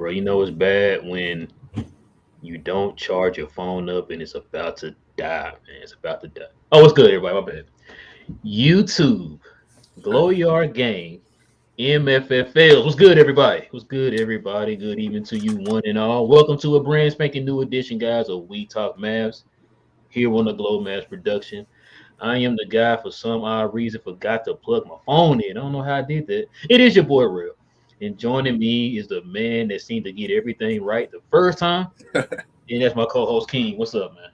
Bro, you know it's bad when you don't charge your phone up and it's about to die, man. It's about to die. Oh, what's good, everybody? My bad. YouTube, Glow Yard Gang, MFFL. What's good, everybody? What's good, everybody? Good evening to you, one and all. Welcome to a brand spanking new edition, guys, of We Talk Mavs here on the Glow Mavs production. I am the guy for some odd reason forgot to plug my phone in. I don't know how I did that. It is your boy Real. And joining me is the man that seemed to get everything right the first time. And that's my co-host King. What's up, man?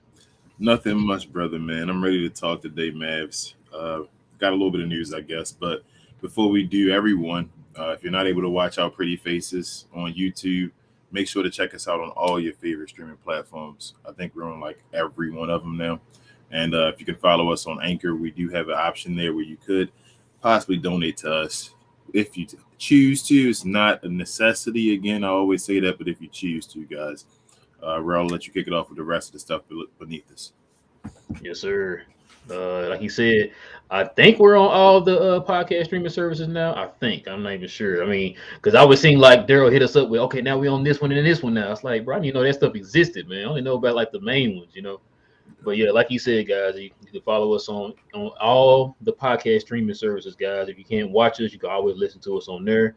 Nothing much, brother, man. I'm ready to talk today, Mavs. Got a little bit of news, I guess. But before we do, everyone, if you're not able to watch our pretty faces on YouTube, make sure to check us out on all your favorite streaming platforms. I think we're on like every one of them now. And if you can follow us on Anchor, we do have an option there where you could possibly donate to us if you choose to. It's not a necessity. Again, I always say that, but if you choose to, guys. I'll let you kick it off with the rest of the stuff beneath us. Yes, sir. Like he said, I think we're on all the podcast streaming services now. I think I'm not even sure. I mean, because I was seeing like Daryl hit us up with, okay, now we on this one and this one now. It's like, bro, I didn't know that stuff existed, man. I only know about like the main ones. But yeah, like you said, guys, you can follow us on all the podcast streaming services, guys. If you can't watch us, you can always listen to us on there.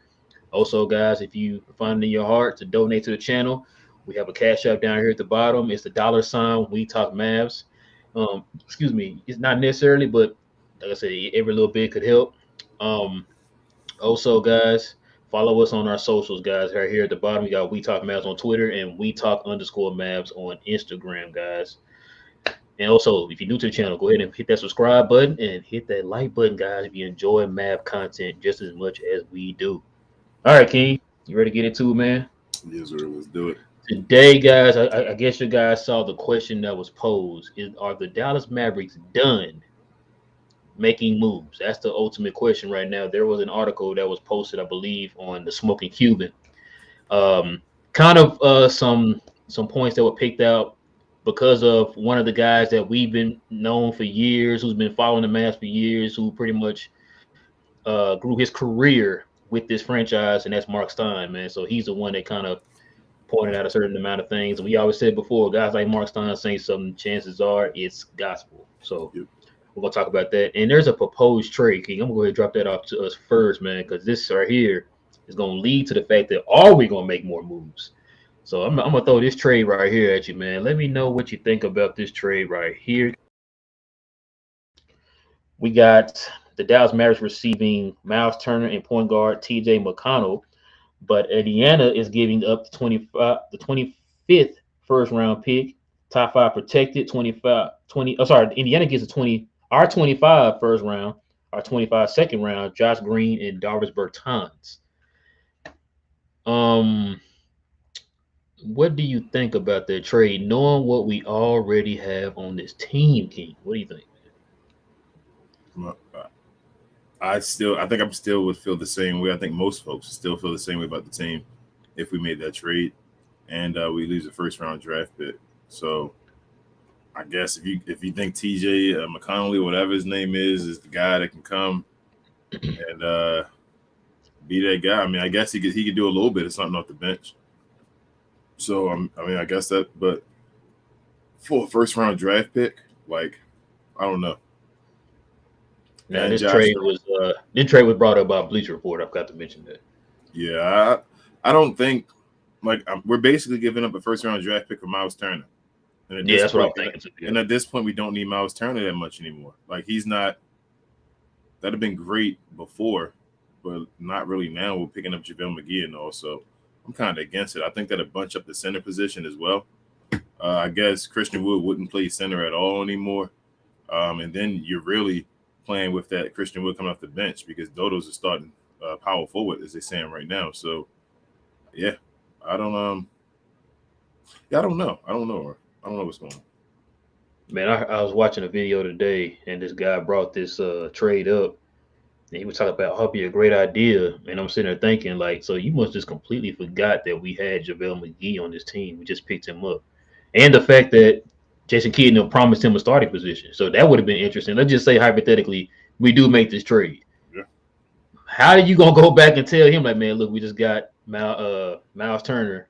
Also, guys, if you find it in your heart to donate to the channel, we have a cash app down here at the bottom. It's the $ We Talk Mavs. Excuse me, it's not necessarily, but like I said, every little bit could help. Also, guys, follow us on our socials, guys. Right here at the bottom, we got We Talk Mavs on Twitter and We Talk _Mavs on Instagram, guys. And also, if you're new to the channel, go ahead and hit that subscribe button and hit that like button, guys, if you enjoy Mav content just as much as we do. All right, King, you ready to get into it, man? Yes, sir. Let's do it. Today, guys, I guess you guys saw the question that was posed. Are the Dallas Mavericks done making moves? That's the ultimate question right now. There was an article that was posted, I believe, on the Smoking Cuban. Kind of some points that were picked out because of one of the guys that we've been known for years, who's been following the Mavs for years, who pretty much grew his career with this franchise, and that's Mark Stein, man. So he's the one that kind of pointed out a certain amount of things. And we always said before, guys like Mark Stein saying something, chances are it's gospel. So we're going to talk about that. And there's a proposed trade, King. I'm going to go ahead and drop that off to us first, man, because this right here is going to lead to the fact that are we going to make more moves? So I'm going to throw this trade right here at you, man. Let me know what you think about this trade right here. We got the Dallas Mavericks receiving Miles Turner and point guard T.J. McConnell. But Indiana is giving up the 25th first round pick, top 5 protected, 20. Indiana gets our 25 first round, our 25 second round, Josh Green and Darvis Bertans. What do you think about that trade, knowing what we already have on this team, King? What do you think? I think I'm still would feel the same way. I think most folks still feel the same way about the team if we made that trade and we lose a first round draft pick. So I guess if you think TJ McConnell, whatever his name is the guy that can come and be that guy. I mean, I guess he could do a little bit of something off the bench. So I guess that, but for a first round draft pick, like I don't know. Now, this trade was brought up by Bleacher Report. I've got to mention that. Yeah, I don't think we're basically giving up a first round draft pick for Miles Turner. And that's what I'm thinking. And at this point, we don't need Miles Turner that much anymore. Like he's not. That'd have been great before, but not really now. We're picking up JaVale McGee and also I'm kind of against it. I think that'd bunch up the center position as well. I guess Christian Wood wouldn't play center at all anymore, and then you're really playing with that Christian Wood coming off the bench because Dodo's is starting power forward as they're saying right now. So yeah, I don't know. I don't know what's going on. Man, I was watching a video today and this guy brought this trade up and he was talking about how it'd be a great idea. And I'm sitting there thinking like, so you must just completely forgot that we had JaVale McGee on this team. We just picked him up. And the fact that Jason Kidd promised him a starting position. So that would have been interesting. Let's just say hypothetically, we do make this trade. Yeah. How are you gonna go back and tell him like, man, look, we just got Miles Turner.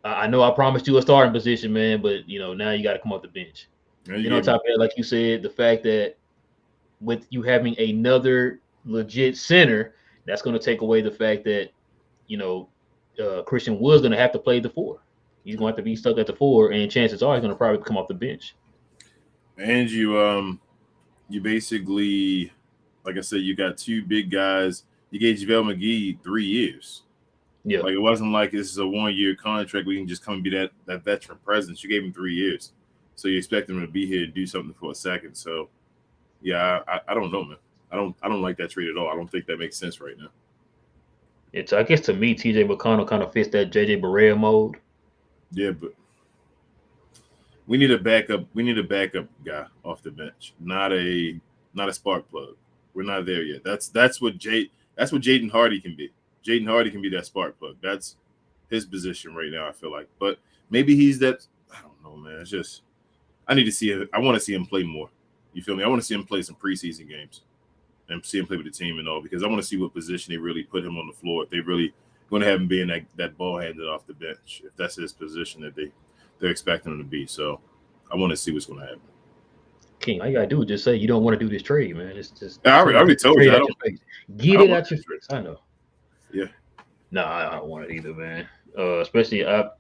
I know I promised you a starting position, man, but now you got to come off the bench. And you Then on gave him, top of that, like you said, the fact that with you having another legit center, that's going to take away the fact that you know Christian Wood's going to have to play the four. He's going to have to be stuck at the four, and chances are he's going to probably come off the bench. and you basically, like I said, you got two big guys. You gave JaVale McGee 3 years. Yeah, Like it wasn't like this is a 1 year contract. We can just come and be that veteran presence. You gave him 3 years, so you expect him to be here to do something for a second. So yeah, I don't know, man. I don't like that trade at all. I don't think that makes sense right now. it's I guess to me, T.J. McConnell kind of fits that J.J. Barea mold. Yeah, but we need a backup. We need a backup guy off the bench, not a spark plug. We're not there yet. That's what Jaden Hardy can be. Jaden Hardy can be that spark plug. That's his position right now. I feel like, but maybe he's that. I don't know, man. It's just I need to see it. I want to see him play more. You feel me? I want to see him play some preseason games and see him play with the team and all because I want to see what position they really put him on the floor. If they really going to have him being that ball handler off the bench, if that's his position that they're expecting him to be. So I want to see what's going to happen. King, all you gotta do is just say you don't want to do this trade, man. It's just I already told you trade I out don't. your face. I Get don't it want out your that trade. face. I know. Yeah, No, I don't want it either, man. Especially that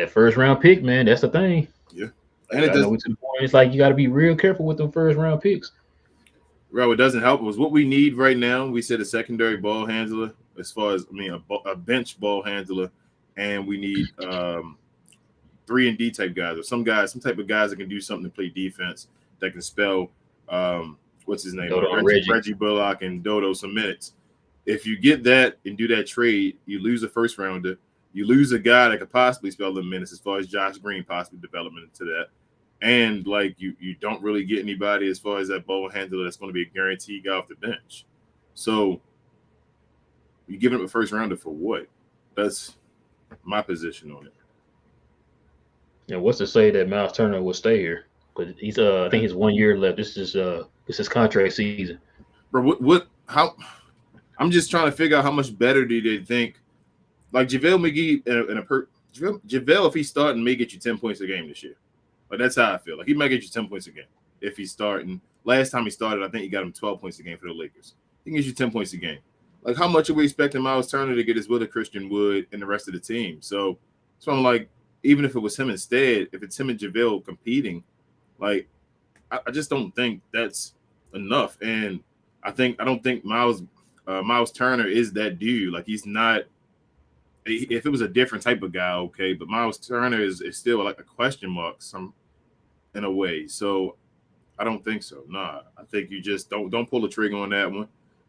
first round pick, man. That's the thing. yeah, and it I know does. we to the point. It's like you got to be real careful with them first round picks. Well, it doesn't help. It was what we need right now. We said a secondary ball handler, as far as a bench ball handler, and we need 3 and D type guys or some type of guys that can do something to play defense that can spell what's his name Dodo and Reggie Bullock and Dodo some minutes. If you get that and do that trade, you lose a first rounder. You lose a guy that could possibly spell them minutes as far as Josh Green possibly development into that. And like you don't really get anybody as far as that ball handler that's going to be a guaranteed guy off the bench. So you giving up a first rounder for what? That's my position on it. And what's to say that Miles Turner will stay here? Because he's I think he's 1 year left. This is contract season. Bro, what how I'm just trying to figure out how much better do they think like JaVale McGee JaVale, if he's starting, may get you 10 points a game this year. Like that's how I feel. Like he might get you 10 points a game if he's starting. Last time he started, I think he got him 12 points a game for the Lakers. He can get you 10 points a game. Like how much are we expecting Miles Turner to get as well as Christian Wood and the rest of the team? So I'm like, even if it was him instead, if it's him and JaVale competing, like I just don't think that's enough. And I don't think Miles Turner is that dude. Like he's not. If it was a different type of guy, okay, but Miles Turner is still like a question mark, some in a way. So I don't think so. Nah, I think you just don't pull the trigger on that one.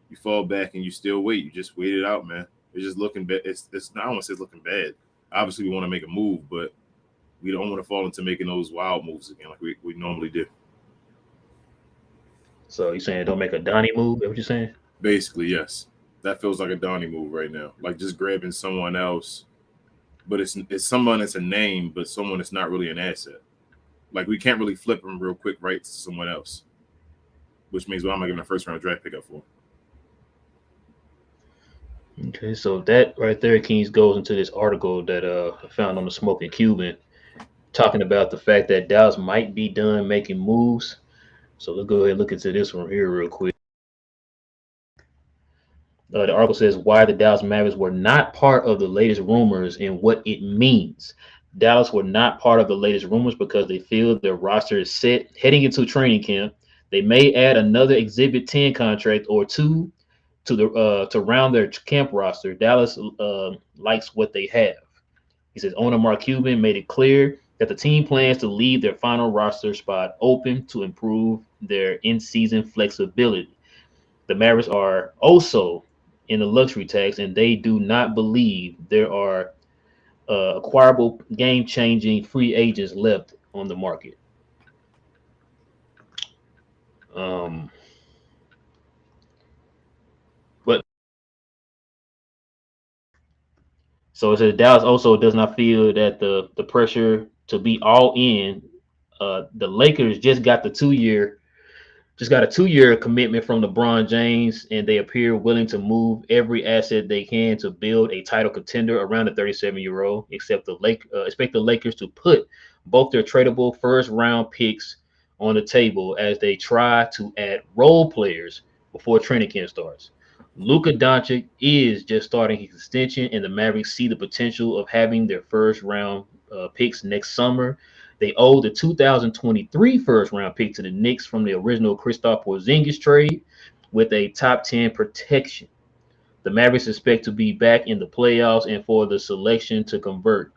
You fall back and you still wait. You just wait it out, man. It's just looking bad. It's not. I don't want to say it's looking bad. Obviously, we want to make a move, but we don't want to fall into making those wild moves again like we normally do. So you saying don't make a Donnie move? Is that what you're saying? Basically, yes. That feels like a Donnie move right now. Like just grabbing someone else, but it's someone that's a name, but someone that's not really an asset. Like we can't really flip them real quick right to someone else, which means what am I giving a first round draft pick up for? Okay, so that right there, Kings, goes into this article that I found on the Smoking Cuban, talking about the fact that Dallas might be done making moves. So let's go ahead and look into this one here real quick. The article says why the Dallas Mavericks were not part of the latest rumors and what it means. Dallas were not part of the latest rumors because they feel their roster is set heading into training camp. They may add another Exhibit 10 contract or two to round their camp roster. Dallas likes what they have. He says owner Mark Cuban made it clear that the team plans to leave their final roster spot open to improve their in-season flexibility. The Mavericks are also in the luxury tax, and they do not believe there are acquirable, game-changing free agents left on the market. Um, but so it says Dallas also does not feel that the pressure to be all in. The Lakers just got the 2 year just got a 2-year commitment from LeBron James, and they appear willing to move every asset they can to build a title contender around the 37-year-old. Expect the Lakers to put both their tradable first-round picks on the table as they try to add role players before training camp starts. Luka Doncic is just starting his extension, and the Mavericks see the potential of having their first-round picks next summer. They owe the 2023 first round pick to the Knicks from the original Kristaps Porzingis trade with a top 10 protection. The Mavericks expect to be back in the playoffs and for the selection to convert.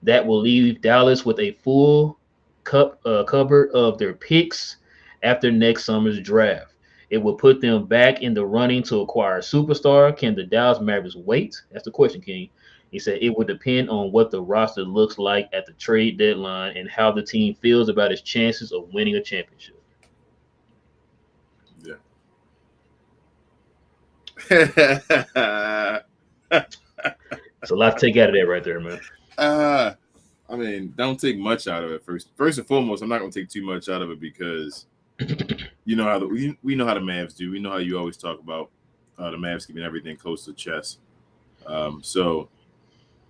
That will leave Dallas with a full cupboard of their picks after next summer's draft. It will put them back in the running to acquire a superstar. Can the Dallas Mavericks wait? That's the question, King. He said it would depend on what the roster looks like at the trade deadline and how the team feels about its chances of winning a championship. Yeah. It's a lot to take out of that right there, man. I mean, don't take much out of it. First and foremost, I'm not going to take too much out of it because you know how we know how the Mavs do. We know how you always talk about the Mavs keeping everything close to the chest. So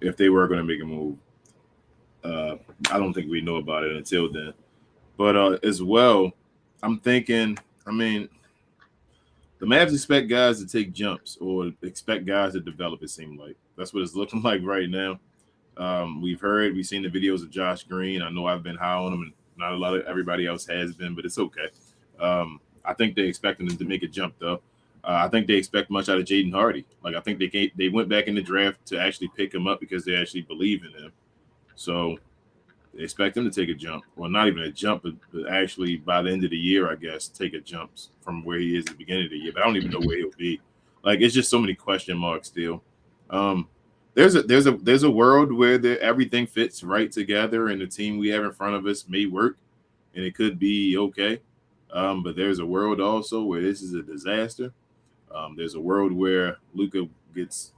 if they were going to make a move, I don't think we know about it until then. But as well, I'm thinking, I mean, the Mavs expect guys to take jumps or expect guys to develop, it seems like. That's what it's looking like right now. We've seen the videos of Josh Green. I know I've been high on him, and not a lot of everybody else has been, but it's okay. I think they expect him to make a jump, though. I think they expect much out of Jaden Hardy. Like, I think they went back in the draft to actually pick him up because they actually believe in him. So they expect him to take a jump. Well, not even a jump, but actually by the end of the year, I guess, take a jump from where he is at the beginning of the year. But I don't even know where he'll be. Like, it's just so many question marks still. There's a world where everything fits right together, and the team we have in front of us may work, and it could be okay. But there's a world also where this is a disaster. There's a world where Luka is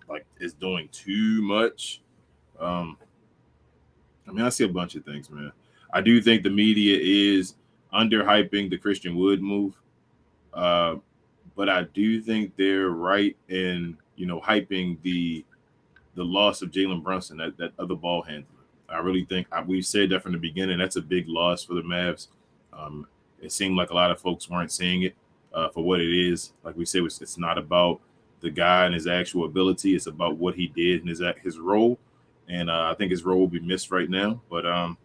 doing too much. I see a bunch of things, man. I do think the media is underhyping the Christian Wood move, but I do think they're right in hyping the loss of Jalen Brunson, that other ball handler. I really think we've said that from the beginning. That's a big loss for the Mavs. It seemed like a lot of folks weren't seeing it for what it is. Like we said, it's not about the guy and his actual ability. It's about what he did and his role. And I think his role will be missed right now. But a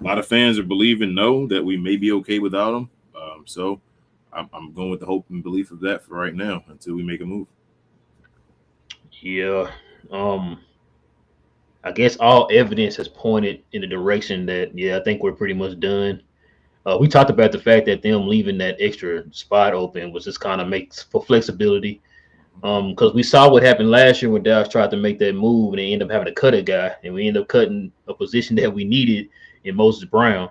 lot of fans are believing that we may be okay without him. So I'm going with the hope and belief of that for right now until we make a move. Yeah. I guess all evidence has pointed in the direction that, I think we're pretty much done. We talked about the fact that them leaving that extra spot open was just kind of makes for flexibility. Because we saw what happened last year when Dallas tried to make that move and they ended up having to cut a guy, and we ended up cutting a position that we needed in Moses Brown.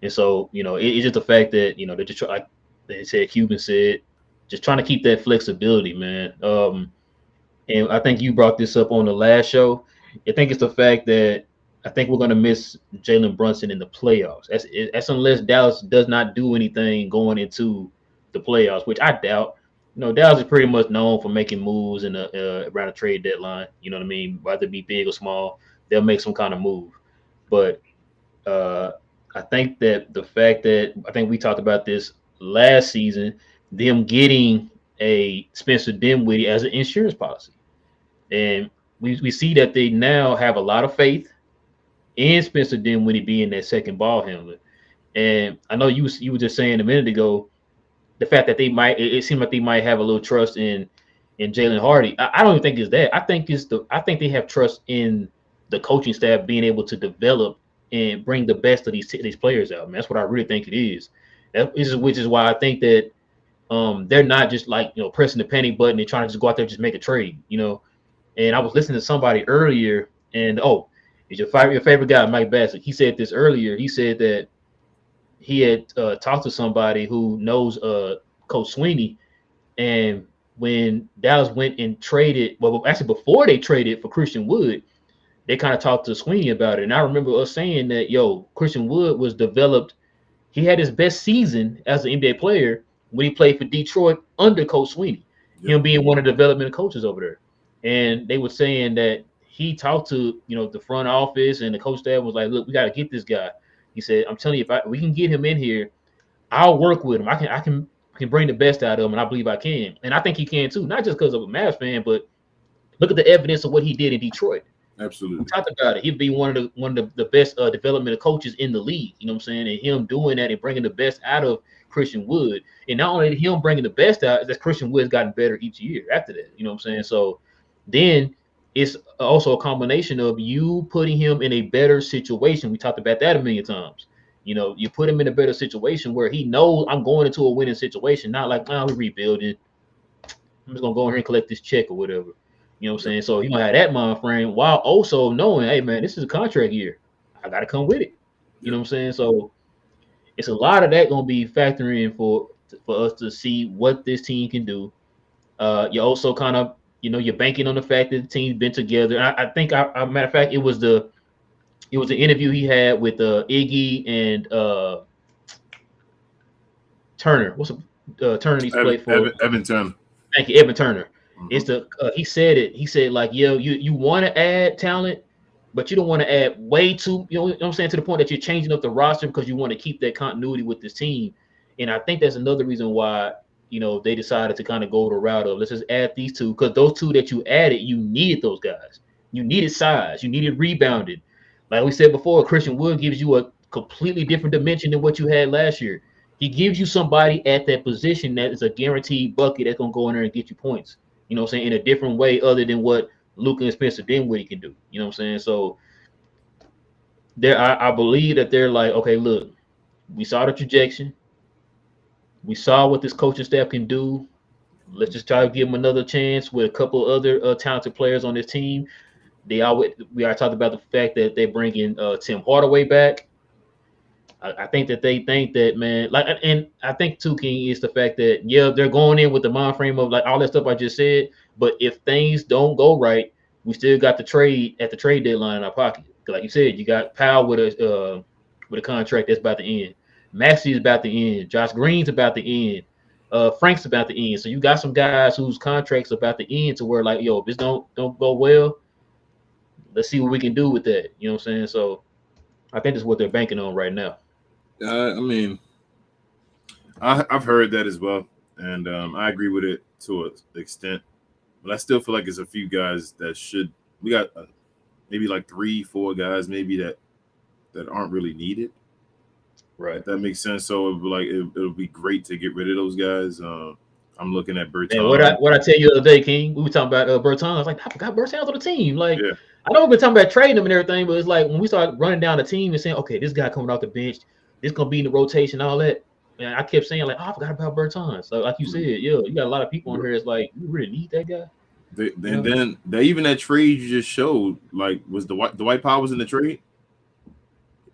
And so, it's just the fact that, they're just like they said, Cuban said, just trying to keep that flexibility, man. And I think you brought this up on the last show. I think it's the fact that I think we're going to miss Jalen Brunson in the playoffs. That's unless Dallas does not do anything going into the playoffs, which I doubt. Dallas is pretty much known for making moves in around a trade deadline. You know what I mean? Whether it be big or small, they'll make some kind of move. But I think that the fact that I think we talked about this last season, them getting a Spencer Dinwiddie as an insurance policy. And we see that they now have a lot of faith in Spencer Dinwiddie being that second ball handler. And I know you were just saying a minute ago, the fact that it seemed like they might have a little trust in Jalen Hardy. I don't even think it's that. I think they have trust in the coaching staff being able to develop and bring the best of these players out. Man, that's what I really think it is. Which is why I think that they're not just like pressing the panic button and trying to just go out there and just make a trade. And I was listening to somebody earlier, and is your favorite guy, Mike Bassett. He said this earlier. He said that he had talked to somebody who knows Coach Sweeney, and when Dallas went and traded, well, actually before they traded for Christian Wood, they kind of talked to Sweeney about it. And I remember us saying that, Christian Wood was developed. He had his best season as an NBA player when he played for Detroit under Coach Sweeney, Yep. him being one of the development coaches over there. And they were saying that he talked to the front office and the coach staff was like, look, we got to get this guy. He said, I'm telling you, if we can get him in here, I'll work with him. I can bring the best out of him, and I believe I can. And I think he can too, not just because of a Mavs fan, but look at the evidence of what he did in Detroit. Absolutely. We talked about it. He'd be one of the best development coaches in the league. You know what I'm saying? And him doing that and bringing the best out of Christian Wood. And not only him bringing the best out, is that Christian Wood's gotten better each year after that. You know what I'm saying? So then it's also a combination of you putting him in a better situation. We talked about that a million times. You put him in a better situation where he knows I'm going into a winning situation, not like, we're rebuilding. I'm just going to go in here and collect this check or whatever. You know what I'm saying? So you gonna have that mind frame while also knowing, hey man, this is a contract year. I gotta come with it. You know what I'm saying? So it's a lot of that gonna be factoring in for us to see what this team can do. You also kind of, you're banking on the fact that the team's been together. And I think, matter of fact, it was the interview he had with Iggy and Turner. What's Turner needs to play for? Evan Turner. Thank you, Evan Turner. It's he said it. He said like, you want to add talent, but you don't want to add way too. You know what I'm saying, to the point that you're changing up the roster because you want to keep that continuity with this team. And I think that's another reason why they decided to kind of go the route of let's just add these two, because those two that you added, you needed those guys. You needed size. You needed rebounding. Like we said before, Christian Wood gives you a completely different dimension than what you had last year. He gives you somebody at that position that is a guaranteed bucket that's gonna go in there and get you points. You know what I'm saying? In a different way other than what Luka and Spencer Dinwiddie can do. You know what I'm saying? So I believe that they're like, okay, look, we saw the trajectory. We saw what this coaching staff can do. Let's just try to give them another chance with a couple other talented players on this team. We already talked about the fact that they bring in Tim Hardaway back. I think that they think that, man, and I think too, King, is the fact that they're going in with the mind frame of like all that stuff I just said. But if things don't go right, we still got the trade at the trade deadline in our pocket. Like you said, you got Powell with a contract that's about to end. Maxey is about to end. Josh Green's about to end. Frank's about to end. So you got some guys whose contracts are about to end to where like, if this don't go well, let's see what we can do with that. You know what I'm saying? So I think that's what they're banking on right now. I mean, I've heard that as well, and I agree with it to an extent. But I still feel like there's a few guys that should. We got maybe like 3-4 guys maybe that aren't really needed. Right. If that makes sense. So it'll be great to get rid of those guys. I'm looking at Bertans. What I tell you the other day, King, we were talking about Bertans. I was like, I forgot Bertans on the team. Like, yeah. I know we've been talking about trading them and everything, but it's like when we start running down the team and saying, okay, this guy coming off the bench, this gonna be in the rotation, all that. And I kept saying like, I forgot about Bertans. So like you said, you got a lot of people on here. It's like, you really need that guy. Then even that trade you just showed, like, was Dwight Powell was in the trade?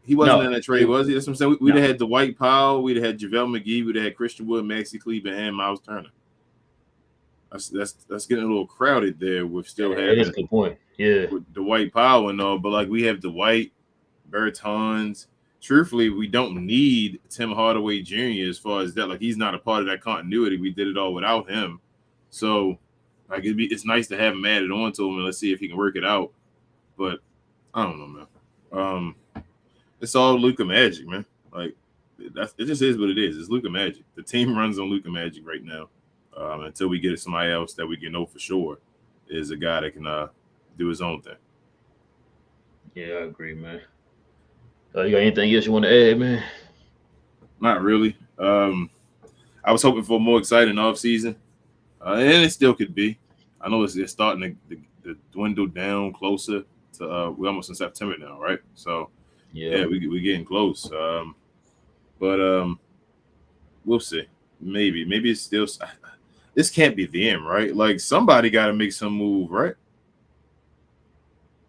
He wasn't in that trade, was he? That's what I'm saying. We'd have had Dwight Powell, we'd have had JaVale McGee, we'd have had Christian Wood, Maxey Kleber, and Miles Turner. That's getting a little crowded there with still having. That is a good point. Yeah, with Dwight Powell and all, but like we have Dwight, Bertans. Truthfully, we don't need Tim Hardaway Jr. as far as that. Like he's not a part of that continuity. We did it all without him. So like it's nice to have him added on to him and let's see if he can work it out. But I don't know, man. It's all Luka magic, man. Like it just is what it is. It's Luka magic. The team runs on Luka magic right now. Until we get somebody else that we can know for sure is a guy that can do his own thing. Yeah, I agree, man. You got anything else you want to add, man? Not really. I was hoping for a more exciting offseason, and it still could be. I know it's starting to dwindle down closer to we're almost in September now, right? So yeah, we're getting close. But we'll see. Maybe it's still. This can't be the end, right? Like somebody got to make some move, right?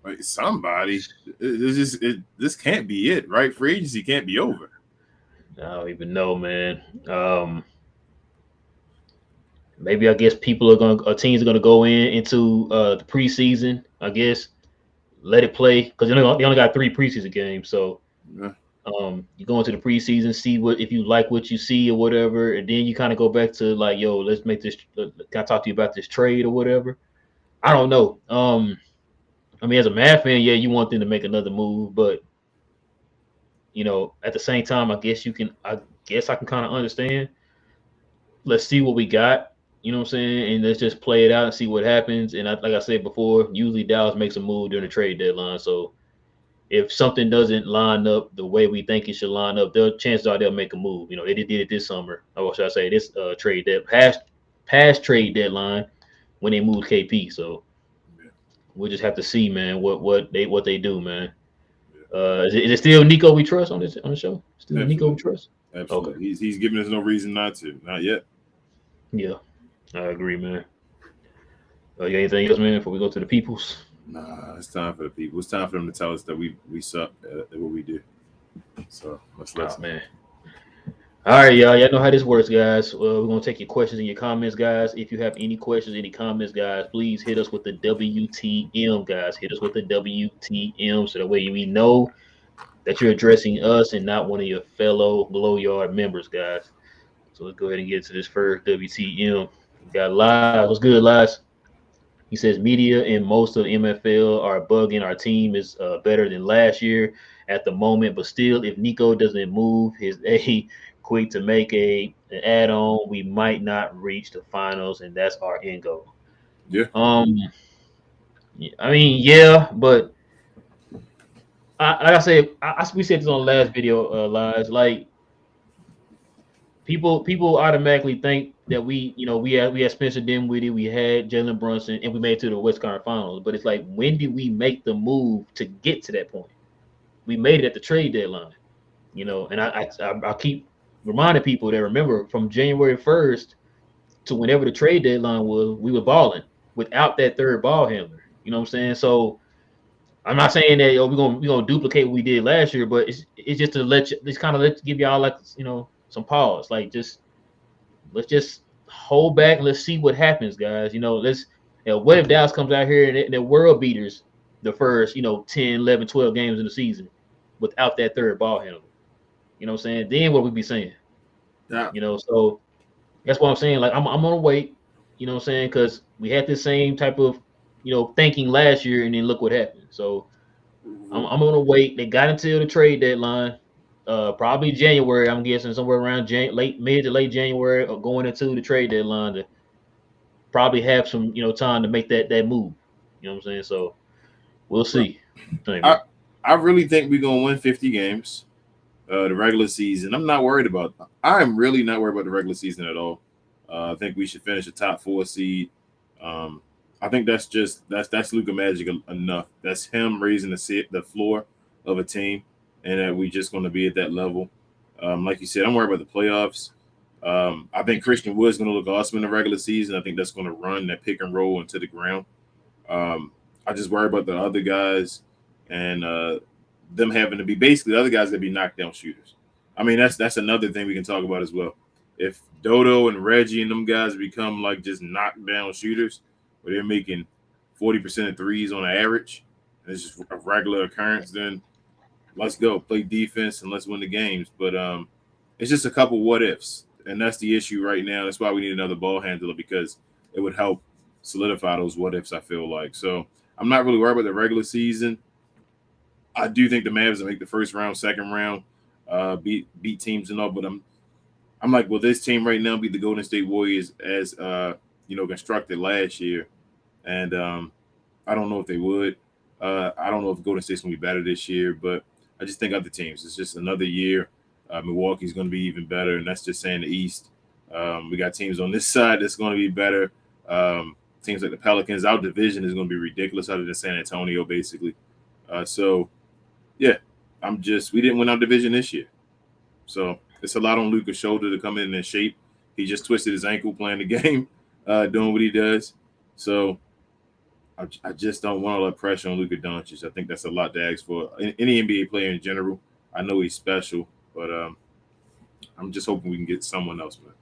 Like somebody. This can't be it, right? Free agency can't be over. I don't even know, man. Maybe I guess teams are gonna go into the preseason. I guess let it play because they only got 3 preseason games. So You go into the preseason, see what if you like what you see or whatever, and then you kind of go back to like, yo, let's make this. Can I talk to you about this trade or whatever? I don't know. I mean, as a Mad fan, yeah, you want them to make another move, but at the same time, I guess you can. I guess I can kind of understand. Let's see what we got. You know what I'm saying? And let's just play it out and see what happens. And like I said before, usually Dallas makes a move during the trade deadline. So if something doesn't line up the way we think it should line up, the chances are they'll make a move. They did it this summer. Or should I say this trade that past trade deadline when they moved KP. So Yeah. we'll just have to see, man, what they do, man. Yeah. Is it still Nico we trust on the show? Still Nico we Absolutely. trust? Okay. Absolutely. He's giving us no reason not to. Not yet. Yeah, I agree, man. You got anything else, man, before we go to the peoples? Nah, it's time for the people. It's time for them to tell us that we suck at what we do. So let's Oh, listen. man. All right, y'all. Y'all know how this works, guys. We're gonna take your questions and your comments, guys. If you have any questions, any comments, guys, please hit us with the WTM, guys. Hit us with the WTM, so that way we know that you're addressing us and not one of your fellow below yard members, guys. So let's go ahead and get to this first WTM. We got Lies. What's good, Lies? He says media and most of the MFL are bugging. Our team is better than last year at the moment, but still, if Nico doesn't move his A quick to make an add-on, we might not reach the finals, and that's our end goal. Yeah. I mean, yeah, but like I said, we said this on the last video, Lies. Like people automatically think that we had Spencer Dinwiddie, we had Jalen Brunson, and we made it to the West Conference Finals. But it's like, when did we make the move to get to that point? We made it at the trade deadline, and I keep reminding people that, remember, from January 1st to whenever the trade deadline was, we were balling without that third ball handler. You know what I'm saying? So I'm not saying that we're gonna duplicate what we did last year, but it's just to give y'all, like, some pause. Like, let's just hold back and let's see what happens, guys. What if Dallas comes out here and they're world beaters the first 10, 11, 12 games in the season without that third ball handler? You know what I'm saying? Then what we be saying? Yeah. So that's what I'm saying. Like, I'm gonna wait. You know what I'm saying? Because we had this same type of thinking last year, and then look what happened. So I'm gonna wait. They got until the trade deadline, probably January. I'm guessing somewhere around mid to late January, or going into the trade deadline, to probably have some time to make that move. You know what I'm saying? So we'll see. I really think we're gonna win 50 games. The regular season, I'm not worried about. I'm really not worried about the regular season at all. I think we should finish a top 4 seed. I think that's Luka Magic enough. That's him raising the floor of a team, and that we just going to be at that level. Like you said, I'm worried about the playoffs. I think Christian Wood's going to look awesome in the regular season. I think that's going to run that pick and roll into the ground. I just worry about the other guys and them having to be basically the other guys that be knockdown shooters. I mean, that's another thing we can talk about as well. If Dodo and Reggie and them guys become like just knockdown shooters, where they're making 40% of threes on average, and it's just a regular occurrence, then let's go play defense and let's win the games. But it's just a couple what ifs, and that's the issue right now. That's why we need another ball handler, because it would help solidify those what ifs, I feel like. So I'm not really worried about the regular season. I do think the Mavs will make the first round, second round, beat teams and all, but I'm like, will this team right now be the Golden State Warriors as constructed last year? And I don't know if they would. I don't know if Golden State's gonna be better this year, but I just think other teams. It's just another year. Milwaukee's gonna be even better, and that's just saying the East. We got teams on this side that's gonna be better. Teams like the Pelicans. Our division is gonna be ridiculous, other than San Antonio, basically. So yeah, we didn't win our division this year. So it's a lot on Luka's shoulder to come in and shape. He just twisted his ankle playing the game, doing what he does. So I just don't want all that pressure on Luka Doncic. I think that's a lot to ask for any NBA player in general. I know he's special, but I'm just hoping we can get someone else, man.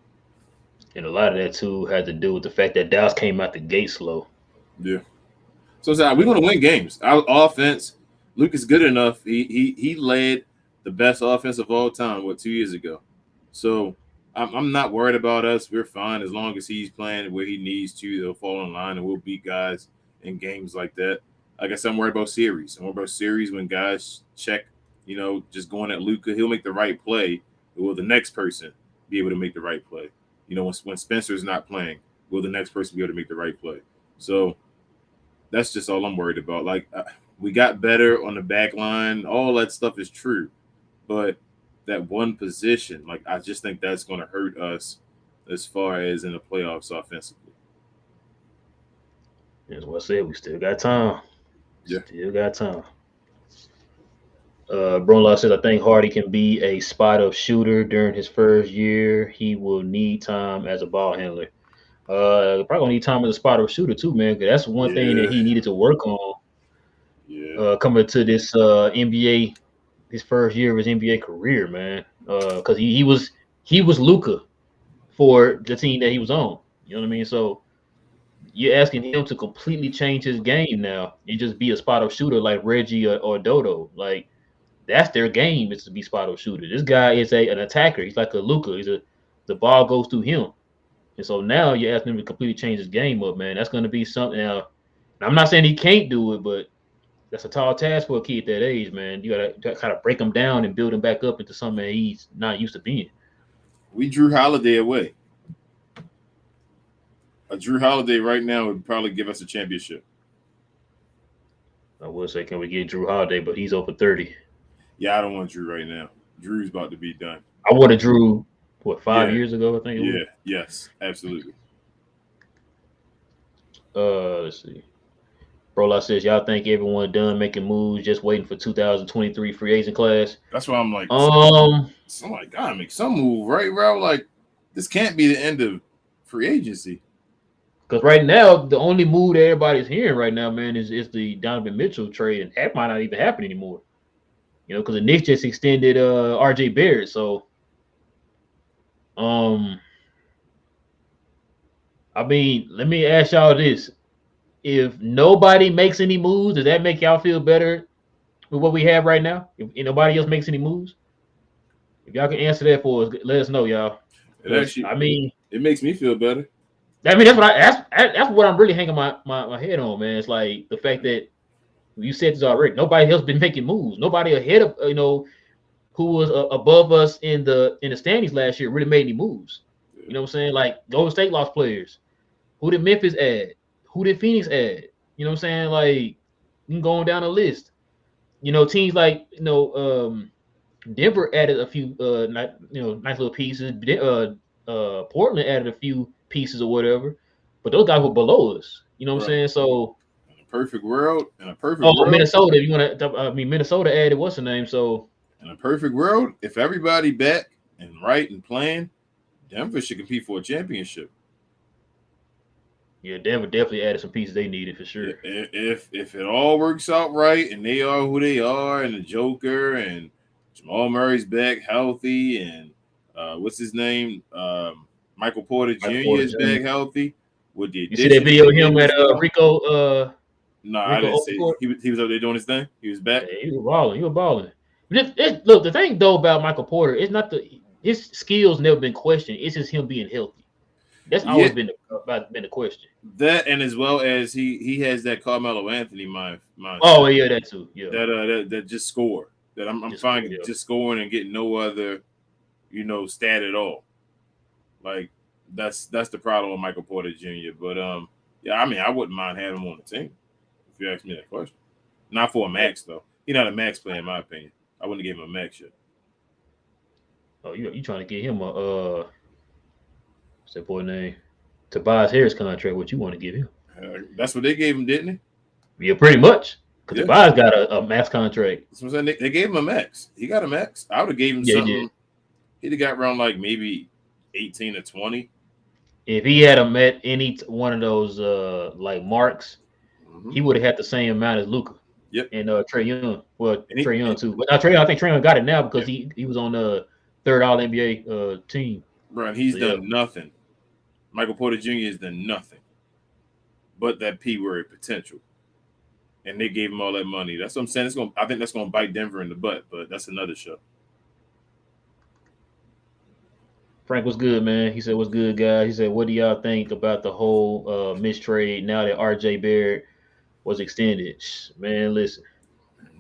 And a lot of that too had to do with the fact that Dallas came out the gate slow. Yeah. So we're going to win games. Our offense, Luka's good enough. He led the best offense of all time, 2 years ago. So I'm not worried about us. We're fine as long as he's playing where he needs to. They'll fall in line and we'll beat guys in games like that. I guess I'm worried about series. I'm worried about series when guys check, just going at Luka. He'll make the right play. Will the next person be able to make the right play? When Spencer's not playing, will the next person be able to make the right play? So that's just all I'm worried about. Like, we got better on the back line. All that stuff is true. But that one position, like, I just think that's going to hurt us as far as in the playoffs offensively. That's what I said. We still got time. Yeah. Still got time. Brunlock says, I think Hardy can be a spot up shooter during his first year. He will need time as a ball handler. Probably gonna need time as a spot up shooter too, man. Because that's one thing that he needed to work on. Yeah. Coming to this NBA, his first year of his NBA career, man. Because he was Luka for the team that he was on. You know what I mean? So you're asking him to completely change his game now and just be a spot up shooter like Reggie or Dodo. Like, that's their game, is to be spot up shooter. This guy is an attacker. He's like a Luka. The ball goes through him. And so now you're asking him to completely change his game up, man. That's going to be something. Now, I'm not saying he can't do it, but that's a tall task for a kid that age, man. You got to kind of break him down and build him back up into something that he's not used to being. We drew Holiday away. A Drew Holiday right now would probably give us a championship. I would say, can we get Drew Holiday, but he's over 30. Yeah, I don't want Drew right now. Drew's about to be done. I would have Drew, 5 years ago, I think it was? Yes, absolutely. Let's see. Brola says, y'all think everyone done making moves, just waiting for 2023 free agent class? That's why I'm like, somebody gotta make some move, right, bro? Like, this can't be the end of free agency. Because right now, the only move that everybody's hearing right now, man, is the Donovan Mitchell trade, and that might not even happen anymore. Because the Knicks just extended R.J. Barrett, so I mean, let me ask y'all this: if nobody makes any moves, does that make y'all feel better with what we have right now? If nobody else makes any moves, if y'all can answer that for us, let us know, y'all. It makes me feel better. I mean, that's what I'm really hanging my head on, man. It's like the fact that you said this already. Nobody else been making moves. Nobody ahead of who was above us in the standings last year really made any moves. Yeah. You know what I'm saying? Like, Golden State lost players. Who did Memphis add? Who did Phoenix add? You know what I'm saying? Like, you can go on down the list. Teams like Denver added a few nice little pieces. Portland added a few pieces or whatever, but those guys were below us. You know what I'm saying? So in a perfect world, Minnesota. If you want to, Minnesota added what's the name? So in a perfect world, if everybody back and right and playing, Denver should compete for a championship. Yeah, Denver definitely added some pieces they needed for sure. If it all works out right and they are who they are, and the Joker and Jamal Murray's back healthy, and what's his name? Michael Porter Jr. is back healthy. You see that video of him at Rico? No, I didn't see. He was up there doing his thing. He was back. Yeah, he was balling. Look, the thing though about Michael Porter, it's not his skills never been questioned. It's just him being healthy. That's always been the question. That, and as well as he has that Carmelo Anthony mind. Oh yeah, that too. Yeah. That just score. That I'm fine just scoring and getting no other, stat at all. Like, that's the problem with Michael Porter Jr. But yeah, I mean, I wouldn't mind having him on the team if you ask me that question. Not for a max though. He's not a max player in my opinion. I wouldn't give him a max yet. Oh, you trying to get him a what's that boy name? Tobias Harris contract? What you want to give him? That's what they gave him, didn't they? Yeah, pretty much. Because Tobias got a max contract. That's what I'm saying. They gave him a max. He got a max. I would have gave him something. He'd have got around like maybe 18 or 20. If he had met any one of those like marks, he would have had the same amount as Luka. Yep. And Trae Young. Well, Trae Young too. But I think Trae Young got it now because he was on the third All NBA team. Bro, he's done nothing. Michael Porter Jr. has done nothing but that P word potential. And they gave him all that money. That's what I'm saying. I think that's gonna bite Denver in the butt, but that's another show. Frank was good, man. He said, "What's good, guys?" He said, "What do y'all think about the whole Mitch trade now that RJ Barrett was extended?" Man, listen,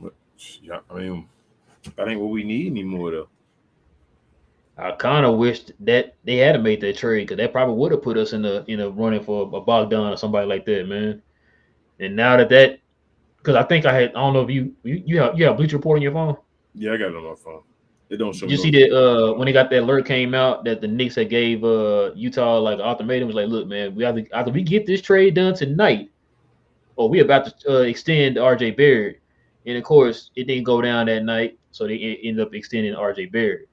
But, yeah, I mean, that ain't what we need anymore, though. I kind of wished that they hadn't made that trade because that probably would have put us in a running for a Bogdan or somebody like that, man. And now that because I don't know if you have Bleacher Report on your phone. Yeah, I got it on my phone. It don't show Did me you see notifications. that when they got that alert came out that the Knicks had gave Utah like an ultimatum? Was like, look, man, we either we get this trade done tonight or we about to extend RJ Barrett. And of course, it didn't go down that night, so they ended up extending RJ Barrett.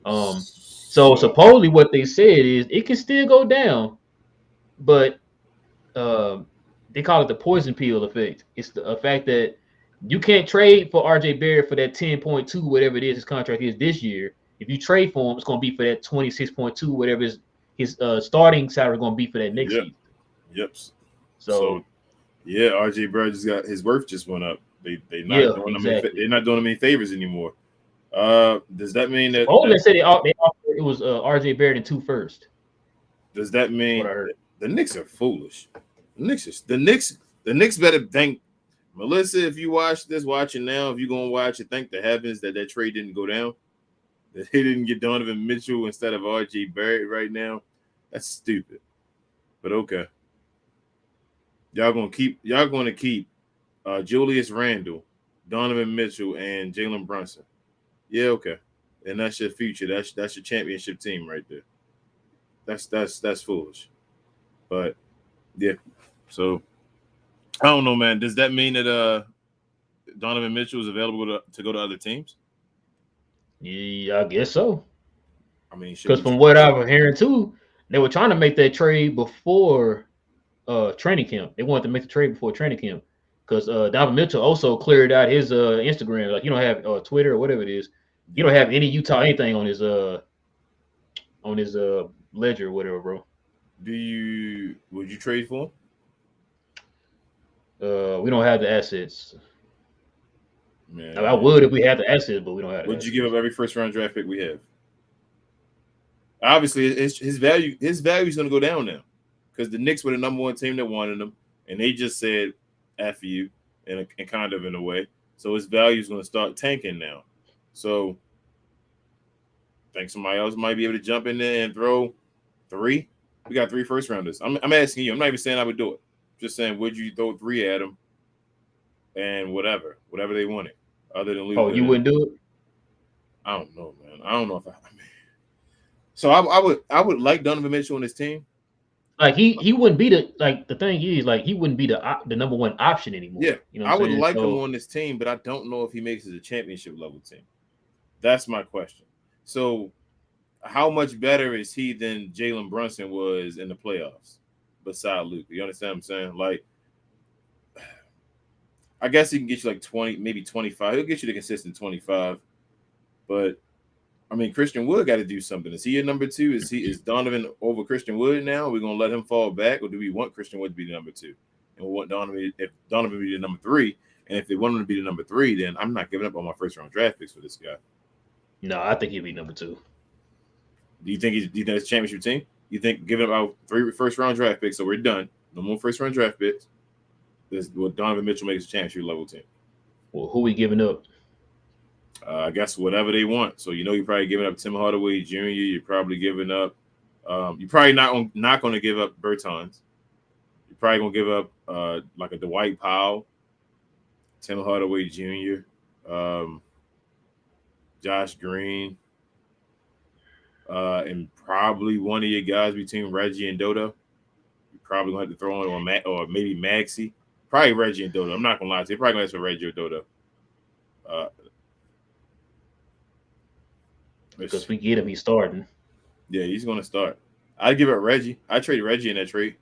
So So, supposedly what they said is it can still go down, but um, they call it the poison pill effect. It's the fact that you can't trade for RJ Barrett for that 10.2, whatever it is his contract is this year. If you trade for him, it's going to be for that 26.2, whatever his starting salary going to be for that next yep, season. yep. So, So yeah, RJ Barrett just got his worth just went up. They yeah, not doing them exactly. they're not doing him any favors anymore. Does that mean Supposedly they said they offered it was RJ Barrett and two first. does that That's what mean I heard. the Knicks are foolish? The Knicks better thank Melissa. If you watching now, if you're gonna watch it, thank the heavens that trade didn't go down. That they didn't get Donovan Mitchell instead of RJ Barrett right now. That's stupid. But okay, y'all gonna keep Julius Randle, Donovan Mitchell, and Jalen Brunson. Yeah, okay. And that's your future. That's your championship team right there. That's foolish. But yeah. So I don't know, man. Does that mean that Donovan Mitchell is available to go to other teams? Yeah, I guess so. I mean, should Because we from trade what I for? was hearing too, they were trying to make that trade before training camp. They wanted to make the trade before training camp because Donovan Mitchell also cleared out his Instagram. Like you don't have Twitter or whatever it is. You Yeah. don't have any Utah anything on his ledger or whatever, bro. Would you trade for him? We don't have the assets. I Man, would if we had the assets, but we don't have the would you give up assets. every first round draft pick we have? Obviously, his value is going to go down now because the Knicks were the number one team that wanted him, and they just said "f you" in kind of in a way. So his value is going to start tanking now. So think somebody else might be able to jump in there and throw three. We got three first rounders. I'm asking you. I'm not even saying I would do it. Just saying, would you throw three at them and whatever they wanted, other than Oh, Luca? you wouldn't do it? I don't know, man. I don't know if I mean. So I would like Donovan Mitchell on his team. Like he wouldn't be the thing is like he wouldn't be the number one option Yeah, anymore. You know what I I'm would saying? like him So on this team, but I don't know if he makes it a championship level team. That's my question. So, how much better is he than Jalen Brunson was in the playoffs, beside Luke? You understand what I'm saying? Like, I guess he can get you like 20, maybe 25. He'll get you the consistent 25. But I mean, Christian Wood got to do something. Is he your number two? Is Donovan over Christian Wood now? Are we gonna let him fall back, or do we want Christian Wood to be the number two? And we want Donovan if Donovan be the number three, and if they want him to be the number three, then I'm not giving up on my first round draft picks for this guy. no, I think he'd be number two. Do you think it's a championship team? You think giving up our three first round draft picks, so we're done. No more first round draft picks. This what Donovan Mitchell makes a championship level team. Well, who we giving up? I guess whatever they want. So you're probably giving up Tim Hardaway Jr. You're probably giving up. You're probably not going to give up Bertans. You're probably going to give up like a Dwight Powell, Tim Hardaway Jr., Josh Green, and probably one of your guys between Reggie and Dodo. You're probably going to have to throw in or maybe Maxi. Probably Reggie and Dodo. I'm not going to lie to you. You're probably going to ask for Reggie or Dodo. Uh, Because if we get him, he's starting. Yeah, he's going to start. I'd give it Reggie. I trade Reggie in that trade,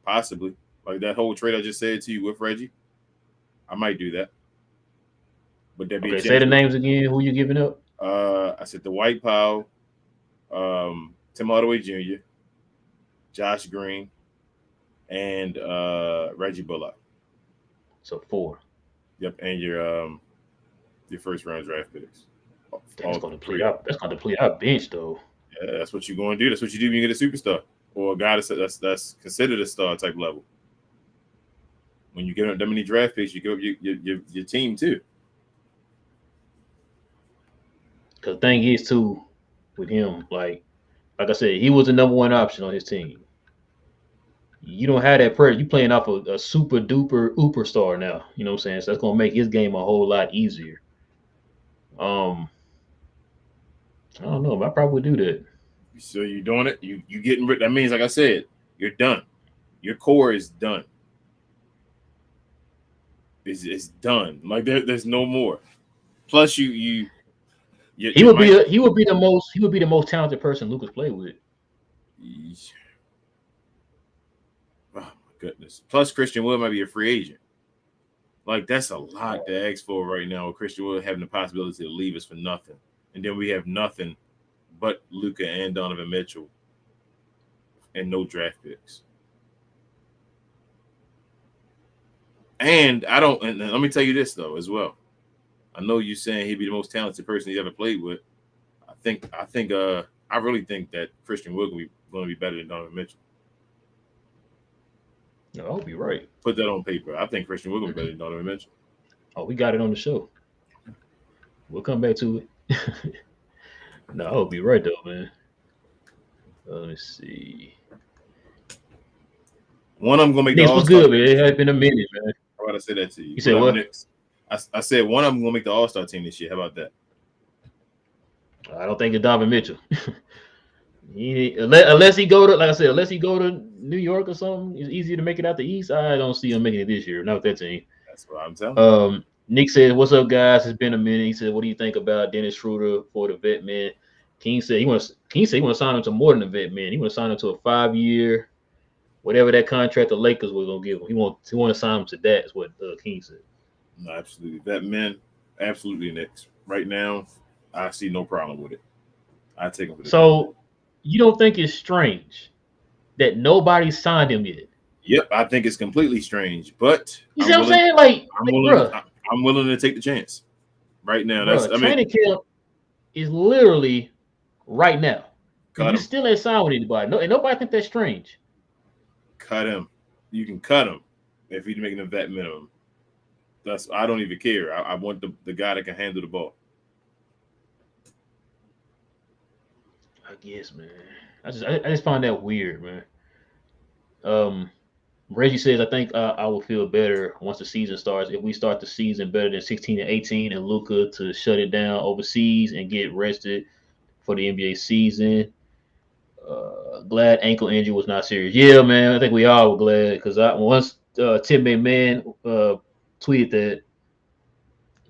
possibly. Like that whole trade I just said to you with Reggie. I might do that. But that'd be a Okay, say the championship. names again. Who you giving up? I said the White Powell, Tim Hardaway Jr., Josh Green, and Reggie Bullock. So four. Yep, and your first round draft picks. That's All going to deplete three of them. our bench though. Yeah, that's what you're going to do. That's what you do when you get a superstar or a guy that's considered a star type level. When you get that many draft picks, you give up your team too. Because the thing is too with him, like I said, he was the number one option on his team. You don't have that pressure. You playing off a super duper uber star now. You know what I'm saying? So that's gonna make his game a whole lot easier. I don't know. I probably would do that. So you're doing it. You getting rid. That means, like I said, you're done. Your core is done. It's done. Like there's no more. Plus, he would be the most talented person Lucas played with. Oh my goodness. Plus, Christian Wood might be a free agent. Like that's a lot to ask for right now. With Christian Wood having the possibility to leave us for nothing, and then we have nothing but Luka and Donovan Mitchell, and no draft picks. And I don't. And let me tell you this though, as well. I know you saying he'd be the most talented person he's ever played with. I really think that Christian Wood going to be better than Donovan Mitchell. No, I hope you're right. Put that on paper. I think Christian Wood going to be better than Donovan Mitchell. Oh, we got it on the show. We'll come back to it. No, I hope you're right though, man. Let me see. One of them gonna make Knicks the was All-Star. good, man. It has been a minute, man. How about I say that to you? You said what? I said one of them gonna make the All-Star team this year. How about that? I don't think it's Donovan Mitchell. Unless he go to, like I said, unless he go to New York or something, it's easier to make it out the East. I don't see him making it this year. Not with that team. That's what I'm telling you. Nick said, "What's up, guys? It's been a minute." He said, "What do you think about Dennis Schroeder for the vet man?" King said he wants to sign him to more than a vet man. He want to sign him to a 5-year, whatever that contract the Lakers were gonna give him. He want to sign him to that. Is what King said. No, absolutely. Vet man, absolutely Knicks. Right now, I see no problem with it. I take him. So, you don't think it's strange that nobody signed him yet? Yep, I think it's completely strange, but you see what I'm saying? Like, I'm willing to take the chance right now. Training camp is literally right now. You still ain't signed with anybody. No, and nobody think that's strange. Cut him. You can cut him if he's making a vet minimum. I don't even care. I want the guy that can handle the ball. I guess, man. I just find that weird, man. Reggie says, I think I will feel better once the season starts. If we start the season better than 16 and 18 and Luka to shut it down overseas and get rested for the NBA season. Glad ankle injury was not serious. Yeah, man. I think we all were glad because once Tim McMahon tweeted that,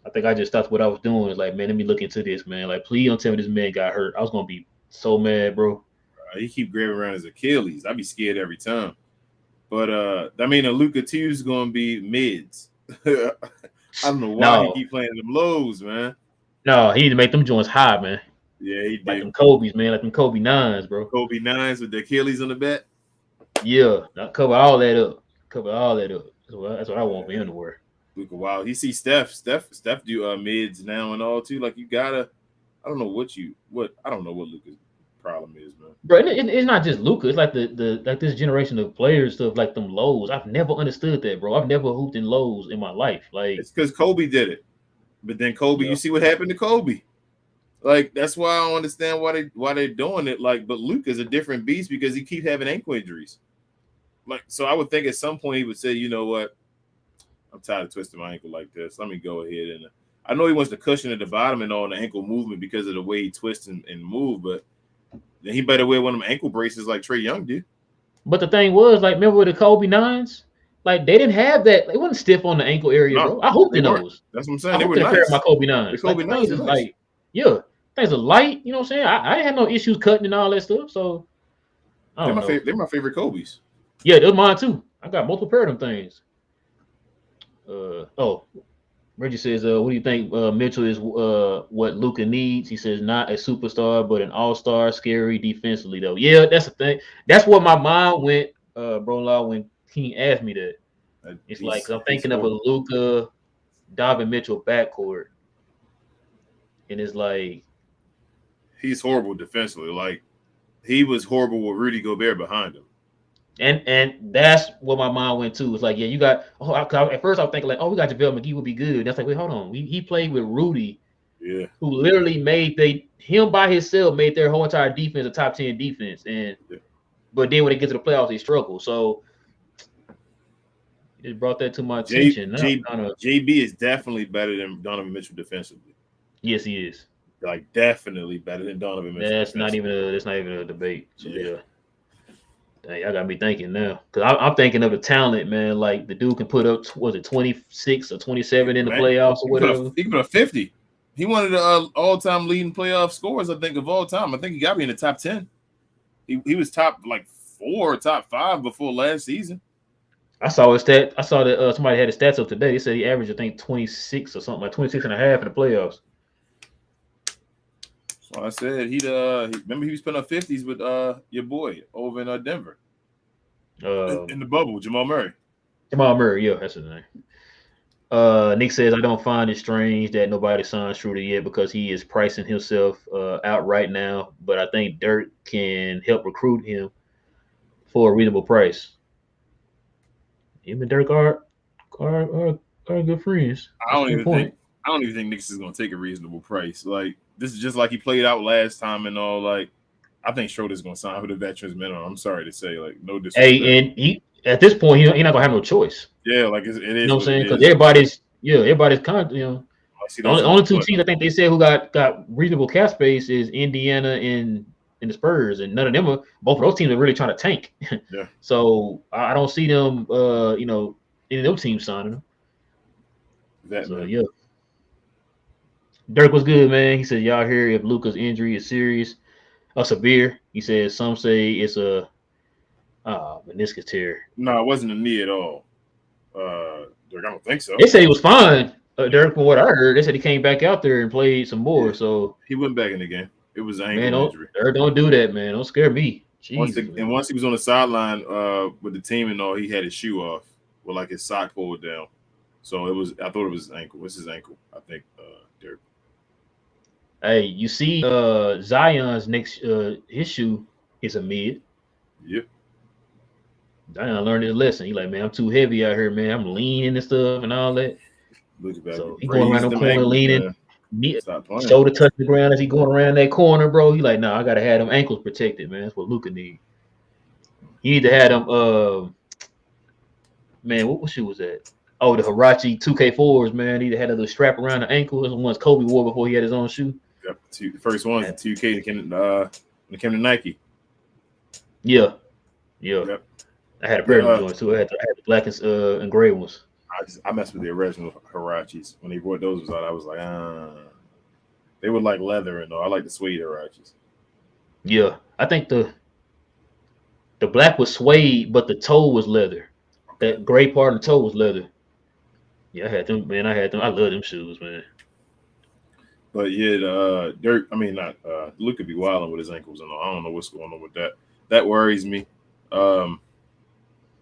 I think I just stopped what I was doing. It's like, man, let me look into this, man. Like, please don't tell me this man got hurt. I was going to be so mad, bro. He keep grabbing around his Achilles. I'd be scared every time. But I mean, Luka too is going to be mids. I don't know why he keep playing them lows, man. No, he need to make them joints high, man. Yeah, he did. Like them Kobe's, man. Like them Kobe 9s, bro. Kobe 9s with the Achilles on the back. Yeah, cover all that up. That's what I want for him to wear. Luka, wow. He see Steph do mids now and all too. Like you gotta. I don't know what Luka's problem is, man. Bro, it's not just Luka. It's like the like this generation of players stuff like them lows. I've never understood that, bro. I've never hooped in lows in my life. Like it's because Kobe did it, but then Kobe, You see what happened to Kobe. Like that's why I don't understand why they're doing it. Like, but Luka's a different beast because he keeps having ankle injuries. Like, so I would think at some point he would say, you know what, I'm tired of twisting my ankle like this. Let me go ahead and I know he wants to cushion at the bottom and all the ankle movement because of the way he twists and move, but then he better wear one of them ankle braces like Trae Young did. But the thing was, like, remember with the Kobe 9s? Like, they didn't have that. They wasn't stiff on the ankle area, bro. I hooped in those. That's what I'm saying. They were nice. My Kobe 9s. The Kobe 9s is like, yeah, things are light. You know what I'm saying? I didn't have no issues cutting and all that stuff. So, they're my favorite Kobe's. Yeah, they're mine too. I got multiple pair of them things. Reggie says, what do you think Mitchell is what Luka needs? He says not a superstar, but an all-star, scary defensively, though. Yeah, that's the thing. That's what my mind went, bro, when King asked me that. It's like I'm thinking of a Luka, Donovan Mitchell backcourt. And it's like he's horrible defensively. Like he was horrible with Rudy Gobert behind him. And that's what my mind went to. It's like, yeah, you got. At first I was thinking like, we got JaVale McGee would be good. That's like, wait, hold on. He played with Rudy, Yeah, who literally him by himself made their whole entire defense a top 10 defense. But then when they get to the playoffs, they struggle. So it brought that to my attention. JB is definitely better than Donovan Mitchell defensively. Yes, he is. Like definitely better than Donovan Mitchell. That's not even a debate. So yeah. Dang, y'all got me thinking now, because I'm thinking of the talent, man. Like the dude can put up, was it 26 or 27 in the playoffs or whatever? He can put up 50. He wanted the all-time leading playoff scores, I think, of all time. I think he got me in the top 10. He was top like 4, top 5 before last season. I saw his stat. I saw that somebody had his stats up today. They said he averaged, I think, 26 or something, like 26 and a half in the playoffs. So I said remember he was putting up 50s with your boy over in Denver. In the bubble, Jamal Murray. Yeah, that's his name. Nick says, I don't find it strange that nobody signed Schroeder yet because he is pricing himself out right now. But I think Dirk can help recruit him for a reasonable price. Him and Dirk are good friends. I don't even think Knicks is going to take a reasonable price. Like, this is just like he played out last time and all. Like, I think Schroeder's going to sign for the veterans minimum. I'm sorry to say, like, no disrespect. Hey, and he at this point, he's not going to have no choice. Yeah, like it is. You know what I'm saying? Because everybody's kind of, the only two teams I think they said who got reasonable cap space is Indiana and the Spurs, and none of them both of those teams are really trying to tank. Yeah. So I don't see them, any of those teams signing them. Yeah. Dirk was good, man. He said, y'all hear if Luka's injury is severe. He said some say it's a meniscus tear. No, it wasn't a knee at all. Dirk, I don't think so. They said he was fine. Dirk, from what I heard, they said he came back out there and played some more. Yeah. So he went back in the game. It was an ankle injury. Dirk, don't do that, man. Don't scare me. Once he was on the sideline with the team and all, he had his shoe off with like his sock pulled down. So I thought it was his ankle. What's his ankle? I think Dirk. Hey, you see Zion's next his shoe is a mid. Yep. Zion learned his lesson. He like, man, I'm too heavy out here, man. I'm leaning and stuff and all that. Look at that. So he going around the corner leaning. Shoulder touch the ground as he going around that corner, bro. He like, nah, I gotta have them ankles protected, man. That's what Luka need. He need to have them. Man, what shoe was that? Oh, the Huarache 2K4s, man. He had a little strap around the ankle. Those ones Kobe wore before he had his own shoe. Yep, the first ones, 2K when it came to Nike. Yeah. Yep. I had a pair of them joints too. I had the black and gray ones. I messed with the original Huaraches. When they brought those out, I was like, they were like leather and all. I like the suede Huaraches. Yeah, I think the black was suede, but the toe was leather. That gray part of the toe was leather. Yeah, I had them, man. I love them shoes, man. But yeah, Dirk. I mean, not Luka be wilding with his ankles and all. I don't know what's going on with that. That worries me.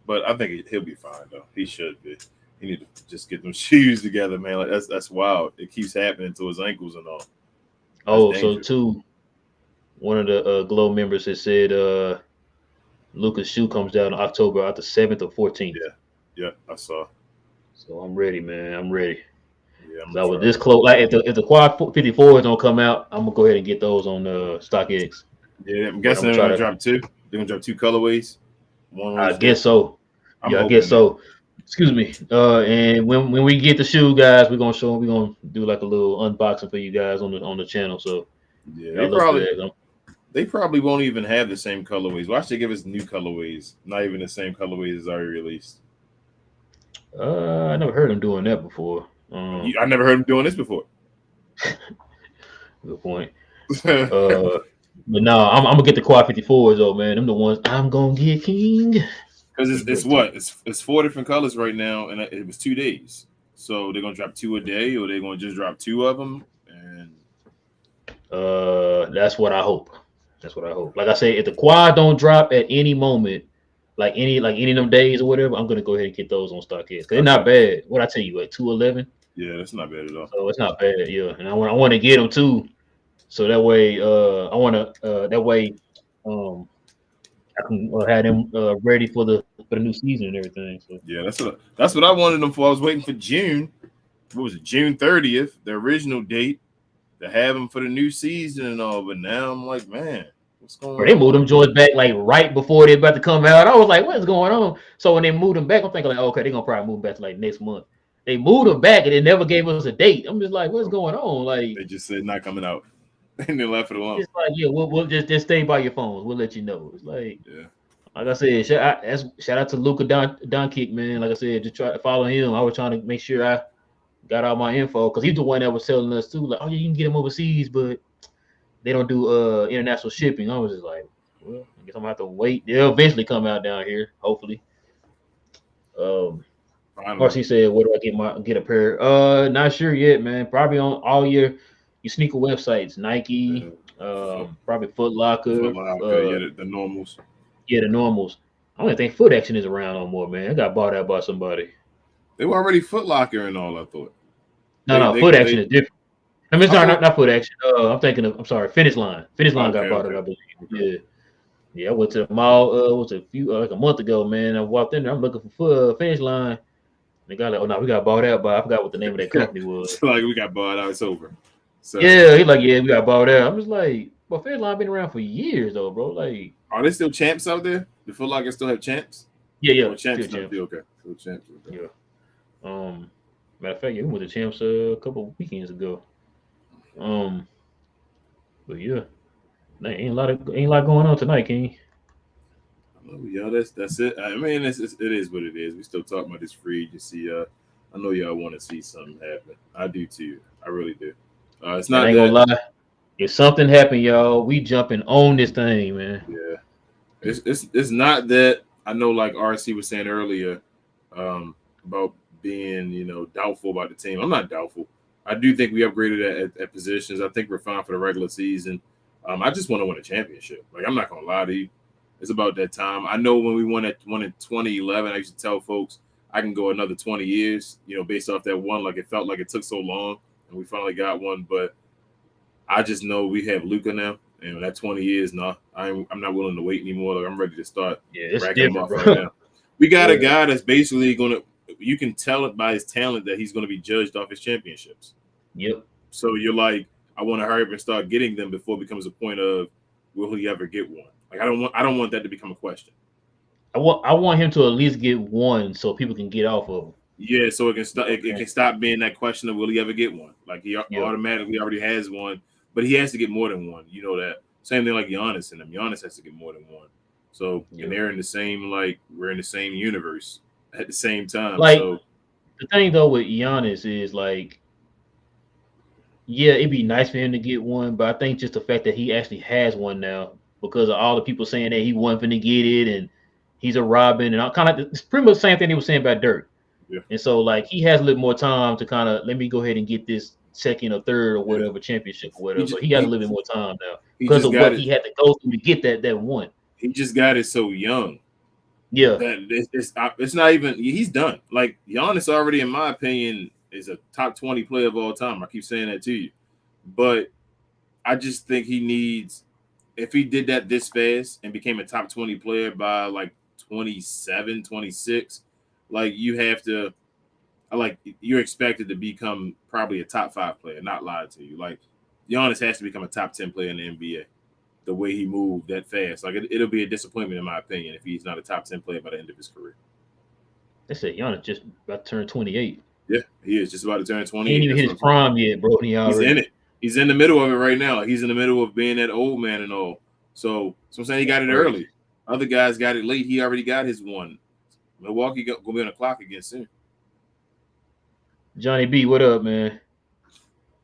But I think he'll be fine though. He should be. He need to just get them shoes together, man. Like that's wild. It keeps happening to his ankles and all. That's dangerous. So too, one of the Glow members has said Luka's shoe comes down in October, out the 7th or 14th. Yeah, I saw. So I'm ready, man. I'm ready. Yeah, so with this close, like if the quad 54s don't come out, I'm gonna go ahead and get those on StockX. Yeah, I'm guessing they're gonna drop 2. They're gonna drop 2 colorways. I guess so. I guess so. Excuse me. And when we get the shoe, guys, we're gonna do like a little unboxing for you guys on the channel. So yeah, they probably won't even have the same colorways. Why should they give us new colorways? Not even the same colorways as already released. I never heard them doing that before. I never heard them doing this before. Good point. But no, I'm gonna get the quad 54s though, man. Them the ones I'm gonna get, King. Because it's 4 different colors right now, and it was 2 days. So they're gonna drop 2 a day, or they're gonna just drop 2 of them. And that's what I hope. Like I say, if the quad don't drop at any moment, like any of them days or whatever, I'm gonna go ahead and get those on StockX because they're not bad. What I tell you, like 211. Yeah, that's not bad at all. So it's not bad, yeah. And I want to get them too, so that way, um, I can have them ready for the new season and everything. So Yeah, that's what I wanted them for. I was waiting for June. What was it? June 30th, the original date, to have them for the new season and all. But now I'm like, man, what's or going they moved on? them joints back like right before they about to come out. I was like, what's going on? So when they moved them back, I'm thinking like, okay, they're gonna probably move back to like next month. They moved them back and they never gave us a date. I'm just like, what's going on? Like, They just said not coming out, and they left it alone. it's like, yeah, we'll just stay by your phones. We'll let you know. It's Yeah, like I said, shout out to Luka Doncic, man. Like I said, just try to follow him. I was trying to make sure I got all my info because he's the one that was telling us too, like, oh yeah, you can get him overseas, but they don't do international shipping. I was just like, well, I guess I'm gonna have to wait. They'll eventually come out down here, hopefully. Of course, finally. he said, "Where do I get a pair?" Not sure yet, man. Probably on all your sneaker websites, Nike, Foot, probably Foot Locker, Foot Locker, yeah, the normals. yeah, the normals. I don't even think Foot Action is around no more, man. It got bought out by somebody. They were already Foot Locker and all. I thought No, no, they Foot Action is different. I mean, I sorry, thought not Foot Action. I'm sorry, Finish Line. Finish Line got okay, bought out, okay, I believe. okay. Yeah. Yeah, I went to the mall. Was a few like a month ago, man. I walked in there. I'm looking for Finish Line. They got like, oh no, we got bought out by I forgot what the name of that company was. So like we got bought out, it's over. So Yeah, he's like, yeah, we got bought out. I was like, well, Finish Line been around for years though, bro. Like, are they still champs out there? The Foot Locker still have champs? yeah, Or still champs not champs. still okay. Still champs. Okay. Yeah. Matter of fact, yeah, we went to champs a couple of weekends ago. Um, but yeah, ain't a lot going on tonight, King. Oh, yeah, that's it. I mean, it is what it is. We still talking about this free agency. I know y'all want to see something happen. I do too. I really do. It's And I not ain't gonna that. lie, if something happened, y'all, we jumping on this thing, man. Yeah, it's not that. I know, like RC was saying earlier, about being doubtful about the team. I'm not doubtful. I do think we upgraded at positions. I think we're fine for the regular season. I just want to win a championship. Like I'm not gonna lie to you. It's about that time. I know when we won in 2011, I used to tell folks I can go another 20 years, based off that one. Like it felt like it took so long, and we finally got one. But I just know we have Luca now, and that 20 years, no, I'm not willing to wait anymore. Like I'm ready to start Yeah, it's racking them different, off right bro. now. We got a Yeah, guy that's basically gonna. You can tell it by his talent that he's going to be judged off his championships. yep. So you're like, I want to hurry up and start getting them before it becomes a point of will he ever get one? Like I don't want that to become a question. I want him to at least get one so people can get off of him. Yeah, so it can You start. know It, what I'm it saying? can stop being that question of will he ever get one? Like he Yeah, automatically already has one, but he has to get more than one. You know that. Same thing like Giannis and him. Giannis has to get more than one. So and yeah. they're in the same we're in the same universe at the same time. Like So the thing though with Giannis is like, yeah, it'd be nice for him to get one, but I think just the fact that he actually has one now because of all the people saying that he wasn't finna get it and he's a Robin and all kind of it's pretty much the same thing they were saying about Dirk. yeah, And so like he has a little more time to kind of let me go ahead and get this second or third or yeah. whatever championship or He whatever. just He has a little bit more time now he because just of got what it. he had to go through to get that one. He just got it so young Yeah, that it's not even he's done. Like Giannis already, in my opinion, is a top 20 player of all time. I keep saying that to you, but I just think he needs if he did that this fast and became a top 20 player by like 27, 26, like you have to like you're expected to become probably a top 5 player, not lie to you. Like Giannis has to become a top 10 player in the NBA. The way he moved that fast, like it'll be a disappointment in my opinion if he's not a top 10 player by the end of his career. they said Giannis just about to turn 28. Yeah, he is just about to turn He ain't 28. even That's hit what his I'm saying. prime yet, bro. And he He's in already it. He's in the middle of it right now. Like he's in the middle of being that old man and all. So I'm saying he that's got it crazy. early. Other guys got it late. He already got his one. Milwaukee gonna be on the clock again soon. Johnny B, what up, man?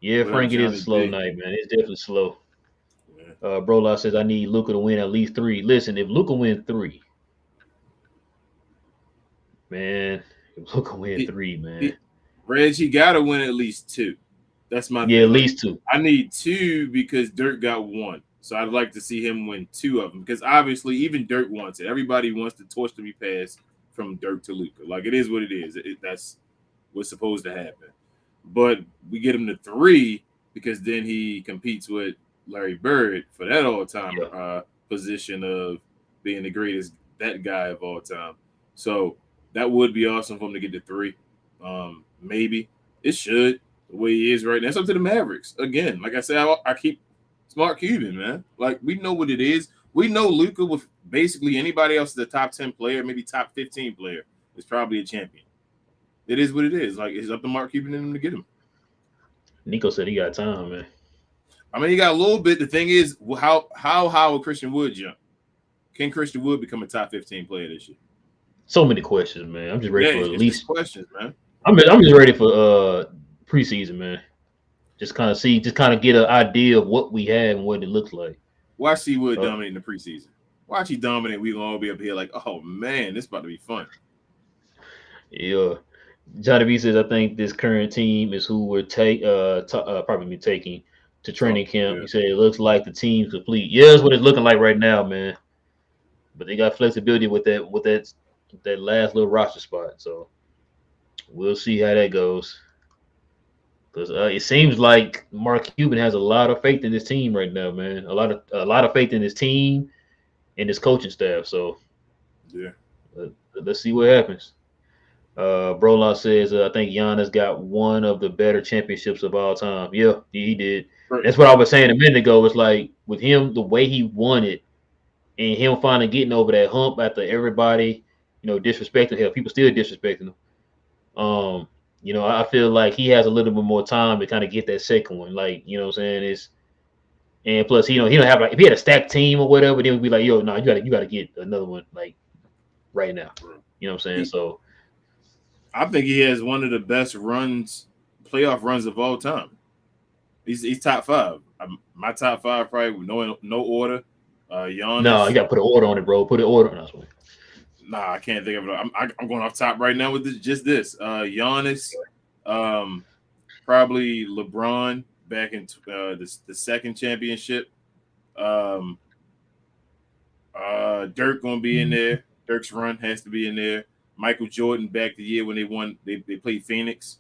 Yeah, What up, Frank, it is a Johnny slow B? night, man. It's definitely slow. Yeah. Bro says I need Luca to win at least three. Listen, if Luca win three, man, if Luca win He, three, man, he, Reggie got to win at least 2. That's my yeah, at thing. Like least two. I need 2 because Dirk got 1. So I'd like to see him win 2 of them because obviously even Dirk wants it. Everybody wants the torch to be passed from Dirk to Luca. Like it is what it is. That's what's supposed to happen. But we get him to 3 because then he competes with Larry Bird for that all time Yeah, position of being the greatest that guy of all time. So that would be awesome for him to get to 3. Maybe it should the way he is right now. It's up to the Mavericks again. Like I said, I keep smart Cuban, man. Like we know what it is. We know Luka with basically anybody else is a top 10 player, maybe top 15 player is probably a champion. It is what it is. Like it's up to Mark Cuban and him to get him. Nico said he got time, man. I mean, he got a little bit. The thing is, how high will Christian Wood jump? Can Christian Wood become a top 15 player this year? So many questions, man. I'm just ready for at It's least questions, man. I'm just ready for preseason, man. Just kind of get an idea of what we have and what it looks like. Watch C Wood dominate in the preseason. Watch he dominate. We gonna all be up here like, oh man, this about to be fun. Yeah. Johnny B says, I think this current team is who we're probably be taking to training camp. Yeah. He said it looks like the team's complete. Yeah, that's what it's looking like right now, man. But they got flexibility with that last little roster spot. So we'll see how that goes. Because it seems like Mark Cuban has a lot of faith in this team right now, man. A lot of faith in his team and his coaching staff. So yeah, let's see what happens. Brolon says, I think Giannis got one of the better championships of all time. Yeah, he did. Right. That's what I was saying a minute ago. It's like with him, the way he won it, and him finally getting over that hump after everybody, disrespecting him. People still disrespecting him. I feel like he has a little bit more time to kind of get that second one. Like, you know what I'm saying? And plus, he don't have like if he had a stacked team or whatever, then we'd be like, yo, no, you gotta get another one like right now. You know what I'm saying? So I think he has one of the best playoff runs of all time. He's top 5. My top 5 probably with no order. Giannis. No, you got to put an order on it, bro. Put an order on this one. Nah, I can't think of it. I'm going off top right now with this. Giannis, probably LeBron back in the second championship. Dirk gonna be in there. Dirk's run has to be in there. Michael Jordan back the year when they won. They played Phoenix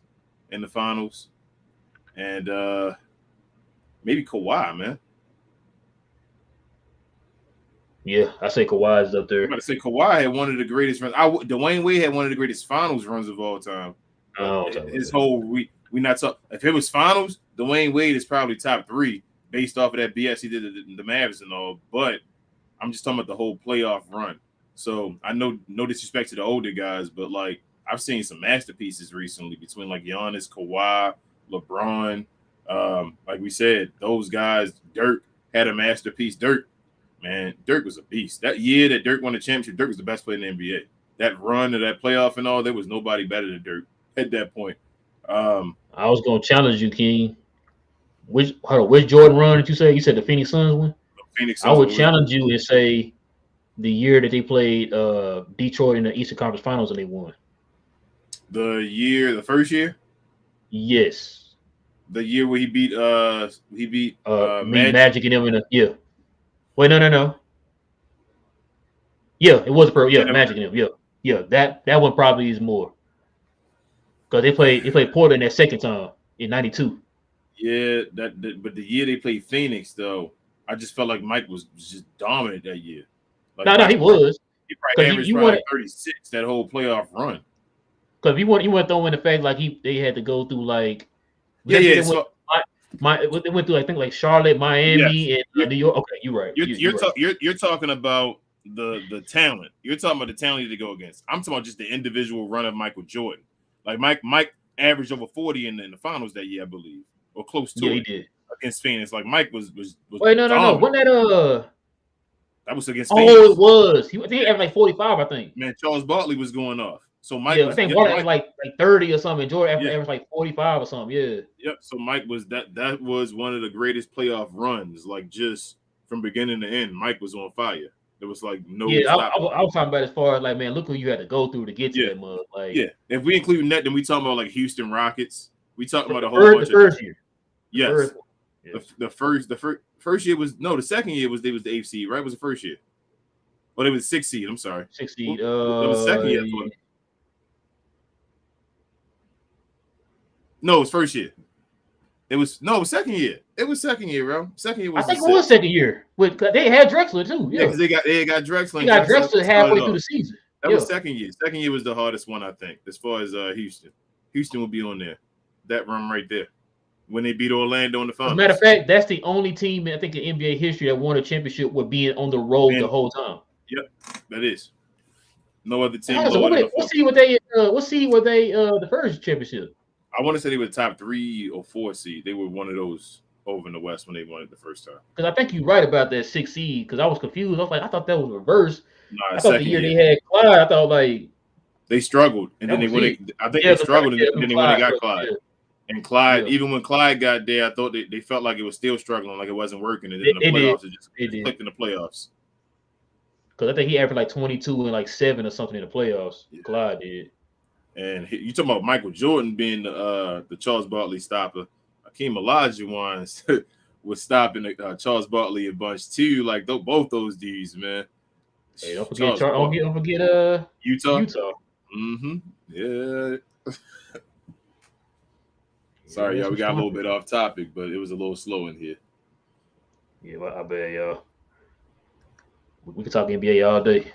in the finals, and maybe Kawhi, man. Yeah, I say Kawhi is up there. I'm about to say Kawhi had one of the greatest runs. Dwayne Wade had one of the greatest finals runs of all time. His whole we not talk. If it was finals, Dwayne Wade is probably top 3 based off of that BS he did the Mavs and all. But I'm just talking about the whole playoff run. So I know no disrespect to the older guys, but like I've seen some masterpieces recently between like Giannis, Kawhi, LeBron. Like we said, those guys. Dirk had a masterpiece. Dirk was a beast. That year that Dirk won the championship, Dirk was the best player in the NBA. That run of that playoff and all, there was nobody better than Dirk at that point. I was gonna challenge you, King. Which Jordan run did you say? You said the Phoenix Suns one? I would challenge you and say the year that they played Detroit in the Eastern Conference Finals and they won. The first year? Yes. The year where he beat Magic and them in the Wait, no. Yeah, it was Magic and them. Yeah. That one probably is more. Because they played Portland that second time in '92. Yeah, but the year they played Phoenix though, I just felt like Mike was just dominant that year. Like no, he was. He probably averaged probably 36 that whole playoff run. Because he went throwing in the fact like they had to go through like They went through I think like Charlotte, Miami, and New York. Okay, you're right. You're talking about the talent. You're talking about the talent to go against. I'm talking about just the individual run of Michael Jordan. Like Mike averaged over 40 in the finals that year, I believe, or close to it. He did against Phoenix. Like Mike was wait, no. Wasn't that was against Phoenix. It was. He averaged like 45, I think. Man, Charles Barkley was going off. So Mike, I think Barkley like 30 or something. Jordan averaged like 45 or something. Yeah. Yep. So Mike was that was one of the greatest playoff runs, like just from beginning to end. Mike was on fire. There was like no. Yeah, I was talking about as far as like, man, look who you had to go through to get to that mug. Like, if we include that, then we talking about like Houston Rockets. We talking about a whole bunch of first year. Yes. The first year was the second year was the 8th seed, right? It was the first year. Well, it was 6th seed. I'm sorry. 6th seed. It was second year. No, it was first year. It was second year. It was second year, bro. Second year I was the think it was sixth. second year. They had Drexler too. Yeah, Yeah, because they got Drexler they and got Drexler Drexler started halfway through off. the season. That Yeah, was second year. Second year was the hardest one, I think, as far as Houston. Houston will be on there. That run right there. When they beat Orlando in the as a matter of finals. fact, that's the only team I think in NBA history that won a championship with being on the road the And whole time. yep, that is. No other And team honestly, lower than a what four. seed were they? What seed were they? The first championship. I want to say they were top 3 or 4 seed. They were one of those over in the West when they won it the first time. Because I think you're right about that 6 seed. Because I was confused. I was like, I thought that was reversed. Nah, I thought the second year year. they had Clyde, I thought like They struggled, and that then they was when it. I think Yeah, they because struggled, and yeah, then when they Clyde got struggled. Clyde, Yeah, and Clyde, yeah. even when Clyde got there, I thought they felt like it was still struggling, like it wasn't working, and then It the did. playoffs it just It did. clicked in the playoffs. Because I think he averaged like 22 and like 7 or something in the playoffs. Yeah. Clyde did. And you talking about Michael Jordan being the Charles Barkley stopper. Hakeem Olajuwon was stopping Charles Barkley a bunch too. Like both those dudes, man. Hey, don't forget Charles Barkley. don't forget Utah. Utah. Mm-hmm. Yeah. Sorry, Yeah, y'all. some We got a little strong- bit off topic, but it was a little slow in here. Yeah, well, I bet y'all. We can talk NBA all day.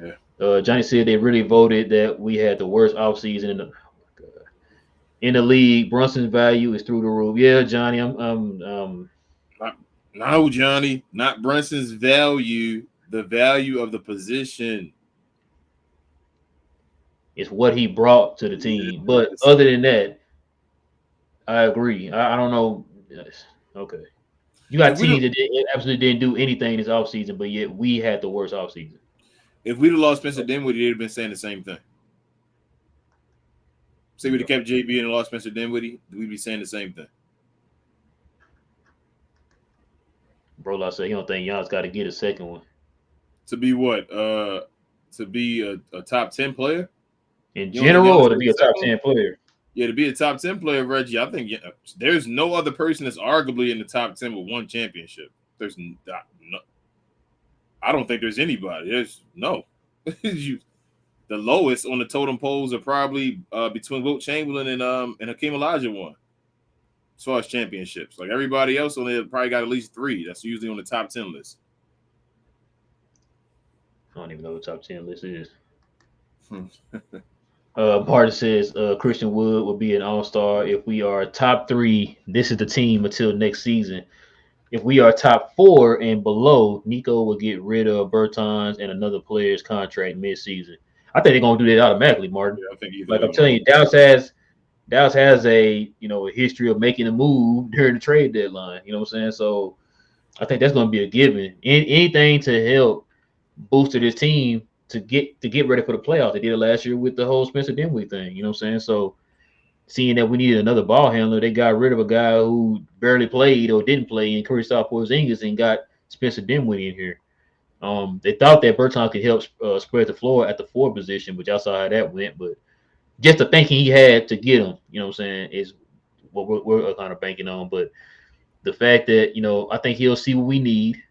Yeah. Johnny said they really voted that we had the worst offseason in the league. Brunson's value is through the roof. Yeah, Johnny, No, Johnny, not Brunson's value. The value of the position. it's what he brought to the team. But Yes. other than that, I agree. I don't know. Yes. Okay. You got If we teams that absolutely didn't do anything this offseason, but yet we had the worst offseason. if we'd have lost Spencer Dinwiddie, they'd have been saying the same thing. Say we'd have kept JB and lost Spencer Dinwiddie, we'd be saying the same thing. Bro, I said you don't think Giannis got to get a second one. To be what? To be a top 10 player? In You don't think general, or Giannis to be a gets a top second 10 player? Yeah, to be a top 10 player, Reggie, I think there's no other person that's arguably in the top 10 with one championship. There's no, I don't think there's anybody. There's no. The lowest on the totem poles are probably between Wilt Chamberlain and Hakeem Olajuwon as far as championships. Like everybody else on there probably got at least 3. That's usually on the top 10 list. I don't even know what the top 10 list is. Martin says Christian Wood will be an all-star. If we are top 3, this is the team until next season. If we are top 4 and below, Nico will get rid of Bertans and another player's contract mid-season. I think they're gonna do that automatically, Martin. Yeah, I think Like I'm telling you, Dallas has a a history of making a move during the trade deadline. You know what I'm saying? So I think that's gonna be a given. Anything to help boost this team to get ready for the playoffs. They did it last year with the whole Spencer Dinwiddie thing. You know what I'm saying? So seeing that we needed another ball handler, they got rid of a guy who barely played or didn't play in Kristaps Porzingis and got Spencer Dinwiddie in here. They thought that Bertans could help spread the floor at the 4 position, but y'all saw how that went. But just the thinking he had to get him, you know what I'm saying, is what we're kind of banking on. But the fact that I think he'll see what we need,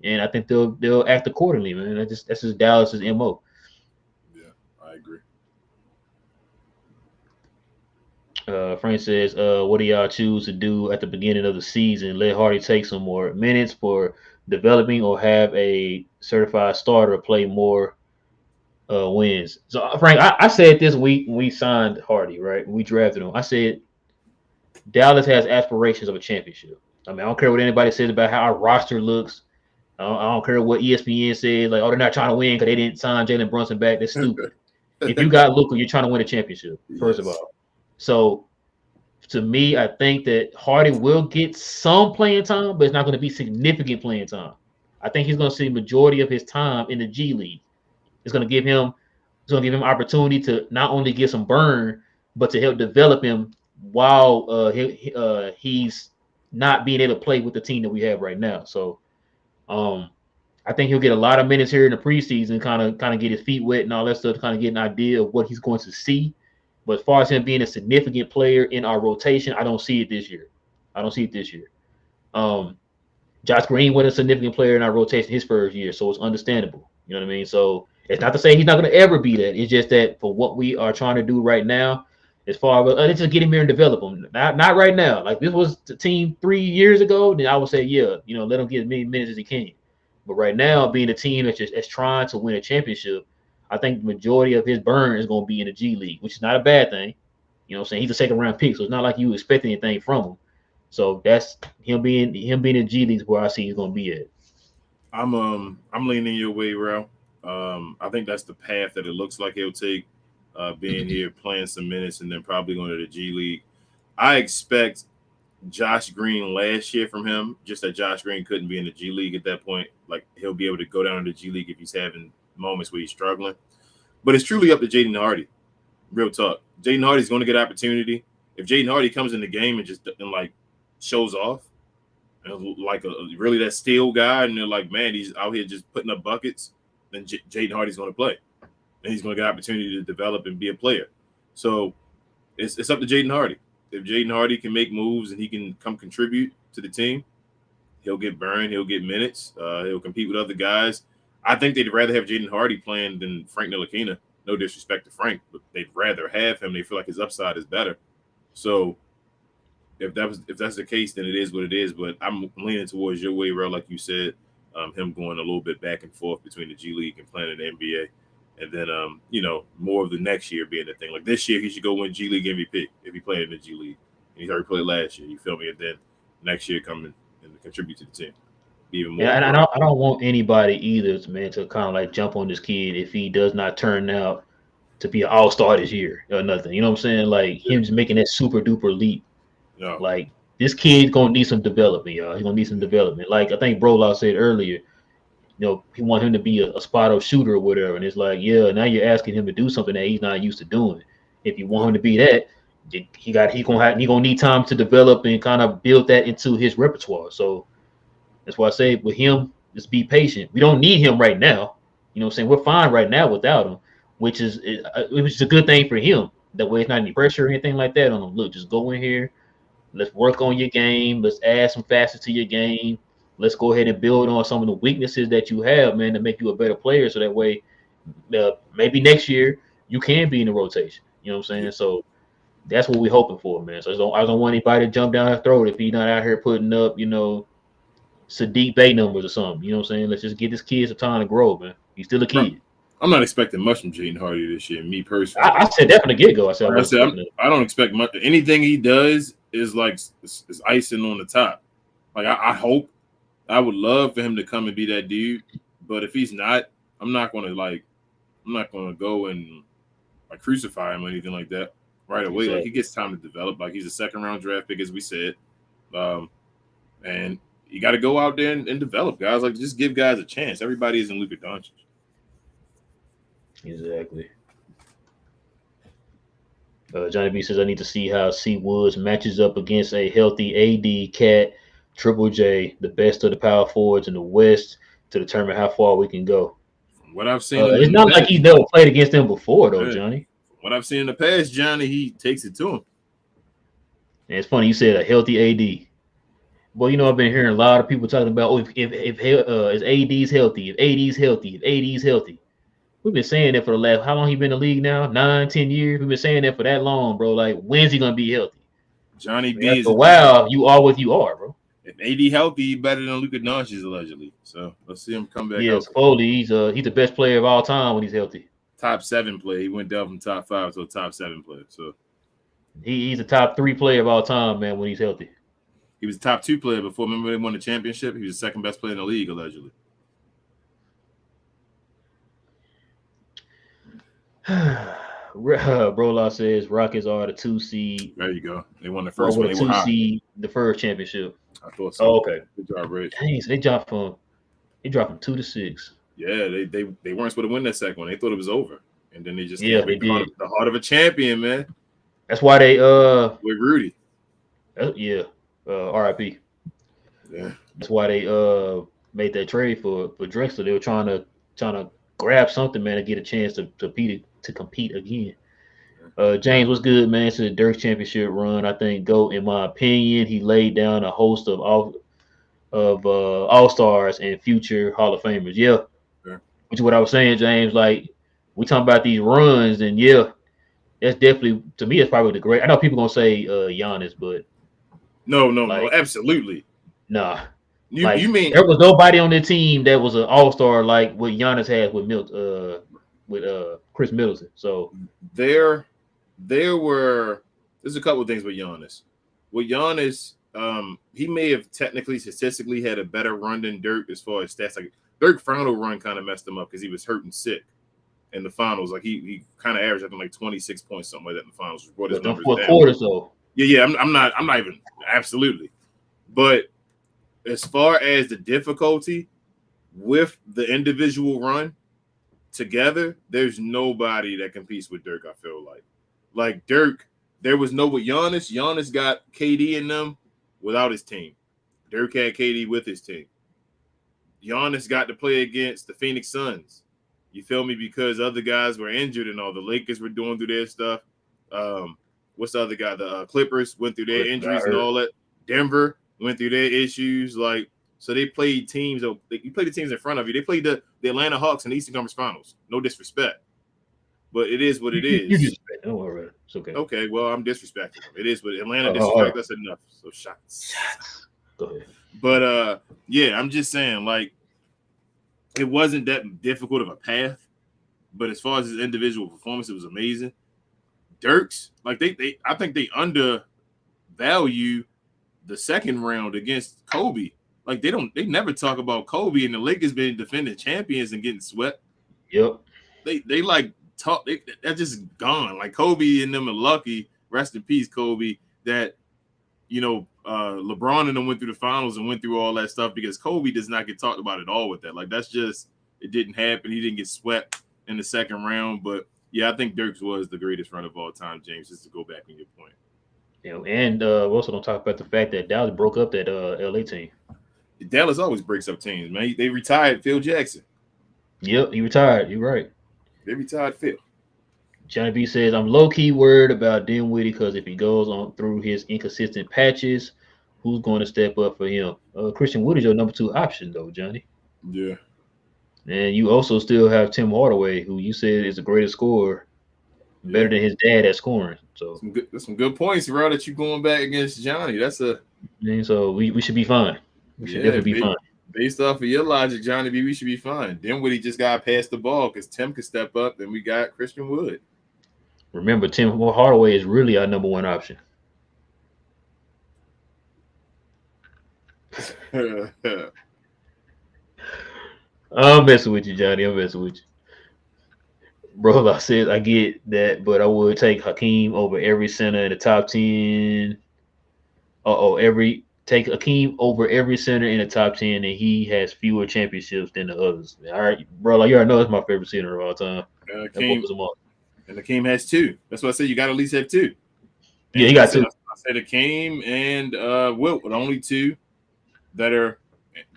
and I think they'll act accordingly, man. That's just Dallas's MO. Yeah, I agree. Frank says, what do y'all choose to do at the beginning of the season? Let Hardy take some more minutes for developing or have a certified starter play more wins? So, Frank, I said this week when we signed Hardy, right? When we drafted him. I said Dallas has aspirations of a championship. I mean, I don't care what anybody says about how our roster looks. I don't care what ESPN says, like, oh, they're not trying to win because they didn't sign Jalen Brunson back. That's stupid. If you got Luka, you're trying to win a championship, first of all. So, to me, I think that Hardy will get some playing time, but it's not going to be significant playing time. I think he's going to see the majority of his time in the G League. It's going to give him opportunity to not only get some burn, but to help develop him while he's not being able to play with the team that we have right now. So, I think he'll get a lot of minutes here in the preseason, kind of get his feet wet and all that stuff, kind of get an idea of what he's going to see. But as far as him being a significant player in our rotation, I don't see it this year. Josh Green was a significant player in our rotation his first year, so it's understandable. You know what I mean? So it's not to say he's not going to ever be that. It's just that for what we are trying to do right now, As far as let's just get him here and develop him. Not right now. Like this was the team 3 years ago, then I would say, yeah, let him get as many minutes as he can. But right now, being a team that's trying to win a championship, I think the majority of his burn is going to be in the G League, which is not a bad thing. You know what I'm saying? He's a second round pick, so it's not like you expect anything from him. So that's him being in G League is where I see he's going to be at. I'm leaning your way, Ralph. I think that's the path that it looks like he'll take, being here, playing some minutes, and then probably going to the G League. I expect Josh Green last year from him, just that Josh Green couldn't be in the G League at that point. Like he'll be able to go down to the G League if he's having moments where he's struggling. But it's truly up to Jaden Hardy. Real talk. Jaden Hardy's going to get opportunity. If Jaden Hardy comes in the game and like shows off, and like really that steal guy, and they're like, man, he's out here just putting up buckets, then Jaden Hardy's going to play. And he's going to get opportunity to develop and be a player. So it's up to Jaden Hardy. If Jaden Hardy can make moves and he can come contribute to the team, he'll get burned. He'll get minutes. He'll compete with other guys. I think they'd rather have Jaden Hardy playing than Frank Ntilikina. No disrespect to Frank, but they'd rather have him. They feel like his upside is better. So if that's the case, then it is what it is. But I'm leaning towards your way, Rel, like you said, him going a little bit back and forth between the G League and playing in the NBA. And then, more of the next year being the thing. Like this year, he should go win G League MVP if he played in the G League. And he already played last year. You feel me? And then next year come in and contribute to the team. Even more. Yeah, and I don't want anybody either, man, to kind of like jump on this kid if he does not turn out to be an all-star this year or nothing. You know what I'm saying? Like him just making that super duper leap. No. Like this kid's gonna need some development, y'all. He's gonna need some development. Like I think Brolaw said earlier, he want him to be a spot-up shooter or whatever. And it's like, yeah, now you're asking him to do something that he's not used to doing. If you want him to be that, he gonna need time to develop and kind of build that into his repertoire. So that's why I say with him, just be patient. We don't need him right now. You know what I'm saying? We're fine right now without him, which is a good thing for him. That way it's not any pressure or anything like that on him. Look, just go in here. Let's work on your game. Let's add some facets to your game. Let's go ahead and build on some of the weaknesses that you have, man, to make you a better player. So that way, maybe next year you can be in the rotation. You know what I'm saying? So that's what we're hoping for, man. So I don't want anybody to jump down his throat if he's not out here putting up, Sadiq Bay numbers or something. You know what I'm saying? Let's just get this kid some time to grow, man. He's still a kid. I'm not expecting much from Jaden Hardy this year, me personally. I said that from the get-go. I don't expect much. Anything he does is like is icing on the top. Like I hope, I would love for him to come and be that dude. But if he's not, I'm not gonna go and like crucify him or anything like that right away. Exactly. Like he gets time to develop. Like he's a second-round draft pick, as we said, and you got to go out there and develop, guys. Like just give guys a chance. Everybody isn't Luka Doncic. Exactly. Johnny B says, I need to see how C. Woods matches up against a healthy AD, Cat, Triple J, the best of the power forwards in the West, to determine how far we can go. From what I've seen, it's not like he's never played against them before, though, Johnny. What I've seen in the past, Johnny, he takes it to him. And it's funny you said a healthy AD. Well, I've been hearing a lot of people talking about, if AD's healthy, if AD's healthy, if AD's healthy. We've been saying that for the last, how long he been in the league now? 9-10 years. We've been saying that for that long, bro. Like, when's he gonna be healthy? Johnny B is a while. You are what you are, bro. If AD healthy, he's better than Luka Doncic allegedly. So let's see him come back. Yeah, supposedly he's the best player of all time when he's healthy. Top 7 player. He went down from top 5 to a top 7 player. So he's a top 3 player of all time, man, when he's healthy. He was a top 2 player before. Remember they won the championship? He was the second best player in the league, allegedly. Brolaw says Rockets are the 2 seed. There you go. They won the first one. They 2 seed, the first championship. I thought so. Oh, okay. Good job, Rich. Dang, so they dropped from 2 to 6. Yeah, they weren't supposed to win that second one. They thought it was over, and then they just they did. The heart of a champion, man. That's why they with Rudy. RIP. Yeah. That's why they made that trade for Drexler. They were trying to grab something, man, to get a chance to compete again. James, what's good, man? It's the Dirk championship run. I think in my opinion, he laid down a host of all-stars and future Hall of Famers. Yeah. Which is what I was saying, James. Like, we talking about these runs, and That's definitely to me. It's probably the great. I know people gonna say Giannis, but No, like absolutely. nah. You Like mean there was nobody on the team that was an all-star like what Giannis had with Chris Middleton. So there were there's a couple of things with Giannis. With Giannis, he may have technically statistically had a better run than Dirk as far as stats. Like Dirk final run kind of messed him up because he was hurt and sick in the finals. Like he kind of averaged I think like 26 points, something like that in the finals, which brought his but them numbers four down. quarters though. Yeah, I'm not even absolutely. But as far as the difficulty with the individual run together, there's nobody that competes with Dirk. I feel like Dirk, there was no with Giannis. Giannis got KD in them without his team. Dirk had KD with his team. Giannis got to play against the Phoenix Suns. You feel me? Because other guys were injured and all. The Lakers were doing through their stuff. What's the other guy? The Clippers went through their injuries and all that. Denver went through their issues. Like, so they played teams. You played the teams in front of you. They played the Atlanta Hawks in the Eastern Conference Finals. No disrespect, but it is what it You is. don't worry. It's okay. Okay, well, I'm disrespecting them. It is what Atlanta disrespect. That's enough. So shots. Go ahead. But yeah, I'm just saying, like, it wasn't that difficult of a path. But as far as his individual performance, it was amazing. Dirk's, like I think they undervalue the second round against Kobe. Like they never talk about Kobe and the Lakers being defending champions and getting swept. Yep. They like talk. They're just gone. Like Kobe and them are lucky. Rest in peace, Kobe. That LeBron and them went through the finals and went through all that stuff because Kobe does not get talked about at all with that. Like that's just it didn't happen. He didn't get swept in the second round, but yeah, I think Dirk's was the greatest run of all time, James, just to go back on your point. And we also don't talk about the fact that Dallas broke up that LA team. Dallas always breaks up teams, man. They retired Phil Jackson. Yep, he retired. You're right. They retired Phil. Johnny B says, I'm low-key worried about Dinwiddie because if he goes on through his inconsistent patches, who's going to step up for him? Christian Wood is your number 2 option, though, Johnny. Yeah. And you also still have Tim Hardaway, who you said is the greatest scorer, better than his dad at scoring. So that's some good points, bro, that you're going back against Johnny. That's so we should be fine. We should definitely be fine. Based off of your logic, Johnny B, we should be fine. Dinwiddie just got past the ball because Tim could step up, and we got Christian Wood. Remember, Tim Hardaway is really our number 1 option. I'm messing with you, Johnny. I'm messing with you. Bro, I said I get that, but I would take Hakeem over every center in the top 10. Take Hakeem over every center in the top 10, and he has fewer championships than the others. All right, bro, like you already know that's my favorite center of all time. And Hakeem has 2. That's why I said you got to at least have 2. And yeah, he got 2. I said Hakeem and Wilt were the only 2 that are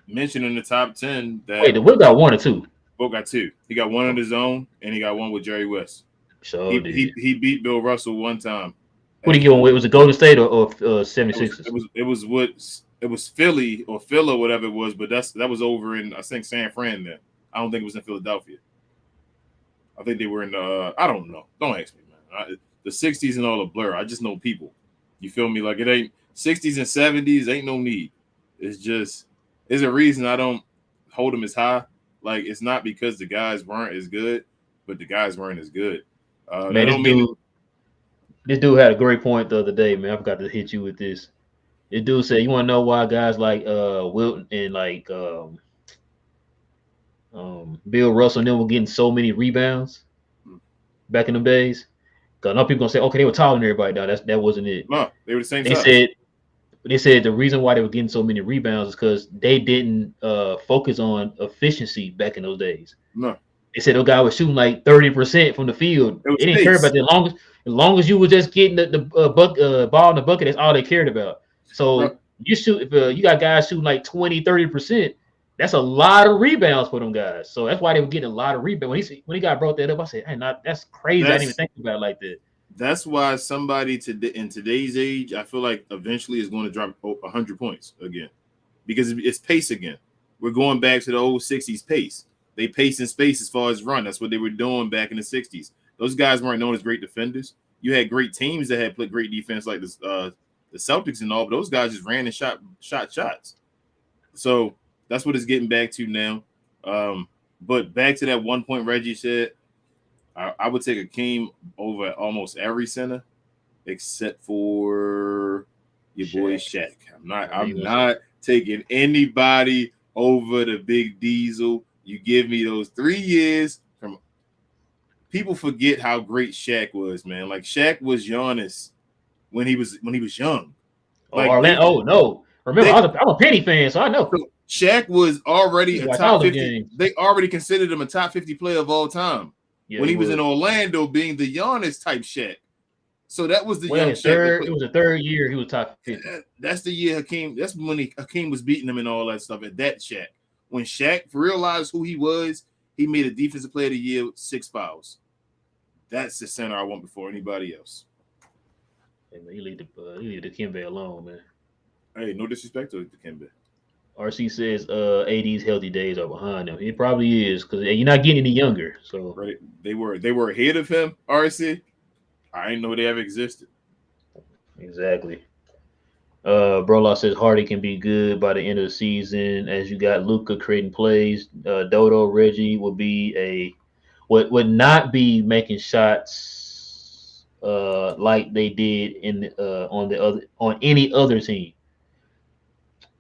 mentioned in the top 10. Wait, the Wilt got 1 or 2? Wilt got 2. He got 1 on his own, and he got 1 with Jerry West. So he beat Bill Russell one time. What did he get? Was it Golden State or 76ers? It was Philly or Phil or whatever it was, but that was over in I think San Fran then. I don't think it was in Philadelphia. I think they were in I don't know. Don't ask me, man. The 60s and all a blur. I just know people. You feel me? Like it ain't 60s and 70s, ain't no need. It's just there's a reason I don't hold them as high. Like it's not because the guys weren't as good, but the guys weren't as good. Man, this dude had a great point the other day, man. I forgot to hit you with this. This dude said, "You want to know why guys like Wilton and like Bill Russell and them were getting so many rebounds back in the days? Because I know people gonna say, okay, they were taller than everybody. Now that wasn't it. No, they were the same. They said the reason why they were getting so many rebounds is because they didn't focus on efficiency back in those days. No, they said those guys were shooting like 30% from the field. They didn't care about that. As long as you were just getting the ball in the bucket, that's all they cared about. So you shoot if you got guys shooting like 20-30%, that's a lot of rebounds for them guys. So that's why they were getting a lot of rebounds. When he got brought that up, I said, "Hey, that's crazy. I didn't even think about it like that." That's why somebody in today's age, I feel like eventually is going to drop 100 points again because it's pace again. We're going back to the old 60s pace. They pace in space as far as run. That's what they were doing back in the 60s. Those guys weren't known as great defenders. you had great teams that had played great defense, like the Celtics and all, but those guys just ran and shot shots. So that's what it's getting back to now. But back to that 1 point Reggie said, I would take Akeem over almost every center except for your boy Shaq. I'm not taking anybody over the Big Diesel. You give me those 3 years from. People forget how great Shaq was, man. Like Shaq was Giannis when he was young. Like Orlando. Oh no! Remember, I'm a Penny fan, so I know. Shaq was already a top 50. They already considered him a top 50 player of all time when he was in Orlando, being the Giannis type Shaq. So that was the young Shaq. It was the third year he was top 50. That's the year Hakeem. That's when Hakeem was beating him and all that stuff. At that Shaq, when Shaq realized who he was, he made a defensive player of the year with 6 fouls. That's the center I want before anybody else. Hey, man, you leave the Dikembe alone, man. Hey, no disrespect to Dikembe. RC says AD's healthy days are behind him. It probably is because you're not getting any younger. So right. They were ahead of him, RC. I didn't know they ever existed. Exactly. Brolaw says Hardy can be good by the end of the season as you got Luka creating plays. Dodo Reggie would not be making shots like they did on any other team.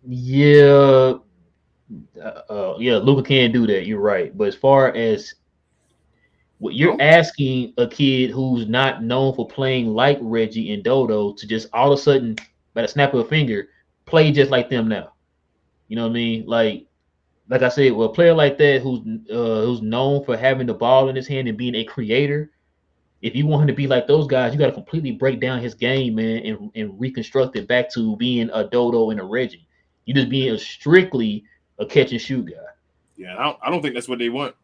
Yeah, Luka can't do that. You're right. But as far as what you're asking a kid who's not known for playing like Reggie and Dodo to just all of a sudden, by the snap of a finger, play just like them now. You know what I mean? Like I said, well, a player like that who's known for having the ball in his hand and being a creator, if you want him to be like those guys, you got to completely break down his game, man, and reconstruct it back to being a Dodo and a Reggie. You just being strictly a catch and shoot guy. Yeah, I don't think that's what they want.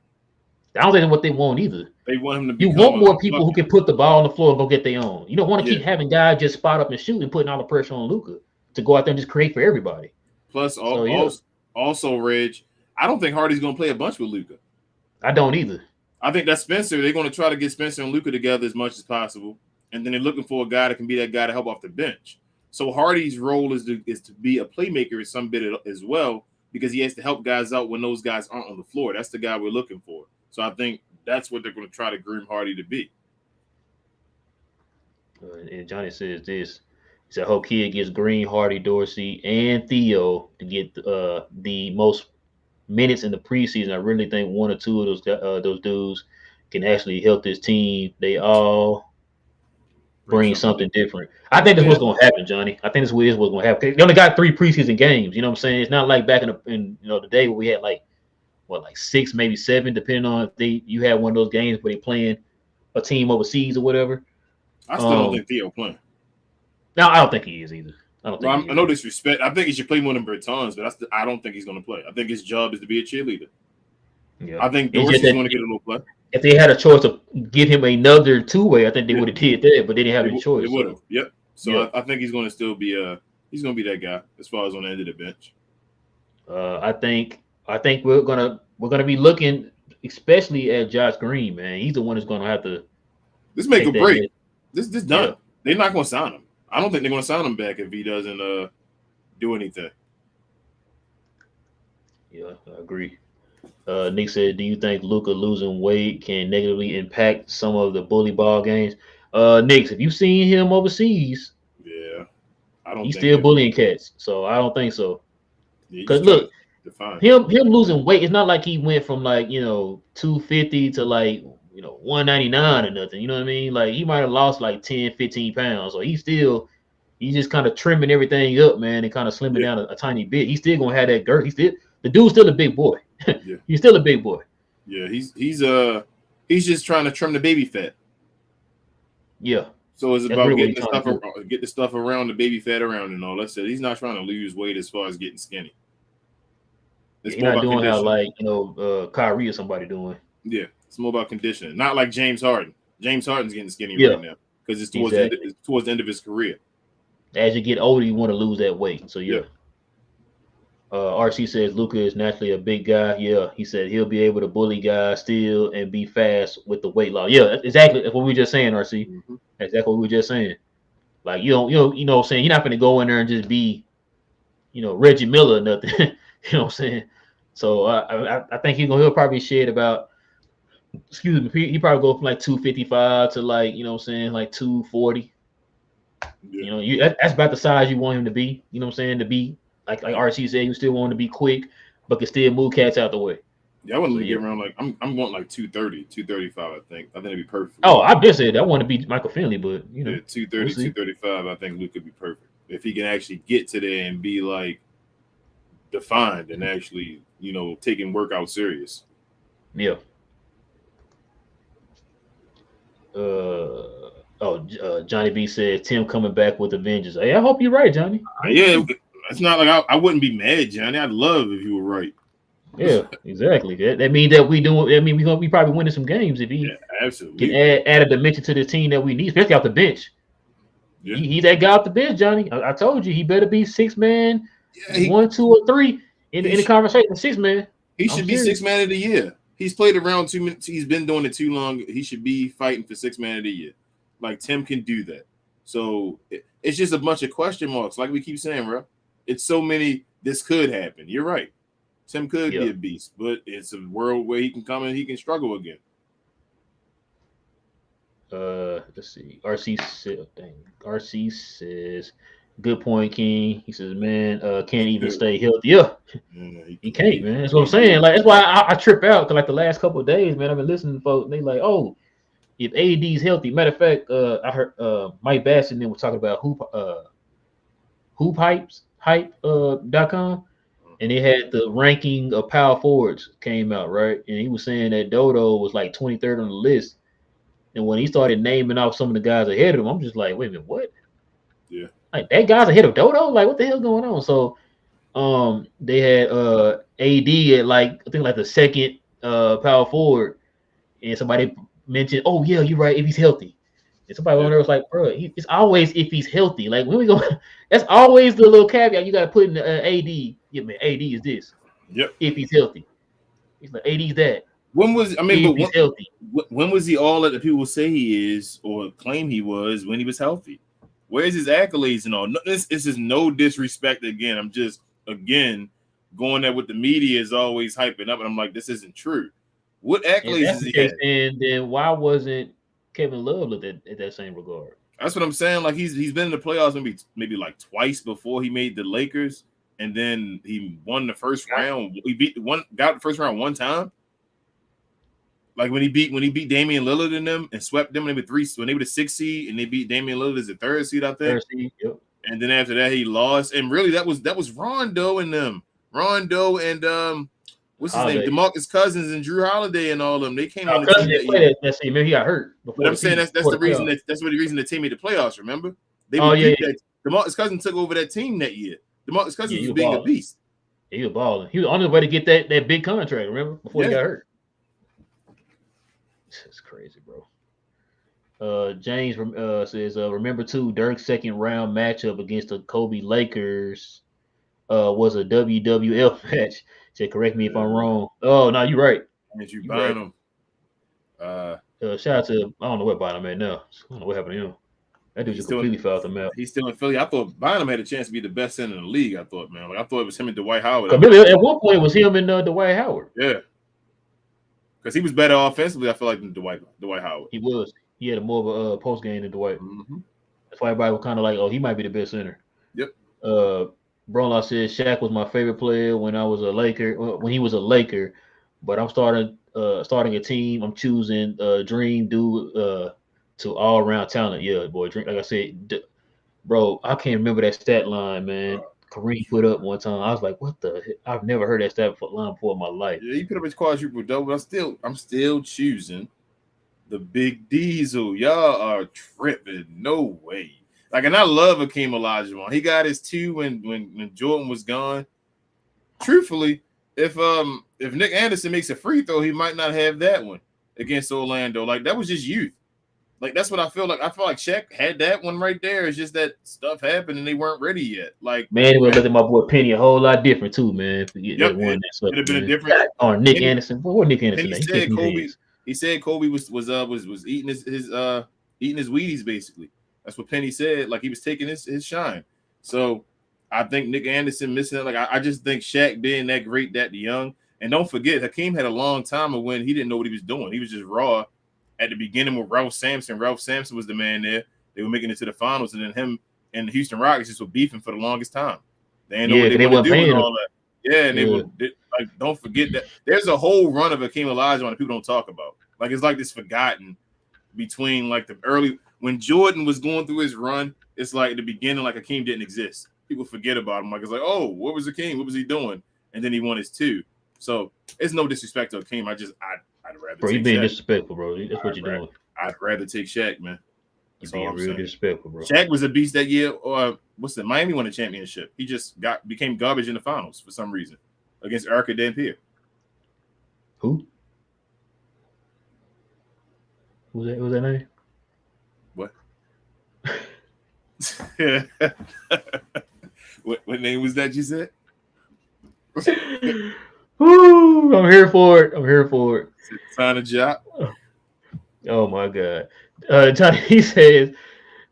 I don't think that's what they want either. They want him to be. You want more people who can put the ball on the floor and go get their own. You don't want to keep having guys just spot up and shoot and putting all the pressure on Luka to go out there and just create for everybody. Plus, also, Reg, I don't think Hardy's going to play a bunch with Luka. I don't either. I think that Spencer, they're going to try to get Spencer and Luka together as much as possible, and then they're looking for a guy that can be that guy to help off the bench. So Hardy's role is to be a playmaker in some bit as well, because he has to help guys out when those guys aren't on the floor. That's the guy we're looking for. So I think that's what they're going to try to groom Hardy to be. And Johnny says this. He said, I hope kid gets Green, Hardy, Dorsey, and Theo to get the most minutes in the preseason. I really think one or two of those dudes can actually help this team. They all bring something different. I think that's what's going to happen, Johnny. I think this is what's going to happen. They only got 3 preseason games. You know what I'm saying? It's not like back in the day where we had like 6, maybe 7, depending on if you had one of those games where they playing a team overseas or whatever. I still don't think Theo playing. No, I don't think he is either. I know disrespect. I think he should play more than Bertans, but I don't think he's going to play. I think his job is to be a cheerleader. Yeah. I think Dorsey's going to get a little play. If they had a choice to give him another 2-way, I think they would have did that, but they didn't have any choice. They would have. Yep. So I think he's going to still be he's going to be that guy as far as on the end of the bench. I think we're gonna be looking especially at Josh Green, man. He's the one that's gonna have to. This make a break. This done. Yeah. They're not gonna sign him. I don't think they're gonna sign him back if he doesn't do anything. Yeah, I agree. Nick said, "Do you think Luka losing weight can negatively impact some of the bully ball games?" Nick, if you've seen him overseas, yeah, I don't. He's still bullying cats, so I don't think so. Because look. Him losing weight, it's not like he went from 250 to 199 or nothing. You know what I mean? Like he might have lost 10, 15 pounds. So he's just kind of trimming everything up, man, and kind of slimming down a tiny bit. He's still gonna have that girth. The dude's still a big boy. Yeah. He's still a big boy. Yeah, he's just trying to trim the baby fat. Yeah. So it's about getting the stuff around the baby fat around and all that stuff. He's not trying to lose weight as far as getting skinny. He's not doing how Kyrie or somebody doing. Yeah, it's more about conditioning. Not like James Harden. James Harden's getting skinny right now because it's towards the end of his career. As you get older, you want to lose that weight. So yeah. RC says Luka is naturally a big guy. Yeah, he said he'll be able to bully guys still and be fast with the weight loss. Yeah, exactly. That's what we were just saying, RC. Mm-hmm. Exactly what we were just saying. Like you know what I'm saying, you're not gonna go in there and just be, Reggie Miller or nothing. You know what I'm saying? So I think he'll probably shed about, excuse me, he probably go from like 255 to, like, what I'm saying, like 240. Yeah. That's about the size you want him to be. You know what I'm saying? To be like RC said, you still want him to be quick, but can still move cats out the way. Yeah, I want him So to yeah. get around like I'm going like 230, 235, I think. I think it'd be perfect for Oh, Luke. I just said I want to be Michael Finley, but Yeah, we'll 230, see. 235, I think Luke could be perfect. If he can actually get to there and be like defined and actually, taking workout serious. Yeah. Johnny B says Tim coming back with Avengers. Hey, I hope you're right, Johnny. I hope Yeah, you're right. it's not like I wouldn't be mad, Johnny. I'd love if you were right. Yeah, exactly. That means that we doing. I mean, we probably winning some games if he Yeah, can absolutely. add a dimension to the team that we need, especially off the bench. Yeah. He's that guy off the bench, Johnny. I told you he better be six man, Yeah, he 1, 2, or 3 in he the sh- conversation. Six man. he I'm should be serious. six man of the year. He's played around 2 minutes. He's been doing it too long. He should be fighting for six man of the year. Like Tim can do that. So it's just a bunch of question marks. Like we keep saying, bro. It's so many. This could happen. You're right. Tim could Yeah. be a beast, but it's a world where he can come and he can struggle again. Let's see. RC says, good point, King. He says, man, can't even stay healthy. Yeah, Yeah, he can't, man. That's what I'm can't do saying. it. Like that's why I trip out, because like the last couple of days, man, I've been listening to folks. And they like, oh, if AD's healthy. Matter of fact, I heard Mike Bass and then was talking about hoop hype.com, and they had the ranking of power forwards came out, right? And he was saying that Dodo was like 23rd on the list. And when he started naming off some of the guys ahead of him, I'm just like, wait a minute, what? Yeah. Like that guy's ahead of Dodo? Like what the hell's going on? So they had AD at like I think like the second power forward, and somebody mentioned, oh yeah, you're right, if he's healthy. And somebody Yeah. over there was like, bro, it's always if he's healthy. Like when we go, that's always the little caveat you got to put in the AD. Yeah, man, AD is this Yep. if he's healthy. He's like AD's that When was I mean, if but he's healthy. when was he all that the people say he is or claim he was when he was healthy? Where's his accolades and all? No, this is no disrespect again. I'm just again going there with the media is always hyping up, and I'm like, this isn't true. What And if accolades that's does the he case, have? then why wasn't Kevin Love looked at that same regard? That's what I'm saying. Like he's been in the playoffs maybe like twice before he made the Lakers, and then he won the first round. He got the first round one time. Like when he beat Damian Lillard in them and swept them when they were the 6th seed and they beat Damian Lillard as the 3rd seed, I think. Yep. And then after that he lost. And really that was Rondo and them. Rondo and what's his name? Holiday. DeMarcus Cousins and Drew Holiday and all of them. They came on the Cousins team didn't that play year. that season. Maybe he got hurt But before I'm the saying season. that's the reason that's what the reason the team made the playoffs, remember? They Oh would yeah, beat that. DeMarcus Cousins took over that team that year. DeMarcus yeah, Cousins he was was being a balling. beast. Yeah, he was balling. He was on his way to get that big contract. Remember before he Yeah. got hurt. It's crazy, bro. James says, remember too, Dirk's second round matchup against the Kobe Lakers was a WWF match. Said, correct me if I'm wrong. Oh no, you're right. And you You're right. buying them. Shout out to I don't know what Bynum at now. I don't know what happened to him. That dude He's just still completely fouled him out. he's still in Philly. I thought Bynum had a chance to be the best center in the league. I thought, man. Like I thought it was him and Dwight Howard. At one point, it was him and Dwight Howard. Yeah, because he was better offensively. I feel like than Dwight Howard. He was. He had a more of a post game than Dwight. Mm-hmm. That's why everybody was kind of like, oh, he might be the best center. Yep. Bronlaw said Shaq was my favorite player when I was a Laker. When he was a Laker, but I'm starting a team. I'm choosing Dream due to all around talent. Yeah, boy. Dream. Like I said, bro, I can't remember that stat line, man. Kareem put up one time. I was like, what the? I've never heard that stat line before in my life. Yeah, he put up his quadruple double. But I'm still choosing the Big Diesel. Y'all are tripping. No way. Like, and I love Akeem Olajuwon. He got his 2 when Jordan was gone. Truthfully, if Nick Anderson makes a free throw, he might not have that one against Orlando. Like that was just youth. Like that's what I feel like. I feel like Shaq had that one right there. It's just that stuff happened and they weren't ready yet. Like man, it would look at my boy Penny a whole lot different too, man. yep, That one that's it'd have been a different. or Nick Anderson. What Nick Anderson? He said Kobe was eating eating his Wheaties basically. That's what Penny said. Like he was taking his shine. So I think Nick Anderson missing it. Like I just think Shaq being that great, that young. And don't forget, Hakeem had a long time of when he didn't know what he was doing. He was just raw at the beginning with Ralph Sampson. Ralph Sampson was the man there. They were making it to the finals, and then him and the Houston Rockets just were beefing for the longest time. They didn't know what they want to do and all that. Yeah, and they were like, don't forget that there's a whole run of Hakeem Olajuwon that people don't talk about. Like it's like this forgotten between like the early when Jordan was going through his run. It's like at the beginning, like Hakeem didn't exist. People forget about him. Like it's like, oh, what was Hakeem? What was he doing? And then he won his 2. So it's no disrespect to Hakeem. I'd rather. Bro, you being disrespectful, bro. That's what you're doing. I'd rather take Shaq, man. You're being real disrespectful, bro. Shaq was a beast that year. Or what's the Miami won a championship? He just became garbage in the finals for some reason against Erica Dampier. Who? Who's that name? What? What name was that you said? Woo, I'm here for it. Sign a job. Oh my God. Johnny, he says,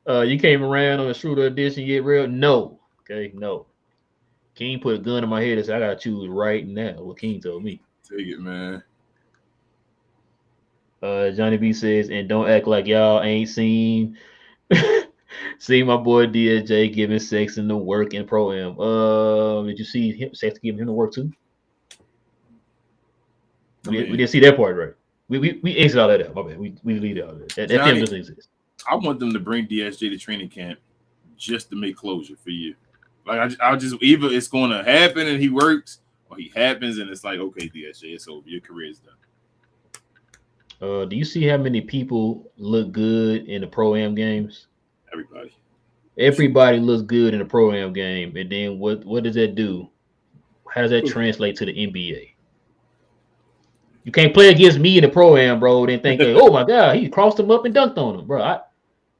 you came around on a Schroeder edition yet, real? No. Okay, no. King put a gun in my head and said, I gotta choose right now. What King told me. Take it, man. Johnny B says, and don't act like y'all ain't seen my boy DSJ giving Sexton the work in Pro-Am. Did you see him Sexton giving him the work too? We didn't see that part, right? We exit all that out. My bad. We leave it out of that. That film doesn't exist. I want them to bring DSJ to training camp just to make closure for you. Like I'll just either it's going to happen and he works, or he happens and it's like, okay, DSJ, it's over. Your career is done. Do you see how many people look good in the Pro-Am games? Everybody looks good in the Pro-Am game, and then what does that do? How does that translate to the NBA? You can't play against me in the Pro-Am, bro, then think, oh my God, he crossed him up and dunked on him, bro.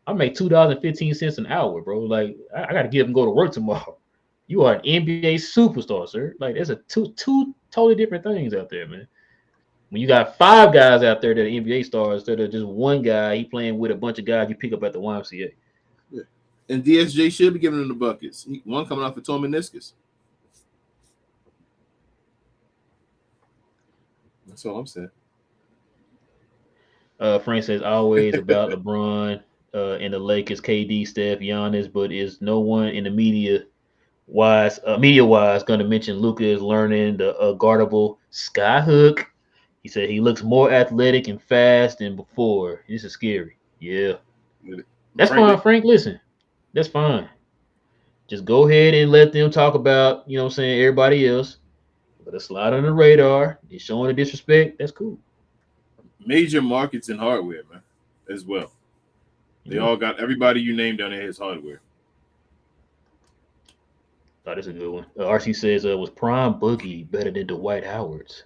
I make $2.15 an hour, bro. Like I got to get him go to work tomorrow. You are an NBA superstar, sir. Like there's two totally different things out there, man. When you got 5 guys out there that are NBA stars instead of just one guy, he playing with a bunch of guys you pick up at the YMCA. Yeah. And DSJ should be giving him the buckets. One coming off of torn meniscus. That's all I'm saying. Frank says always about LeBron and the Lakers, KD, Steph, Giannis, but is no one in the media wise going to mention Luka is learning the guardable sky hook. He said he looks more athletic and fast than before. This is scary. Yeah. That's fine, Frank. Listen, that's fine. Just go ahead and let them talk about, you know what I'm saying, everybody else. Let it slide on the radar. They're showing the disrespect. That's cool. Major markets and hardware, man, as well. They all got everybody you named down there has hardware. Oh, that's a good one. RC says, was Prime Boogie better than Dwight Howard's?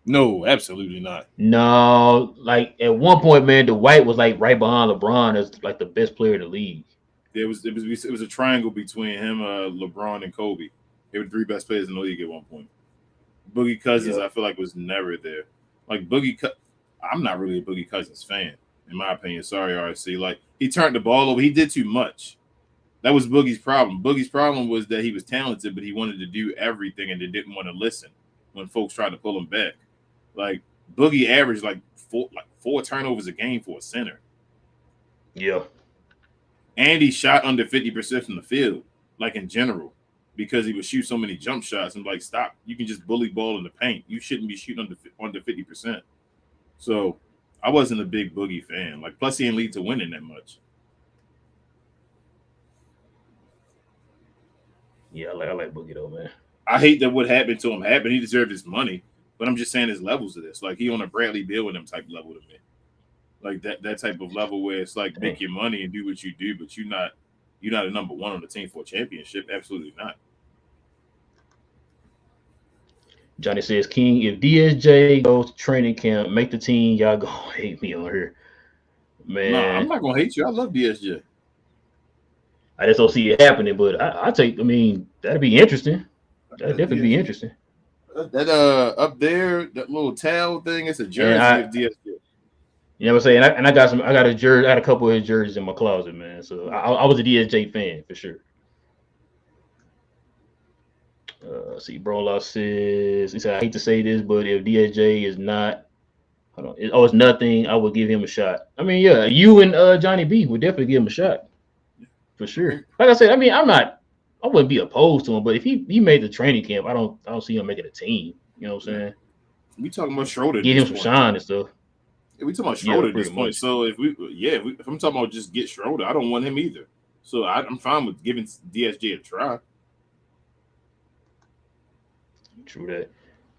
No, absolutely not. No, like at one point, man, Dwight was like right behind LeBron as like the best player in the league. It was a triangle between him, LeBron, and Kobe. They were 3 best players in the league at one point. Boogie Cousins, I feel like, was never there. Like I'm not really a Boogie Cousins fan, in my opinion. Sorry, RC. Like he turned the ball over. He did too much. That was Boogie's problem. Boogie's problem was that he was talented, but he wanted to do everything and they didn't want to listen when folks tried to pull him back. Like Boogie averaged like four turnovers a game for a center. Yeah. And he shot under 50% from the field, like in general, because he would shoot so many jump shots. And like, stop. You can just bully ball in the paint. You shouldn't be shooting under 50%. So I wasn't a big Boogie fan. Like, plus he didn't lead to winning that much. Yeah, I like Boogie though, man. I hate that what happened to him happened. He deserved his money. But I'm just saying there's levels to this. Like he on a Bradley Beal with them type level to me. Like that type of level where it's like make your money and do what you do, but you're not a number 1 on the team for a championship. Absolutely not. Johnny says, King, if DSJ goes to training camp, make the team, y'all gonna hate me on here. Man. No, I'm not gonna hate you. I love DSJ. I just don't see it happening, but that'd be interesting. That'd definitely be interesting. That up there, that little towel thing, it's a jersey of DSJ. You know what I'm saying? And I got some. I got a jersey. I got a couple of his jerseys in my closet, man. So I was a DSJ fan for sure. See, Broloff says he said I hate to say this, but if DSJ is not, hold on, it's nothing. I would give him a shot. I mean, yeah, you and Johnny B would definitely give him a shot for sure. Kareem, Like I said, I mean, I wouldn't be opposed to him, but if he made the training camp, I don't see him making a team. You know what I'm yeah. saying? We talking about Schroeder at Give this him some point. shine and stuff. Yeah, we talking about Yeah, Schroeder at this pretty point. much. So if I'm talking about just get Schroeder, I don't want him either. So I'm fine with giving DSJ a try. True that.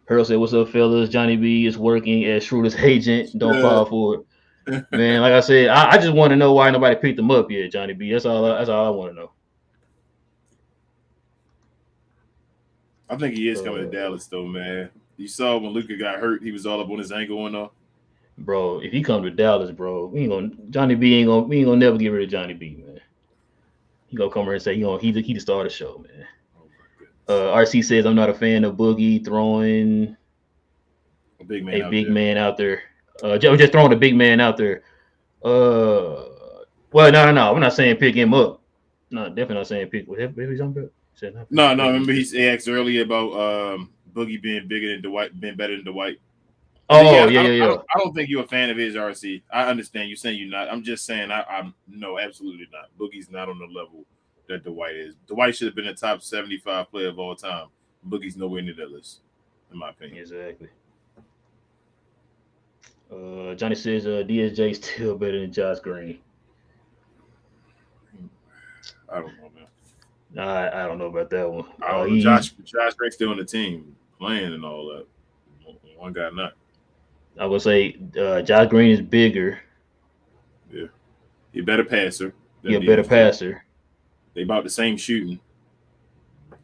Pearl said, "What's up, fellas? Johnny B is working as Schroeder's agent. Don't Yeah. fall for it, man. Like I said, I just want to know why nobody picked him up yet, Johnny B. That's all I want to know. I think he is coming to Uh, Dallas though, man. You saw when Luka got hurt, he was all up on his ankle and all. bro, if he come to Dallas, bro, we ain't gonna never get rid of Johnny B, man. He gonna come here and say he the star of the show, man. Oh my goodness. RC says I'm not a fan of Boogie throwing A big man a out big there. man out there. Just throwing a big man out there. Well, no. We're not saying pick him up. No, definitely not saying pick. What he's on about? Said not No, no. pick him. Remember he asked earlier about Boogie being bigger than Dwight, being better than Dwight. And then, Oh yeah, yeah, yeah, yeah. I don't think you're a fan of his, RC. I understand you saying you're not. I'm just saying I'm no, absolutely not. Boogie's not on the level that Dwight is. Dwight should have been a top 75 player of all time. Boogie's nowhere near that list, in my opinion. Exactly. Johnny says DSJ still better than Josh Green. I don't know, man. I don't know about that one. I don't know. He's Josh Green's still on the team, playing and all that. One guy not. I would say Josh Green is bigger. Yeah, he a better passer He than a better DSJ. passer. They about the same shooting.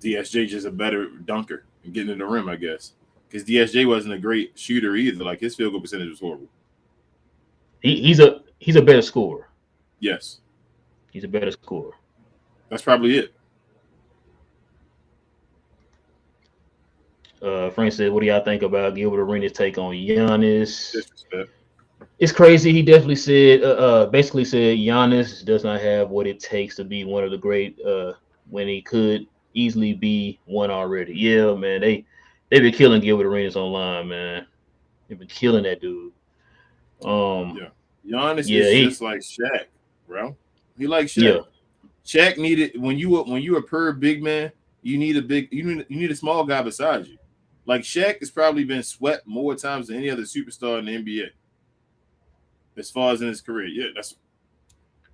DSJ just a better dunker and getting in the rim, I guess. Because DSJ wasn't a great shooter either. Like his field goal percentage was horrible. He's a better scorer. Yes, He's a better scorer. that's probably it. Frank said, "What do y'all think about Gilbert Arenas' take on Giannis?" Disrespect. It's crazy. He definitely said, basically said, Giannis does not have what it takes to be one of the great. When he could easily be one already. Yeah, man. They've been killing Gilbert Arenas online, man. They've been killing that dude. Um, Yeah, Giannis yeah, is just like Shaq, bro. He like yeah, Shaq. Shaq needed when you a per big man, you need a small guy beside you. Like Shaq has probably been swept more times than any other superstar in the NBA as far as in his career. Yeah, that's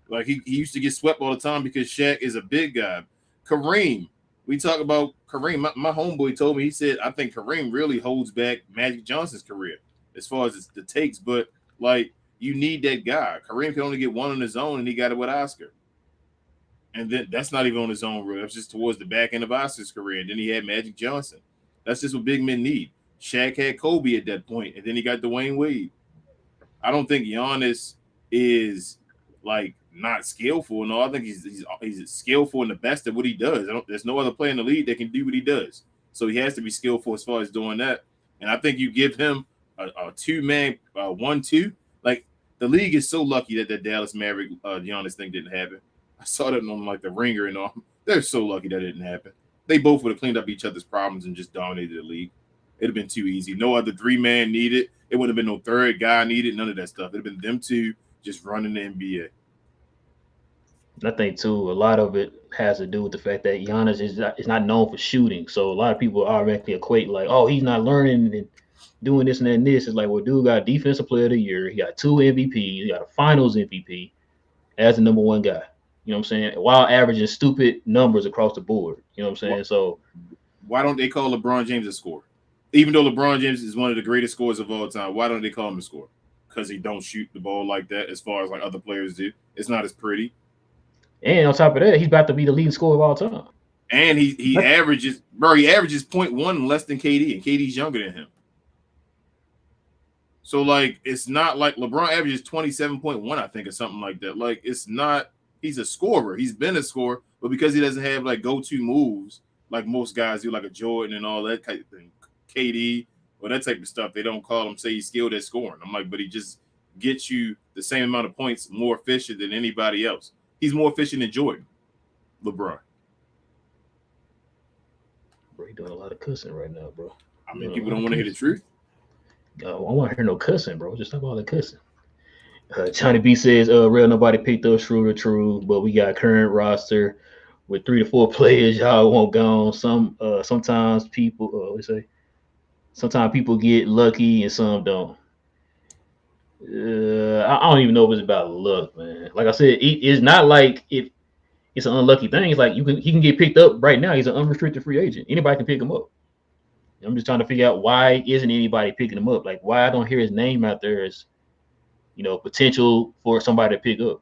like he used to get swept all the time because Shaq is a big guy. Kareem, we talk about Kareem. My homeboy told me, he said, I think Kareem really holds back Magic Johnson's career as far as the takes, but like you need that guy. Kareem can only get one on his own, and he got it with Oscar. And then that's not even on his own, really. That's just towards the back end of Oscar's career. And then he had Magic Johnson. That's just what big men need. Shaq had Kobe at that point, and then he got Dwayne Wade. I don't think Giannis is like not skillful. No, I think he's skillful and the best at what he does. There's no other player in the league that can do what he does. So he has to be skillful as far as doing that. And I think you give him a two-man 1-2. Like the league is so lucky that the Dallas Mavericks Giannis thing didn't happen. I saw that on like the Ringer and all. They're so lucky that didn't happen. They both would have cleaned up each other's problems and just dominated the league. It'd have been too easy. No other three-man needed. It wouldn't have been no third guy needed. None of that stuff. It'd have been them two just running the NBA. I think too. A lot of it has to do with the fact that Giannis is not known for shooting. So a lot of people automatically equate like, oh, he's not learning and doing this and that and this. It's like, well, dude got defensive player of the year. He got 2 MVPs. He got a Finals MVP as the number one guy. You know what I'm saying? While averaging stupid numbers across the board. You know what I'm saying? So Why don't they call LeBron James a scorer? Even though LeBron James is one of the greatest scorers of all time, why don't they call him a scorer? Because he don't shoot the ball like that as far as like other players do. It's not as pretty. and on top of that, he's about to be the leading scorer of all time. And he averages, bro, he averages 0.1 less than KD, and KD's younger than him. So like it's not like LeBron averages 27.1, I think, or something like that. Like it's not, he's a scorer. He's been a scorer, but because he doesn't have like go-to moves like most guys do, like a Jordan and all that type of thing, KD or that type of stuff, they don't call him say he's skilled at scoring. I'm like, but he just get you the same amount of points more efficient than anybody else. He's more efficient than Jordan, LeBron. Bro, you doing a lot of cussing right now, bro. I mean, people don't want to hear the truth. I want to hear no cussing, bro. Just stop all the cussing. Johnny B says, real nobody picked up Schroeder, true, but we got current roster with 3 to 4 players. Y'all won't go on. Sometimes people, we say, sometimes people get lucky and some don't. I don't even know if it's about luck, man. Like I said, it's not like it's an unlucky thing. It's like he can get picked up right now. He's an unrestricted free agent. Anybody can pick him up. I'm just trying to figure out why isn't anybody picking him up? Like why I don't hear his name out there as potential for somebody to pick up.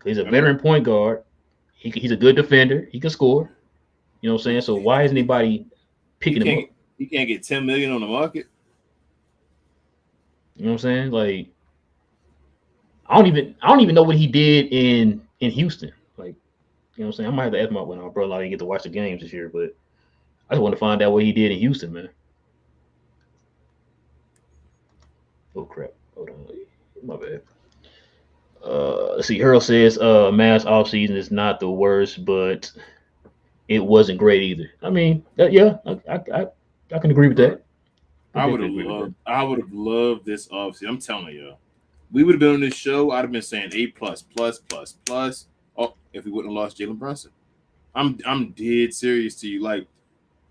He's a veteran point guard. He's a good defender. He can score. You know what I'm saying? So why isn't anybody picking him up? He can't get $10 million on the market. You know what I'm saying? Like I don't even know what he did in Houston. Like, you know what I'm saying? I might have to ask my brother. I didn't get to watch the games this year, but I just want to find out what he did in Houston, man. Oh crap! Hold on, my bad. Let's see. Harold says, Mavs offseason is not the worst, but it wasn't great either. I mean, yeah, I can agree with that. I would have loved this offseason. I'm telling you, we would have been on this show. I'd have been saying A+++++. Oh, if we wouldn't have lost Jalen Brunson, I'm dead serious to you. Like,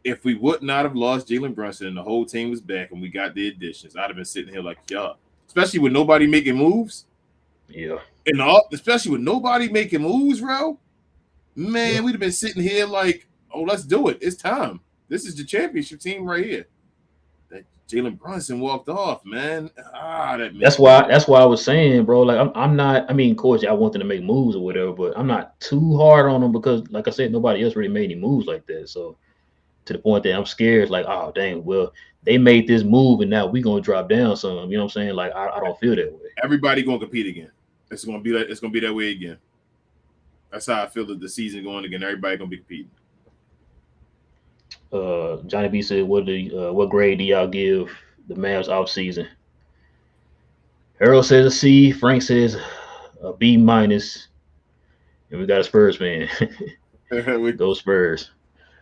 if we would not have lost Jalen Brunson and the whole team was back and we got the additions, I'd have been sitting here like, y'all, especially with nobody making moves. Yeah. And especially with nobody making moves, bro. Man, we'd have been sitting here like, oh, let's do it. It's time. This is the championship team right here. That Jalen Brunson walked off, man. That's why I was saying, bro. Like I'm not. I mean, of course, I want them to make moves or whatever, but I'm not too hard on them because, like I said, nobody else really made any moves like that. So to the point that I'm scared, like, oh dang, well, they made this move and now we're gonna drop down some. You know what I'm saying? Like I don't feel that way. Everybody gonna compete again. It's gonna be that way again. That's how I feel that the season going again. Everybody gonna be competing. Johnny B said, what grade do y'all give the Mavs off season? Harold says a C. Frank says a B minus. And we got a Spurs fan. Go Spurs.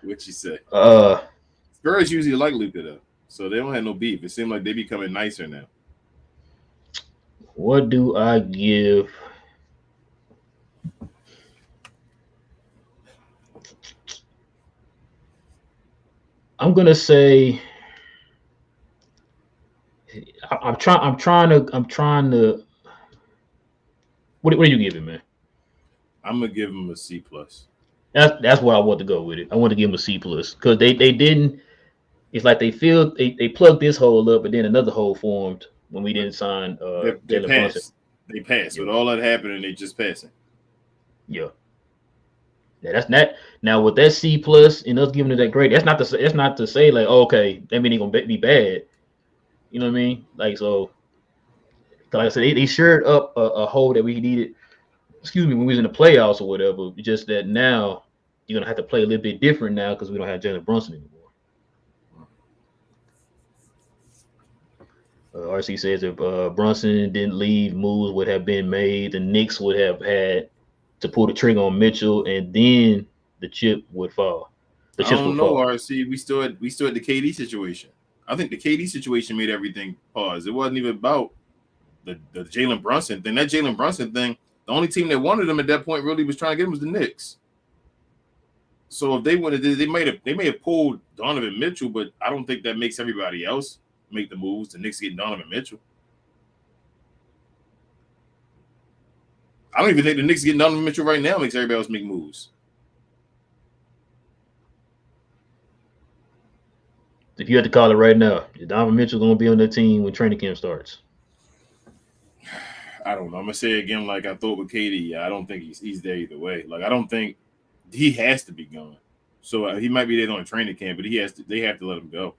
What you say? Spurs usually like Luka though, so they don't have no beef. It seems like they becoming nicer now. What do I give? I'm gonna say I'm trying to. What are you giving, man? I'm gonna give him a C+. That's why I want to go with it. I want to give him a C+ because they didn't. It's like they plugged this hole up, but then another hole formed when we didn't sign. They passed. They passed. With all that happening, they just passing. Yeah. Yeah, that's not now with that C+ and us giving it that grade. That's not to say like, oh, okay, that mean he gonna be bad. You know what I mean? Like so, like I said, they shared up a hole that we needed. Excuse me, when we was in the playoffs or whatever. Just that now you're gonna have to play a little bit different now because we don't have Jalen Brunson anymore. RC says if Brunson didn't leave, moves would have been made. The Knicks would have had to pull the trigger on Mitchell, and then the chip would fall. I don't know, RC. We still at the KD situation. I think the KD situation made everything pause. It wasn't even about the Jalen Brunson thing. That Jalen Brunson thing, the only team that wanted him at that point really was trying to get him was the Knicks. So if they wanted, they may have pulled Donovan Mitchell, but I don't think that makes everybody else make the moves. The Knicks getting Donovan Mitchell. I don't even think the Knicks getting Donovan Mitchell right now makes everybody else make moves. If you had to call it right now, is Donovan Mitchell going to be on the team when training camp starts? I don't know. I'm going to say it again like I thought with KD. I don't think he's there either way. Like, I don't think he has to be going. So he might be there on training camp, but they have to let him go.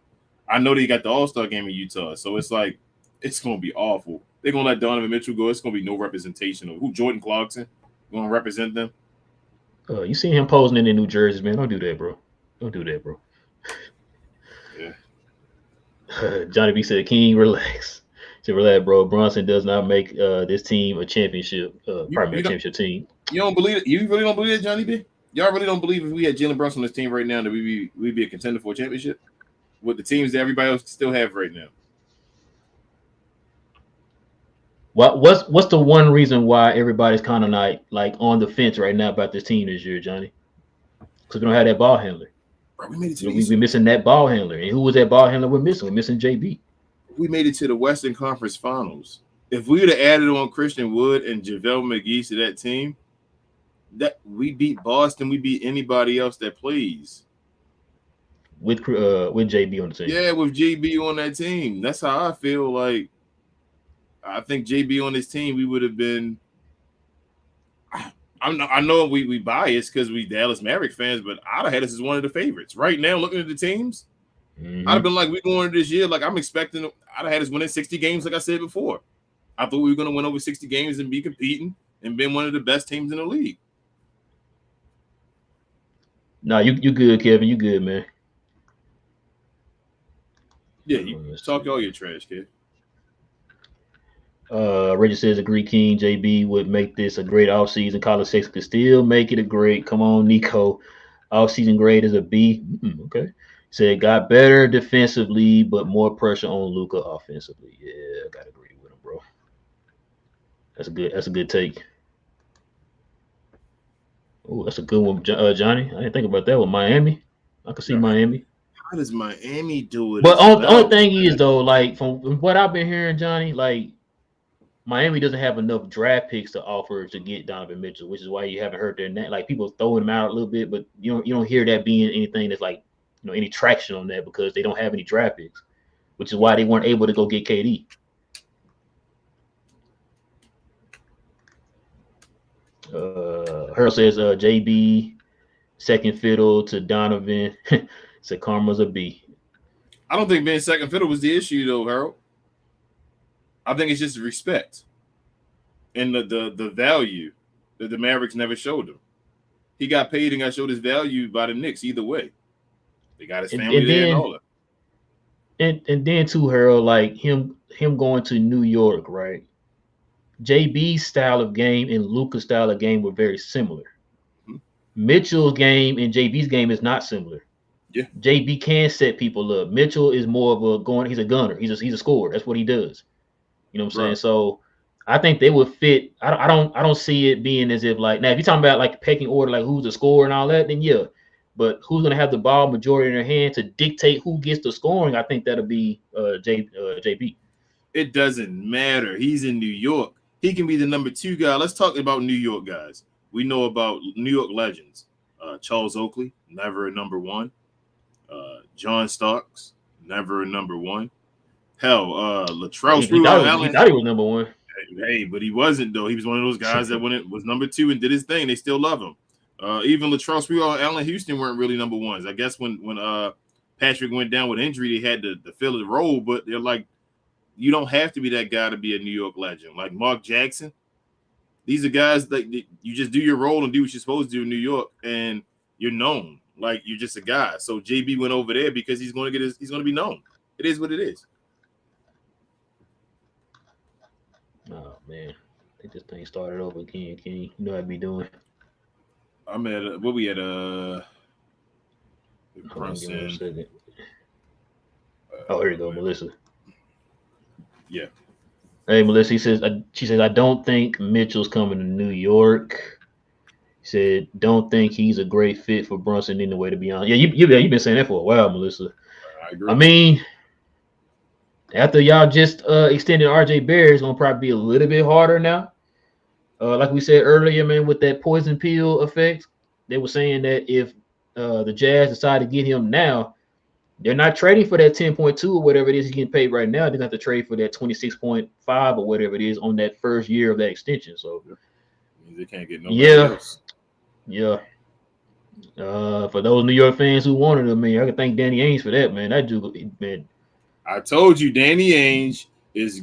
I know they got the All-Star game in Utah, so it's like it's going to be awful. They're going to let Donovan Mitchell go. It's going to be no representation of who Jordan Clarkson going to represent them. You seen him posing in the New Jersey, man. Don't do that, bro. Don't do that, bro. Yeah. Johnny B said, King, relax. So relax, bro. Brunson does not make this team a championship, You probably you a don't championship team. you don't believe it? You really don't believe it, Johnny B? Y'all really don't believe if we had Jalen Brunson on this team right now that we'd be a contender for a championship with the teams that everybody else still have right now? What's the one reason why everybody's kind of like on the fence right now about this team this year, Johnny? Because we don't have that ball handler. Bro, we made it to You know, the we Eastern. missing that ball handler, and who was that ball handler we're missing? We're missing JB. We made it to the Western Conference Finals. If we would have added on Christian Wood and JaVale McGee to that team, that we beat Boston, we beat anybody else that plays. With JB on the team. Yeah, with JB on that team. That's how I feel. Like I think JB on this team, we would have been. I know we biased because we Dallas Mavericks fans, but I'd have had us as one of the favorites. Right now, looking at the teams, I'd have been like, we going into this year, like I'm expecting. I'd have had us winning 60 games, like I said before. I thought we were going to win over 60 games and be competing and been one of the best teams in the league. Nah, you good, Kevin. You good, man. Yeah, you talk all your trash, kid. Reggie says agree King JB would make this a great offseason. College Six could still make it a great. Come on, Nico. Offseason grade is a B. Okay. Said got better defensively, but more pressure on Luca offensively. Yeah, I gotta agree with him, bro. That's a good take. Oh, that's a good one, Johnny. I didn't think about that one. Miami. I could see Miami. How does Miami do it? But the only thing is though, like from what I've been hearing, Johnny, like Miami doesn't have enough draft picks to offer to get Donovan Mitchell, which is why you haven't heard their name. Like people throwing him out a little bit, but you don't hear that being anything that's like any traction on that because they don't have any draft picks, which is why they weren't able to go get KD. Harold says JB second fiddle to Donovan. So karma's a B. I don't think being second fiddle was the issue though, Harold. I think it's just respect and the value that the Mavericks never showed him. He got paid and got showed his value by the Knicks either way. They got his family there and all that. And then too, Harold, like him going to New York, right? JB's style of game and Luka's style of game were very similar. Mm-hmm. Mitchell's game and JB's game is not similar. Yeah. JB can set people up. Mitchell is more of he's a gunner. He's a scorer. That's what he does. You know what I'm saying? So I think they would fit. I don't see it being as if like now if you're talking about like pecking order, like who's the scorer and all that, then yeah. But who's gonna have the ball majority in their hand to dictate who gets the scoring? I think that'll be JB. It doesn't matter. He's in New York. He can be the number 2 guy. Let's talk about New York guys. We know about New York legends. Charles Oakley, never a number 1. John Starks, never a number 1. Hell, Latrell Sprewell. He thought he was number 1. Hey, but he wasn't though. He was one of those guys that when it was number 2 and did his thing, they still love him. Even Latrell Sprewell and Allen Houston weren't really number 1s. I guess when Patrick went down with injury, they had to fill the role, but they're like, you don't have to be that guy to be a New York legend. Like Mark Jackson, these are guys that you just do your role and do what you're supposed to do in New York, and you're known. Like you're just a guy. So JB went over there because he's going to be known. It is what it is. Oh man, I think this thing started over again. King, you know what I'd be doing. I'm at what we at Oh, here you go, Melissa. Yeah. Hey, Melissa. She says I don't think Mitchell's coming to New York. He said don't think he's a great fit for Brunson anyway. To be honest, yeah, you've been saying that for a while, Melissa. I agree. I mean, after y'all just extended RJ Barrett, it's gonna probably be a little bit harder now. Like we said earlier, man, with that poison pill effect, they were saying that if the Jazz decide to get him now, they're not trading for that 10.2 or whatever it is he's getting paid right now. They're gonna have to trade for that 26.5 or whatever it is on that first year of that extension. So they can't get nobody else. Yeah. For those New York fans who wanted him, man, I can thank Danny Ainge for that, man. That dude, man. I told you, Danny Ainge he's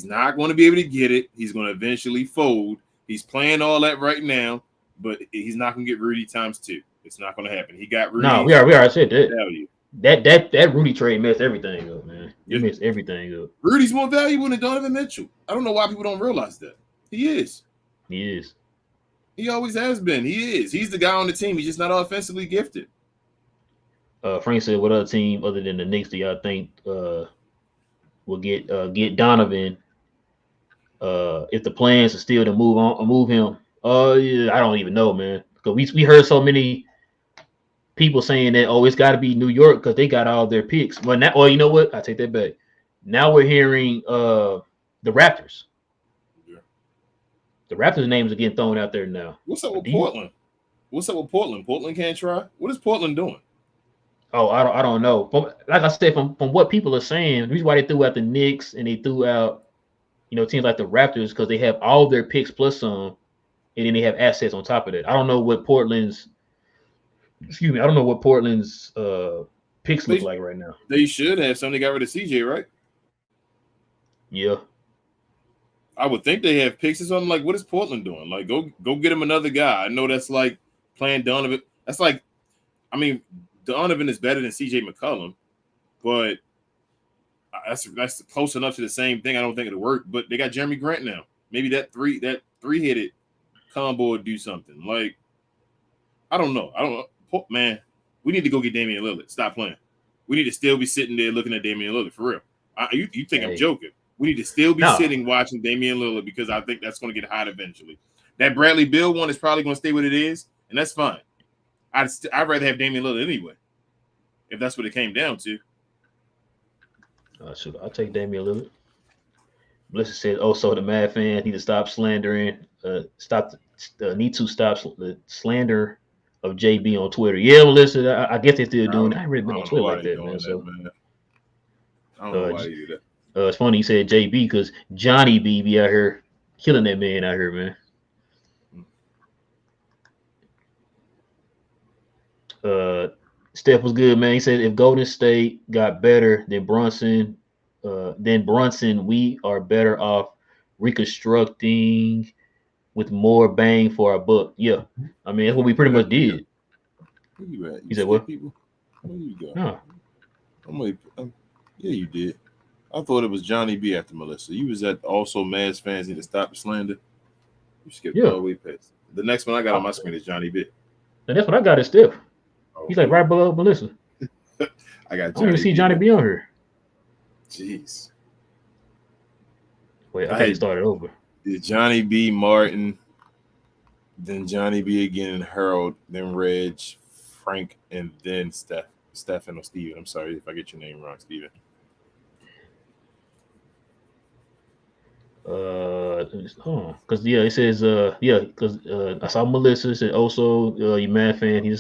not going to be able to get it. He's going to eventually fold. He's playing all that right now, but he's not going to get Rudy ×2. It's not going to happen. He got Rudy. No, we already said that. That Rudy trade messed everything up, man. man. He messed everything up. Rudy's more valuable than Donovan Mitchell. I don't know why people don't realize that. He is. He is. He always has been. He is. He's the guy on the team. He's just not offensively gifted. Frank said, "What other team other than the Knicks do y'all think will get Donovan? If the plans are still to move him? Yeah, I don't even know, man. Because we heard so many people saying that it's got to be New York because they got all their picks. Well, now, you know what? I take that back. Now we're hearing the Raptors. Yeah. The Raptors' names are getting thrown out there now. What's up with Portland? Portland can't try. What is Portland doing? Oh, I don't know. But like I said, from what people are saying, the reason why they threw out the Knicks and they threw out, teams like the Raptors because they have all their picks plus some, and then they have assets on top of that. I don't know what Portland's picks look like right now. They should have some. They got rid of CJ, right? Yeah. I would think they have picks or something. Like, what is Portland doing? Like, go get him another guy. I know that's like playing Donovan. That's like, I mean, Donovan is better than CJ McCollum, but that's close enough to the same thing. I don't think it'll work. But they got Jeremy Grant now. Maybe that three-headed combo would do something. Like, I don't know. Man, we need to go get Damian Lillard. Stop playing. We need to still be sitting there looking at Damian Lillard for real. You think I'm joking? We need to still be sitting watching Damian Lillard because I think that's going to get hot eventually. That Bradley Beal one is probably going to stay what it is, and that's fine. I'd rather have Damian Lillard anyway, if that's what it came down to. I'll take Damian Lillard. Melissa said, so the Mad fans need to stop slandering. Need to stop the slander of JB on Twitter. Yeah, Melissa, I guess they're still doing. I ain't really been on Twitter like that, man. Man. I don't know why you do that. It's funny you said JB because Johnny B be out here killing that man out here, man. Steph was good, man. He said if Golden State got better than Brunson, we are better off reconstructing with more bang for our buck. Yeah, I mean that's what we pretty much did. Where you at? You said what? People? Where you go? Huh. Yeah, you did. I thought it was Johnny B after Melissa. You was at also Mavs fans need to stop the slander. You skipped all the way past. The next one I got on my screen is Johnny B. And that's what I got is Steph. He's like right below Melissa. I got. I don't even see Johnny B on here. Jeez. Wait, I had to start it over. Johnny B, Martin, then Johnny B again, Harold, then Reg, Frank, and then Stephen or Steven. I'm sorry if I get your name wrong, Steven. Because it says because I saw Melissa said also you Mad fan need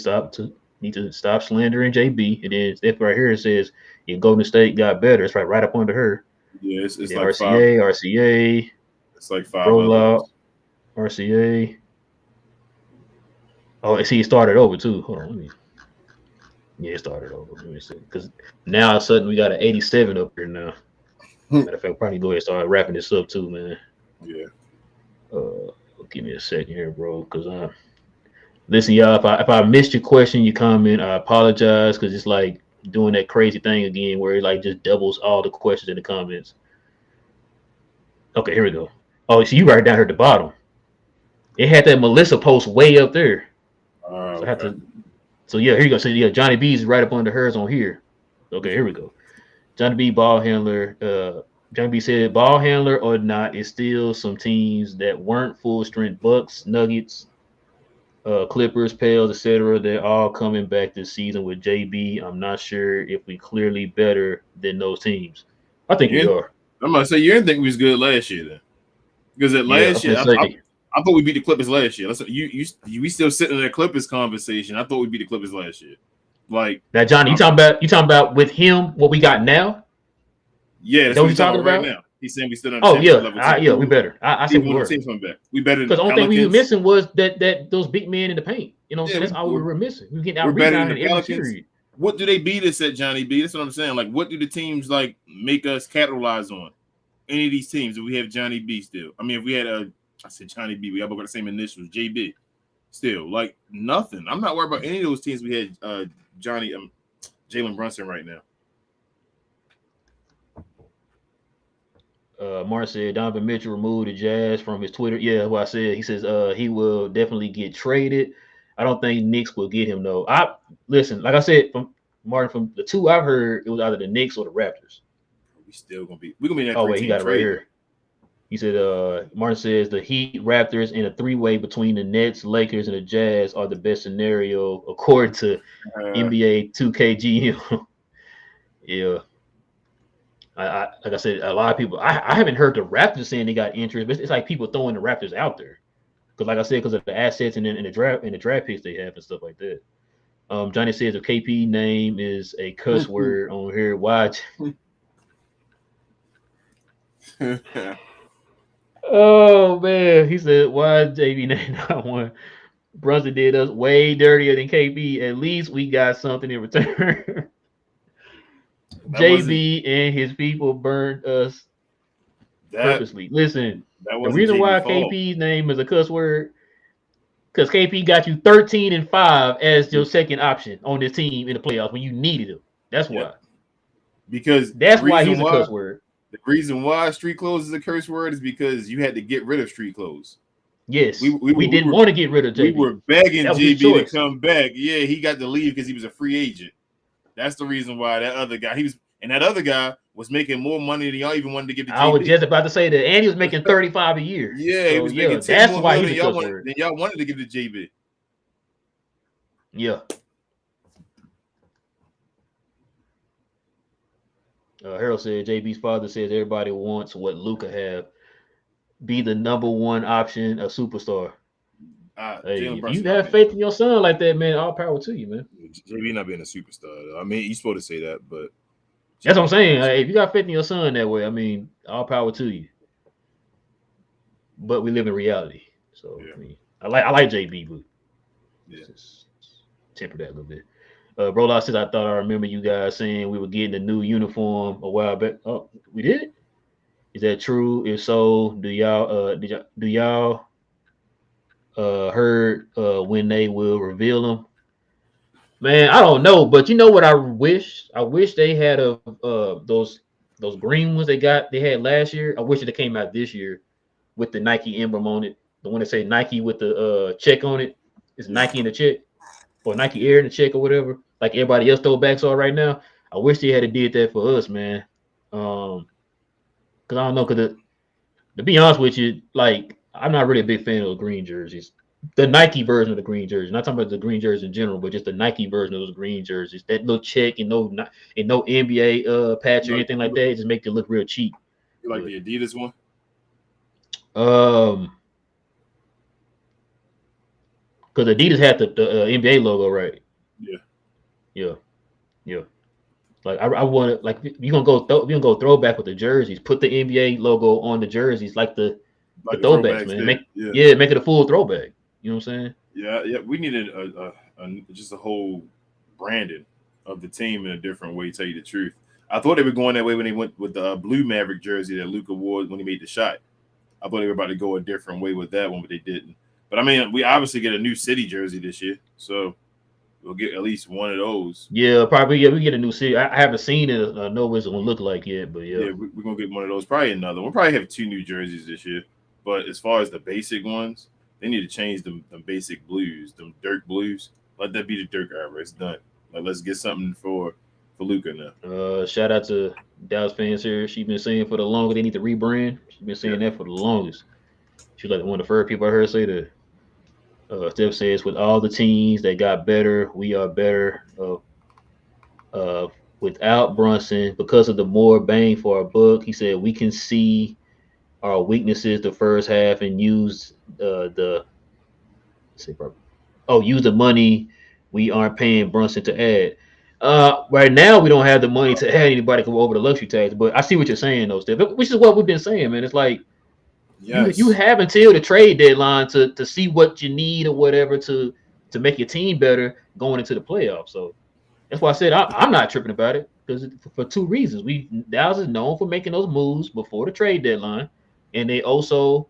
to stop slandering JB, and then Steph right here it says Golden State got better. It's right up under her. Yeah, it's like RCA. It's like 5 Rollout, RCA. Oh, see, it started over too. Hold on, it started over. Let me see, because now all of a sudden we got an 87 up here now. Matter of fact, probably go ahead and start wrapping this up too, man. Yeah. Give me a second here, bro, because listen, y'all. If I missed your question, your comment, I apologize because it's like doing that crazy thing again where it like just doubles all the questions in the comments. Okay, here we go. Oh, so you right down here at the bottom. It had that Melissa post way up there. So I have to. So yeah, here you go. So yeah, Johnny B's right up under hers on here. Okay, here we go. Johnny B ball handler. Johnny B said ball handler or not, it's still some teams that weren't full strength. Bucks, Nuggets, Clippers, Pels, etc. They're all coming back this season with JB. I'm not sure if we clearly better than those teams. I think we are. I'm gonna say you didn't think we was good last year then, because last year I thought we beat the Clippers last year. We still sitting in that Clippers conversation. I thought we beat the Clippers last year. Like now, Johnny, you talking about with him what we got now? Yeah, that's what he's talking about right now. He's saying we still on the level. We better. I said we were. We better because the only thing we were missing was that those big men in the paint. You know, that's all we were missing. We getting out rebounded in every series. What do they beat us at, Johnny B? That's what I'm saying. Like, what do the teams like make us capitalize on? Any of these teams if we have Johnny B still? I mean, if we had I said Johnny B, we all got the same initials, JB. Still, like nothing. I'm not worried about any of those teams we had Jalen Brunson right now. Martin said Donovan Mitchell removed the Jazz from his Twitter. Yeah, what I said. He says he will definitely get traded. I don't think Knicks will get him though. I listen, like I said, from Martin, from the two I've heard, it was either the Knicks or the Raptors. We're gonna be in that Oh wait, he three-team got it right trade. here. He said Martin says the Heat, Raptors, and a three-way between the Nets, Lakers, and the Jazz are the best scenario according to NBA 2K GM. Yeah. Like I said, a lot of people. I haven't heard the Raptors saying they got interest, but it's like people throwing the Raptors out there because, like I said, because of the assets and the draft picks they have and stuff like that. Johnny says if KP name is a cuss word on here, watch. Oh man, he said why JB name not one. Brunson did us way dirtier than KP. At least we got something in return. JB and his people burned us purposely. Listen, the reason why KP's name is a cuss word, because KP got you 13-5 as your second option on this team in the playoffs when you needed him. That's why. Because that's why he's a cuss word. The reason why street clothes is a curse word is because you had to get rid of street clothes. Yes, we didn't want to get rid of JB. We were begging JB to come back. Yeah, he got to leave because he was a free agent. That's the reason why that other guy was making more money than y'all even wanted to give to JB. I was just about to say that, and he was making 35 a year. Yeah, so, he was making 10 that's more why than he's y'all wanted to give to JB. Yeah. Harold said JB's father says everybody wants what Luka have. Be the number one option, a superstar. Hey, if you have faith in your son like that, man, all power to you, man. JB not being a superstar. I mean, you're supposed to say that, but that's what I'm saying. If you got faith in your son that way, I mean, all power to you. But we live in reality, so yeah. I mean, I like JB, but just temper that a little bit. Brola says, I thought I remember you guys saying we were getting a new uniform a while back. Oh, we did? Is that true? If so, do y'all heard when they will reveal them? Man, I don't know, but you know what I wish? I wish they had those green ones they had last year. I wish it came out this year with the Nike emblem on it. The one that say Nike with the check on it. It's Nike in the check. Or Nike Air in the check or whatever, like everybody else throwbacks are right now. I wish they had did that for us, man. Because I don't know. Because to be honest with you, like I'm not really a big fan of green jerseys. The Nike version of the green jersey, not talking about the green jerseys in general, but just the Nike version of those green jerseys. That little check and no NBA patch or anything like that, it just make it look real cheap. You like the Adidas one? Because Adidas had the NBA logo, right? Yeah. Like I want to, like you're gonna go throwback with the jerseys. Put the NBA logo on the jerseys, like the throwbacks, man. Make it a full throwback. You know what I'm saying? Yeah. We needed just a whole branding of the team in a different way. To tell you the truth, I thought they were going that way when they went with the blue Maverick jersey that Luka wore when he made the shot. I thought they were about to go a different way with that one, but they didn't. But I mean, we obviously get a new city jersey this year, so we'll get at least one of those. Yeah, probably. Yeah, we get a new city. I haven't seen it. I know what it's gonna look like yet, but yeah, we're gonna get one of those. Probably another. We'll probably have 2 new jerseys this year. But as far as the basic ones, they need to change them basic blues, them Dirk blues. Let that be the Dirk era. It's done. Like, let's get something for Luka now. Shout out to Dallas fans here. She's been saying for the longest they need to rebrand. She's been saying that for the longest. She's like one of the first people I heard say that. Steph says, with all the teams that got better, we are better. Without Brunson, because of the more bang for our buck, he said we can see our weaknesses the first half and use the money we aren't paying Brunson to add. Right now, we don't have the money to add anybody come over the luxury tax. But I see what you're saying, though, Steph. Which is what we've been saying, man. It's like. Yes. You have until the trade deadline to see what you need or whatever to make your team better going into the playoffs. So that's why I said I'm not tripping about it because for 2 reasons. Dallas is known for making those moves before the trade deadline, and they also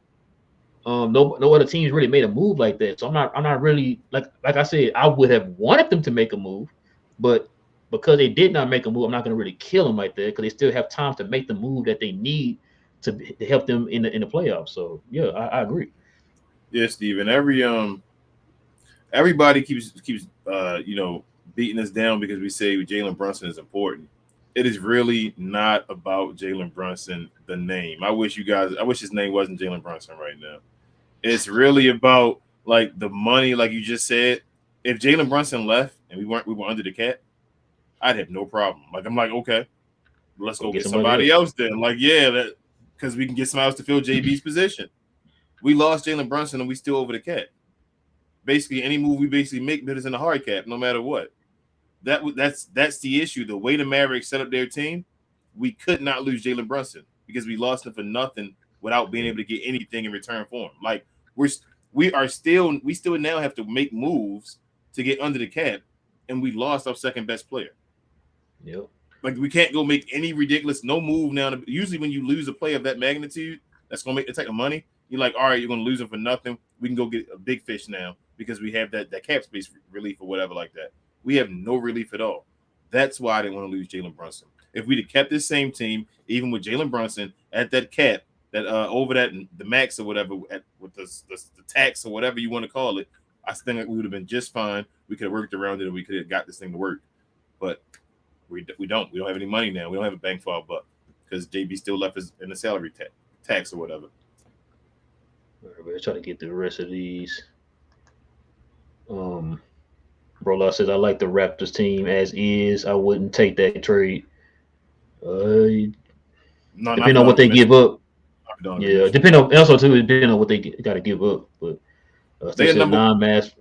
no other teams really made a move like that. So I'm not really like I said I would have wanted them to make a move, but because they did not make a move, I'm not going to really kill them like that because they still have time to make the move that they need to help them in the playoffs. So yeah, I agree. Yeah, Steve, and everybody keeps beating us down because we say Jalen Brunson is important. It is really not about Jalen Brunson, the name. I wish his name wasn't Jalen Brunson right now. It's really about like the money, like you just said. If Jalen Brunson left and we were under the cap, I'd have no problem. Like I'm like, okay, let's Go go get get somebody somebody else. else then. Like, yeah, that because we can get somebody else to fill JB's position. We lost Jalen Brunson and we still over the cap. Basically, any move we basically make put us in the hard cap, no matter what. That's the issue. The way the Mavericks set up their team, we could not lose Jalen Brunson because we lost him for nothing without being Yeah. able to get anything in return for him. Like we still now have to make moves to get under the cap, and we lost our second best player. Yep. Like we can't go make any ridiculous no move now. Usually, when you lose a player of that magnitude, that's gonna make the type of money. You're like, all right, you're gonna lose him for nothing. We can go get a big fish now because we have that cap space relief or whatever like that. We have no relief at all. That's why I didn't want to lose Jalen Brunson. If we'd have kept this same team, even with Jalen Brunson at that cap, that over that the max or whatever, with the tax or whatever you want to call it, I think we would have been just fine. We could have worked around it and we could have got this thing to work. But we don't have any money now. We don't have a bank for our buck because JB still left us in the salary tax or whatever. All right, we're trying to get through the rest of these. Um, Rolla says I like the Raptors team as is. I wouldn't take that trade. Uh, No, not depending for on what they Donovan give Mitchell. up. Not for Donovan Yeah, Mitchell. depending on also too depending on what they got to give up. But They Steph are says number non-mass.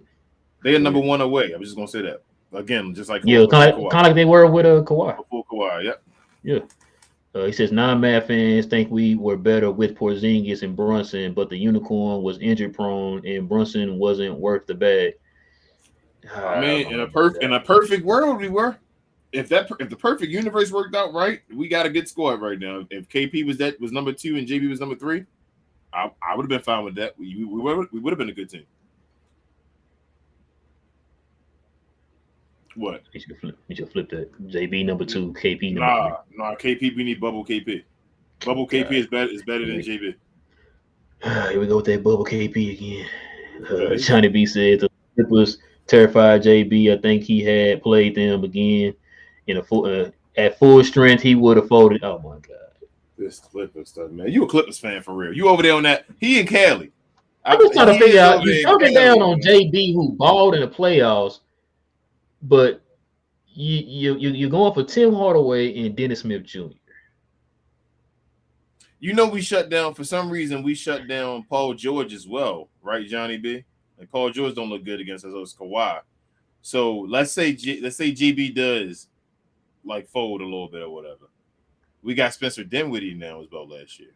they are Go number ahead. one away. I'm just gonna say that again, just like Yeah, before kind Kawhi. of like they were with Kawhi. Before Kawhi, yep. Yeah. He says non-Mad fans think we were better with Porzingis and Brunson, but the unicorn was injury prone and Brunson wasn't worth the bag. I I mean, don't know about that. in a perfect world, we were. If the perfect universe worked out right, we got a good squad right now. If KP was number two and JB was number three, I would have been fine with that. We would have been a good team. What? You should flip that. JB number two, KP number three. Nah. KP, we need bubble KP. Bubble KP God, is better than JB. here we go with that bubble KP again. What it is. Johnny B said the Clippers terrified JB. I think he had played them again in a full at full strength. He would have folded. Oh my god! This Clippers stuff, man. You a Clippers fan for real? You over there on that? He and Cali. I'm just trying to He figure is out. over You there in talking down Cali, on man. JB who balled in the playoffs, but you're going for Tim Hardaway and Dennis Smith Jr. You know we shut down for some reason. We shut down Paul George as well, right, Johnny B? Like Paul George don't look good against us. It's Kawhi. So let's say GB does like fold a little bit or whatever. We got Spencer Dinwiddie now as well last year,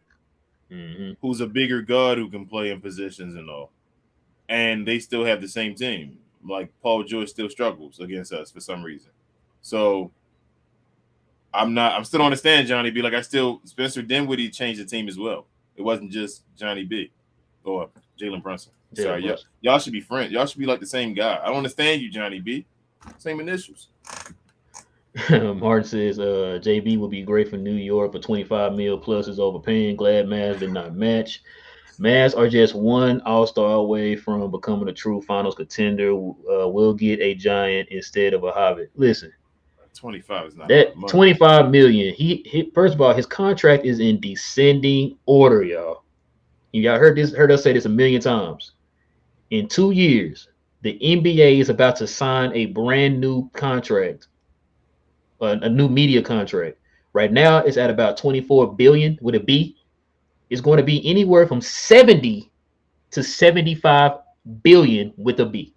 Mm-hmm. who's a bigger guard who can play in positions and all. And they still have the same team. Like Paul George still struggles against us for some reason. So I'm still on the stand, Johnny B. Like Spencer Dinwiddie changed the team as well. It wasn't just Johnny B or Jalen Brunson. Sorry, y'all should be friends. Y'all should be like the same guy. I don't understand you, Johnny B. Same initials. Martin says JB would be great for New York, but 25 mil plus is overpaying. Glad Mavs did not match. Mavs are just one all-star away from becoming a true finals contender. We'll get a giant instead of a hobbit. Listen, 25 is not a lot of that money. 25 million. He first of all, his contract is in descending order, y'all. You got heard us say this a million times. In 2 years, the NBA is about to sign a brand new contract, a new media contract. Right now, it's at about 24 billion with a B. It's going to be anywhere from 70 to 75 billion with a B,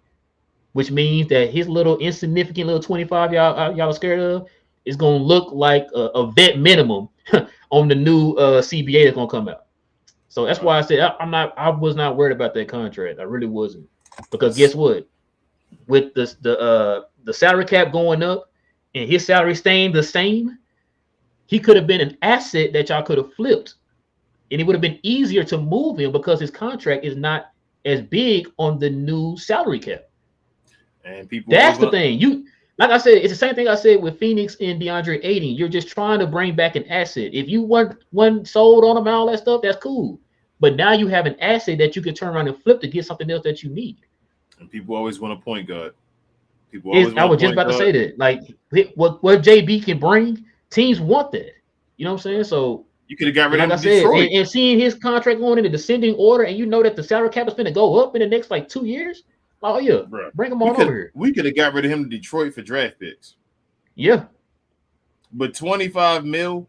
which means that his little insignificant little 25 y'all are scared of is going to look like a vet minimum on the new CBA that's going to come out. So that's why I said I was not worried about that contract. I really wasn't, because guess what? With the salary cap going up and his salary staying the same, he could have been an asset that y'all could have flipped, and it would have been easier to move him because his contract is not as big on the new salary cap. And people That's the thing. like I said, it's the same thing I said with Phoenix and DeAndre Ayton. You're just trying to bring back an asset. If you weren't sold on them and all that stuff, that's cool. But now you have an asset that you can turn around and flip to get something else that you need. And people always want a point guard. People always I want a was just point about to guard. say that. Like what JB can bring, teams want that. You know what I'm saying? Right. So, You could have got rid like of I him in said, Detroit. and seeing his contract going in a descending order, and you know that the salary cap is going to go up in the next like 2 years. Oh yeah, Bro. bring him on over here. We could have got rid of him in Detroit for draft picks. Yeah, But 25 mil,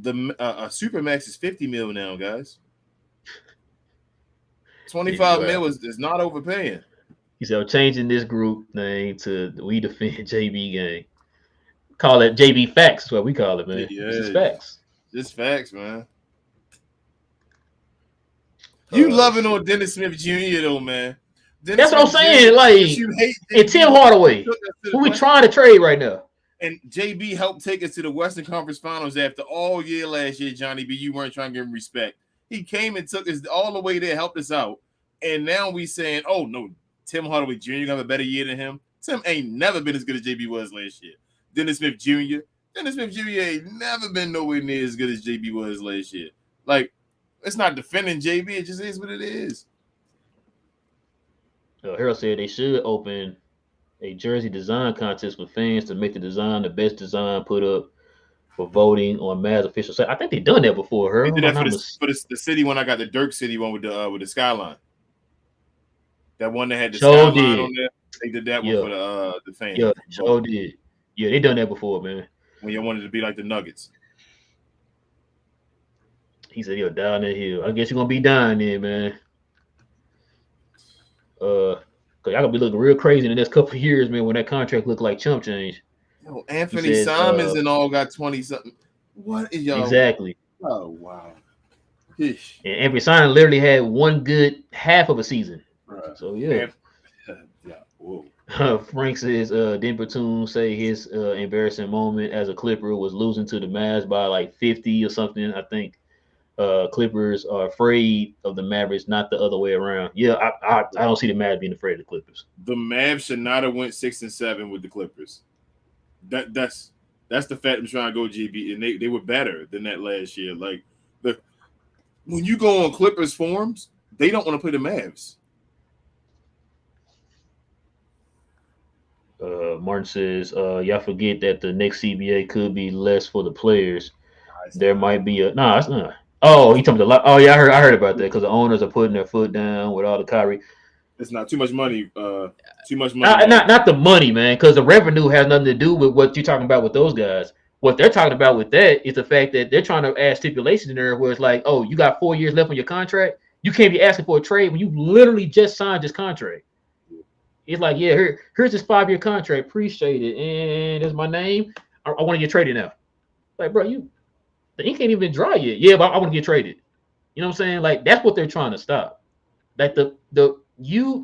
the Supermax is 50 mil now, guys. 25 mil is not overpaying. he said, I'm changing this group name to We Defend JB Gang. Call it JB Facts. Is what we call it, man. Yeah, This is facts. Just facts, man. You loving on Dennis Smith Jr. though, man. That's what I'm saying. Like, you hate and Tim Hardaway, who we trying to trade right now. And JB helped take us to the Western Conference Finals after all year last year, Johnny B. You weren't trying to give him respect. He came and took us all the way there, helped us out. And now we saying, oh, no, Tim Hardaway Jr. gonna have a better year than him. Tim ain't never been as good as JB was last year. Dennis Smith Jr. Ain't never been nowhere near as good as JB was last year. Like, it's not defending JB. It just is what it is. Harold said they should open a jersey design contest for fans to make the design the best design put up for voting on Mavs official site. I think they've done that before, Harold. They did that for the city one. I got the Dirk City one with the skyline. That one that had the skyline on there. They did that one for the fans. Yeah, Joe did. Yeah, they done that before, man. When you wanted to be like the Nuggets. He said, "Yo, down that hill. I guess you're gonna be down there, man. Cause y'all gonna be looking real crazy in the next couple of years, man. When that contract look like chump change." Yo, Anthony Simons and all got 20 something. What is y'all? Exactly. Oh wow. And Anthony Simons literally had one good half of a season. Right. So yeah. Whoa. Frank says Denver Toon say his embarrassing moment as a Clipper was losing to the Mavs by like 50 or something. I think Clippers are afraid of the Mavericks, not the other way around. Yeah, I don't see the Mavs being afraid of the Clippers. The Mavs should not have went 6 and 7 with the Clippers. That's the fact I'm trying to go, GB, and they were better than that last year. Like when you go on Clippers forums, they don't want to play the Mavs. Martin says, y'all forget that the next CBA could be less for the players. There might be it's not. Oh, he told me oh yeah, I heard about that because the owners are putting their foot down with all the Kyrie. It's not too much money. Too much money. Not the money, man, because the revenue has nothing to do with what you're talking about with those guys. What they're talking about with that is the fact that they're trying to add stipulations in there where it's like, oh, you got 4 years left on your contract. You can't be asking for a trade when you literally just signed this contract. It's like, yeah, here's this 5-year contract. Appreciate it. And there's my name. I want to get traded now. Like, bro, the ink ain't even dry yet. Yeah, but I want to get traded. You know what I'm saying? Like, that's what they're trying to stop. Like the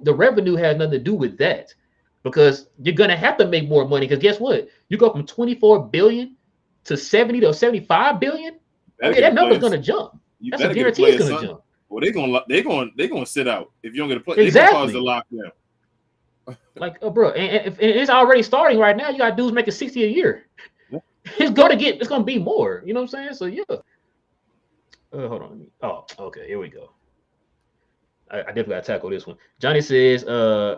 revenue has nothing to do with that because you're gonna have to make more money. Because guess what? You go from 24 billion to 70 to 75 billion. Okay, that number's gonna jump. That's a guarantee it's gonna jump. Well, they're gonna sit out if you don't get a play. Exactly. They're gonna cause the lockdown. Like, bro, and it's already starting right now. You got dudes making 60 a year. Yeah. It's gonna be more. You know what I'm saying? So yeah. Hold on. Oh, okay. Here we go. I definitely gotta tackle this one. Johnny says,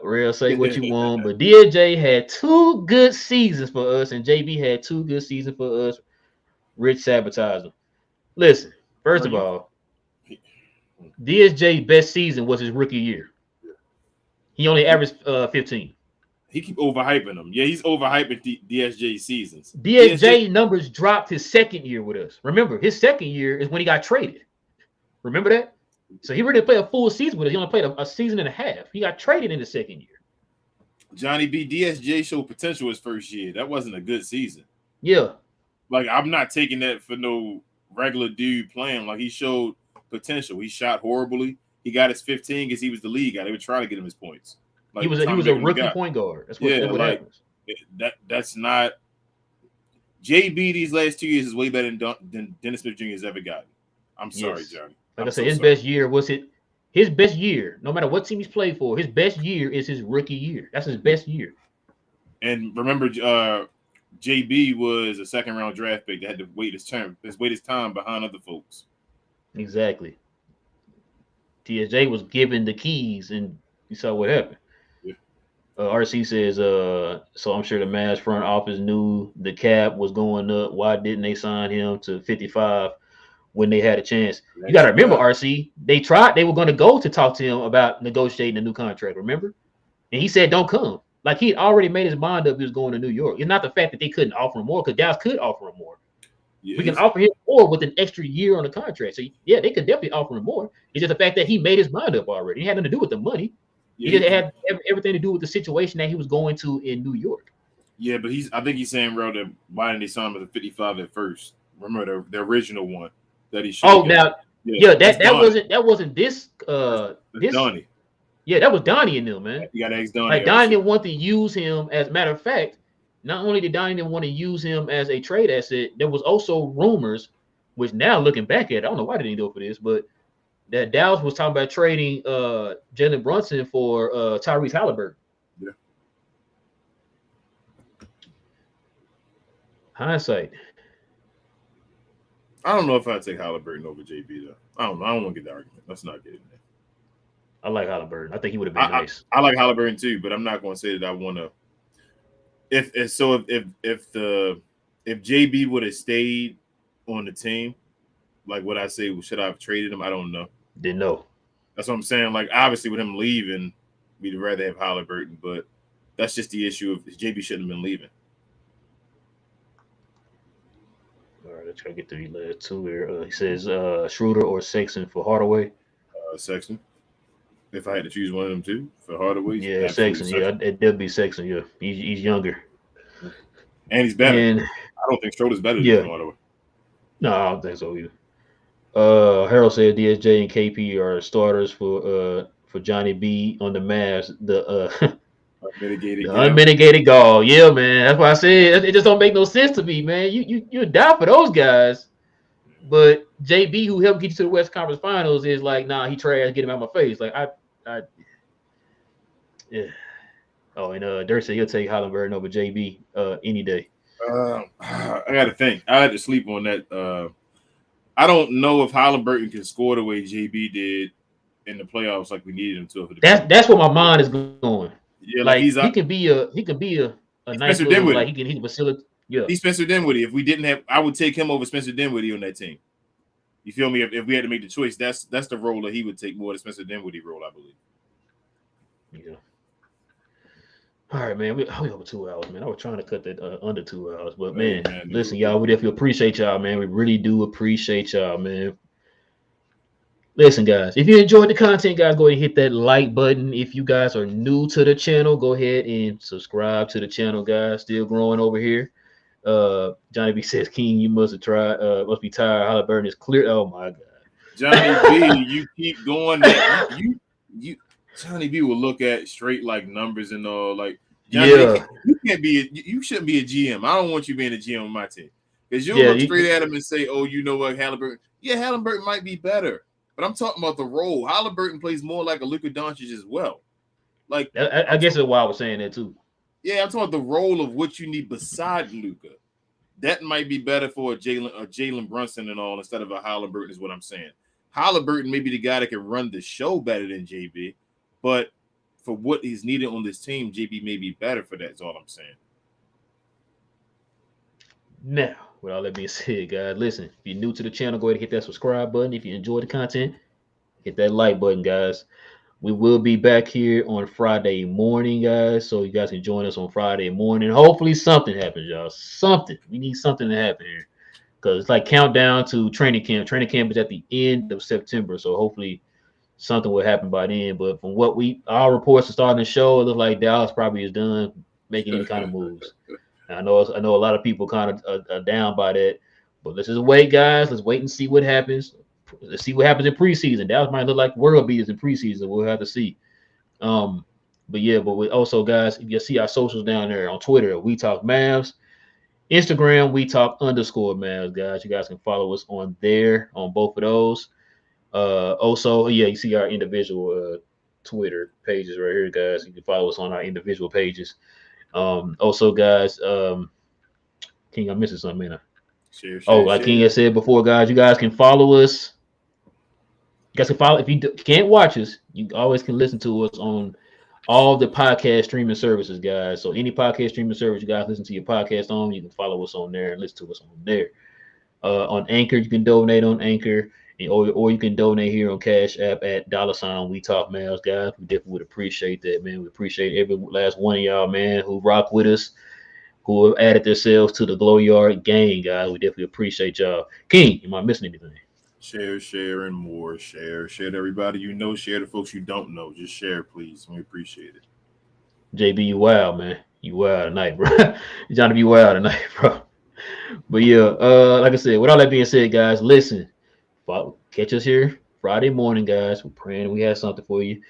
Real, say what you want, but DJ had 2 good seasons for us, and JB had 2 good seasons for us. Rich sabotage. Listen, first of all, DSJ's best season was his rookie year. He only averaged 15. He keep overhyping them. Yeah, he's overhyping DSJ seasons. DSJ numbers dropped his second year with us. Remember, his second year is when he got traded. Remember that? So he really played a full season with us. He only played a season and a half. He got traded in the second year. Johnny B. DSJ showed potential his first year. That wasn't a good season. Yeah. Like, I'm not taking that for no regular dude playing. Like, he showed potential. He shot horribly. He got his 15 because he was the lead guy. They would try to get him his points. Like, he was a rookie point guard. That's what happens. That's not JB. These last 2 years is way better than Dennis Smith Jr. has ever gotten. I'm sorry, Johnny. Like I said, his best year was his best year. No matter what team he's played for, his best year is his rookie year. That's his best year. And remember, JB was a second round draft pick that had to wait his time behind other folks. Exactly. TSJ was given the keys, and you saw what happened. Yeah. RC says, so I'm sure the Mavs front office knew the cap was going up. Why didn't they sign him to 55 when they had a chance? You got to remember, RC, they were going to go to talk to him about negotiating a new contract, remember? And he said, don't come. Like he'd already made his mind up he was going to New York. It's not the fact that they couldn't offer him more, because Dallas could offer him more. Yeah, we can offer him more with an extra year on the contract. So yeah, they could definitely offer him more. It's just the fact that he made his mind up already. It had nothing to do with the money. It just had everything to do with the situation that he was going to in New York. Yeah, but I think he's saying, bro, that why didn't they sign him at the 55 at first? Remember the original one that he should. Oh, now, that wasn't this. This Donnie. Yeah, that was Donnie and them, man. You got to ask Donnie. Like Donnie didn't want to use him. As a matter of fact, not only did Donnie didn't want to use him as a trade asset, there was also rumors, which now looking back at it, I don't know why they didn't go for this, but that Dallas was talking about trading Jalen Brunson for Tyrese Halliburton. Yeah. Hindsight. I don't know if I'd take Halliburton over JB though. I don't know. I don't want to get the argument. Let's not get in there. I like Halliburton. I think he would have been nice. I like Halliburton too, but I'm not going to say that I want to. If JB would have stayed on the team, like what I say, should I have traded him? I don't know. Didn't know. That's what I'm saying. Like obviously with him leaving, we'd rather have Halliburton, but that's just the issue of JB shouldn't have been leaving. All right, let's try to get to the last two here. He says Schroeder or Sexton for Hardaway. Sexton. If I had to choose one of them two for Hardaway, yeah, Sexton. Yeah, it'd be Sexton. Yeah, he's younger, and he's better. And, I don't think Schroeder's better than Hardaway. No, I don't think so either. Harold said DSJ and KP are starters for Johnny B on the Mavs. The unmitigated gall. Yeah, man. That's why I said it just don't make no sense to me, man. You die for those guys, but JB, who helped get you to the West Conference Finals, is like, nah, he trash. Get him out of my face. Like yeah. Oh, and Dirk said he'll take Halliburton over JB any day. I got to think. I had to sleep on that. I don't know if Halliburton can score the way JB did in the playoffs, like we needed him to. That's where my mind is going. Yeah, like he can be a nice little, like he can facilitate. Yeah, he's Spencer Dinwiddie. If we didn't have, I would take him over Spencer Dinwiddie on that team. You feel me? If we had to make the choice, that's the role that he would take more than Spencer Dinwiddie role, I believe. Yeah. All right, man. We over 2 hours, man. I was trying to cut that under 2 hours, but man, listen, y'all. We definitely appreciate y'all, man. We really do appreciate y'all, man. Listen, guys, if you enjoyed the content, guys, go ahead and hit that like button. If you guys are new to the channel, go ahead and subscribe to the channel, guys. Still growing over here. Johnny B says, King, you must be tired. Halliburton is clear. Oh my God. Johnny B, you keep going there. You Johnny B will look at straight like numbers and all. Like Johnny, you shouldn't be a GM. I don't want you being a GM on my team. Because you'll look straight at him and say, oh, you know what, Halliburton? Yeah, Halliburton might be better. But I'm talking about the role. Halliburton plays more like a Luka Doncic as well. Like I guess that's why I was saying that too. Yeah, I'm talking about the role of what you need beside Luka. That might be better for a Jalen Brunson and all instead of a Halliburton is what I'm saying. Halliburton may be the guy that can run the show better than JB, but for what he's needed on this team, JB may be better for that. Is all I'm saying. Now, with all that being said, guys, listen, if you're new to the channel, go ahead and hit that subscribe button. If you enjoy the content, hit that like button, guys. We will be back here on Friday morning, guys, so you guys can join us on Friday morning. Hopefully something happens, y'all. Something. We need something to happen here because it's like countdown to training camp. Training camp is at the end of September, so hopefully something will happen by then. But from what our reports are starting to show, it looks like Dallas probably is done making any kind of moves. I know a lot of people kind of are down by that, but let's just wait, guys. Let's wait and see what happens. Let's see what happens in preseason. Dallas might look like world beaters in preseason. We'll have to see. But we also, guys, you see our socials down there on Twitter. We Talk Mavs. Instagram, We Talk _Mavs, guys. You guys can follow us on there on both of those. Also, you see our individual Twitter pages right here, guys. You can follow us on our individual pages. Also, guys, King, I'm missing something, man. Share, Oh, share, like King share. has said before, guys, you guys can follow us. You guys can follow if you can't watch us. You always can listen to us on all the podcast streaming services, guys. So any podcast streaming service you guys listen to your podcast on, you can follow us on there and listen to us on there. On Anchor, you can donate on Anchor, or you can donate here on Cash App at $ We Talk Mavs, guys. We definitely would appreciate that, man. We appreciate every last one of y'all, man, who rock with us, who have added themselves to the Glow Yard gang, guys. We definitely appreciate y'all. King, am I missing anything? Share, share, and more. Share, share to everybody you know. Share to folks you don't know. Just share, please. We appreciate it. JB, you wild, man. You wild tonight, bro. You trying to be wild tonight, bro. But yeah, like I said, with all that being said, guys, listen, catch us here Friday morning, guys. We're praying we have something for you.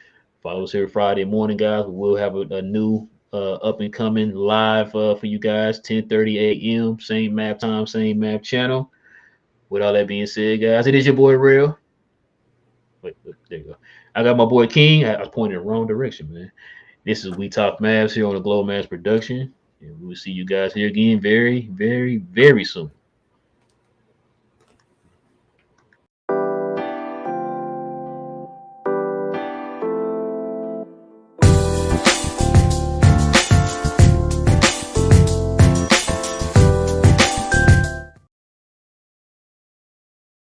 Follow us here Friday morning, guys. We will have a new up and coming live for you guys, 10:30 a.m. Same map time, same map channel. With all that being said, guys, it is your boy Real. Wait, there you go. I got my boy King. I was pointing in the wrong direction, man. This is We Talk Mavs here on the Glow Mavs production. And we will see you guys here again very, very, very soon.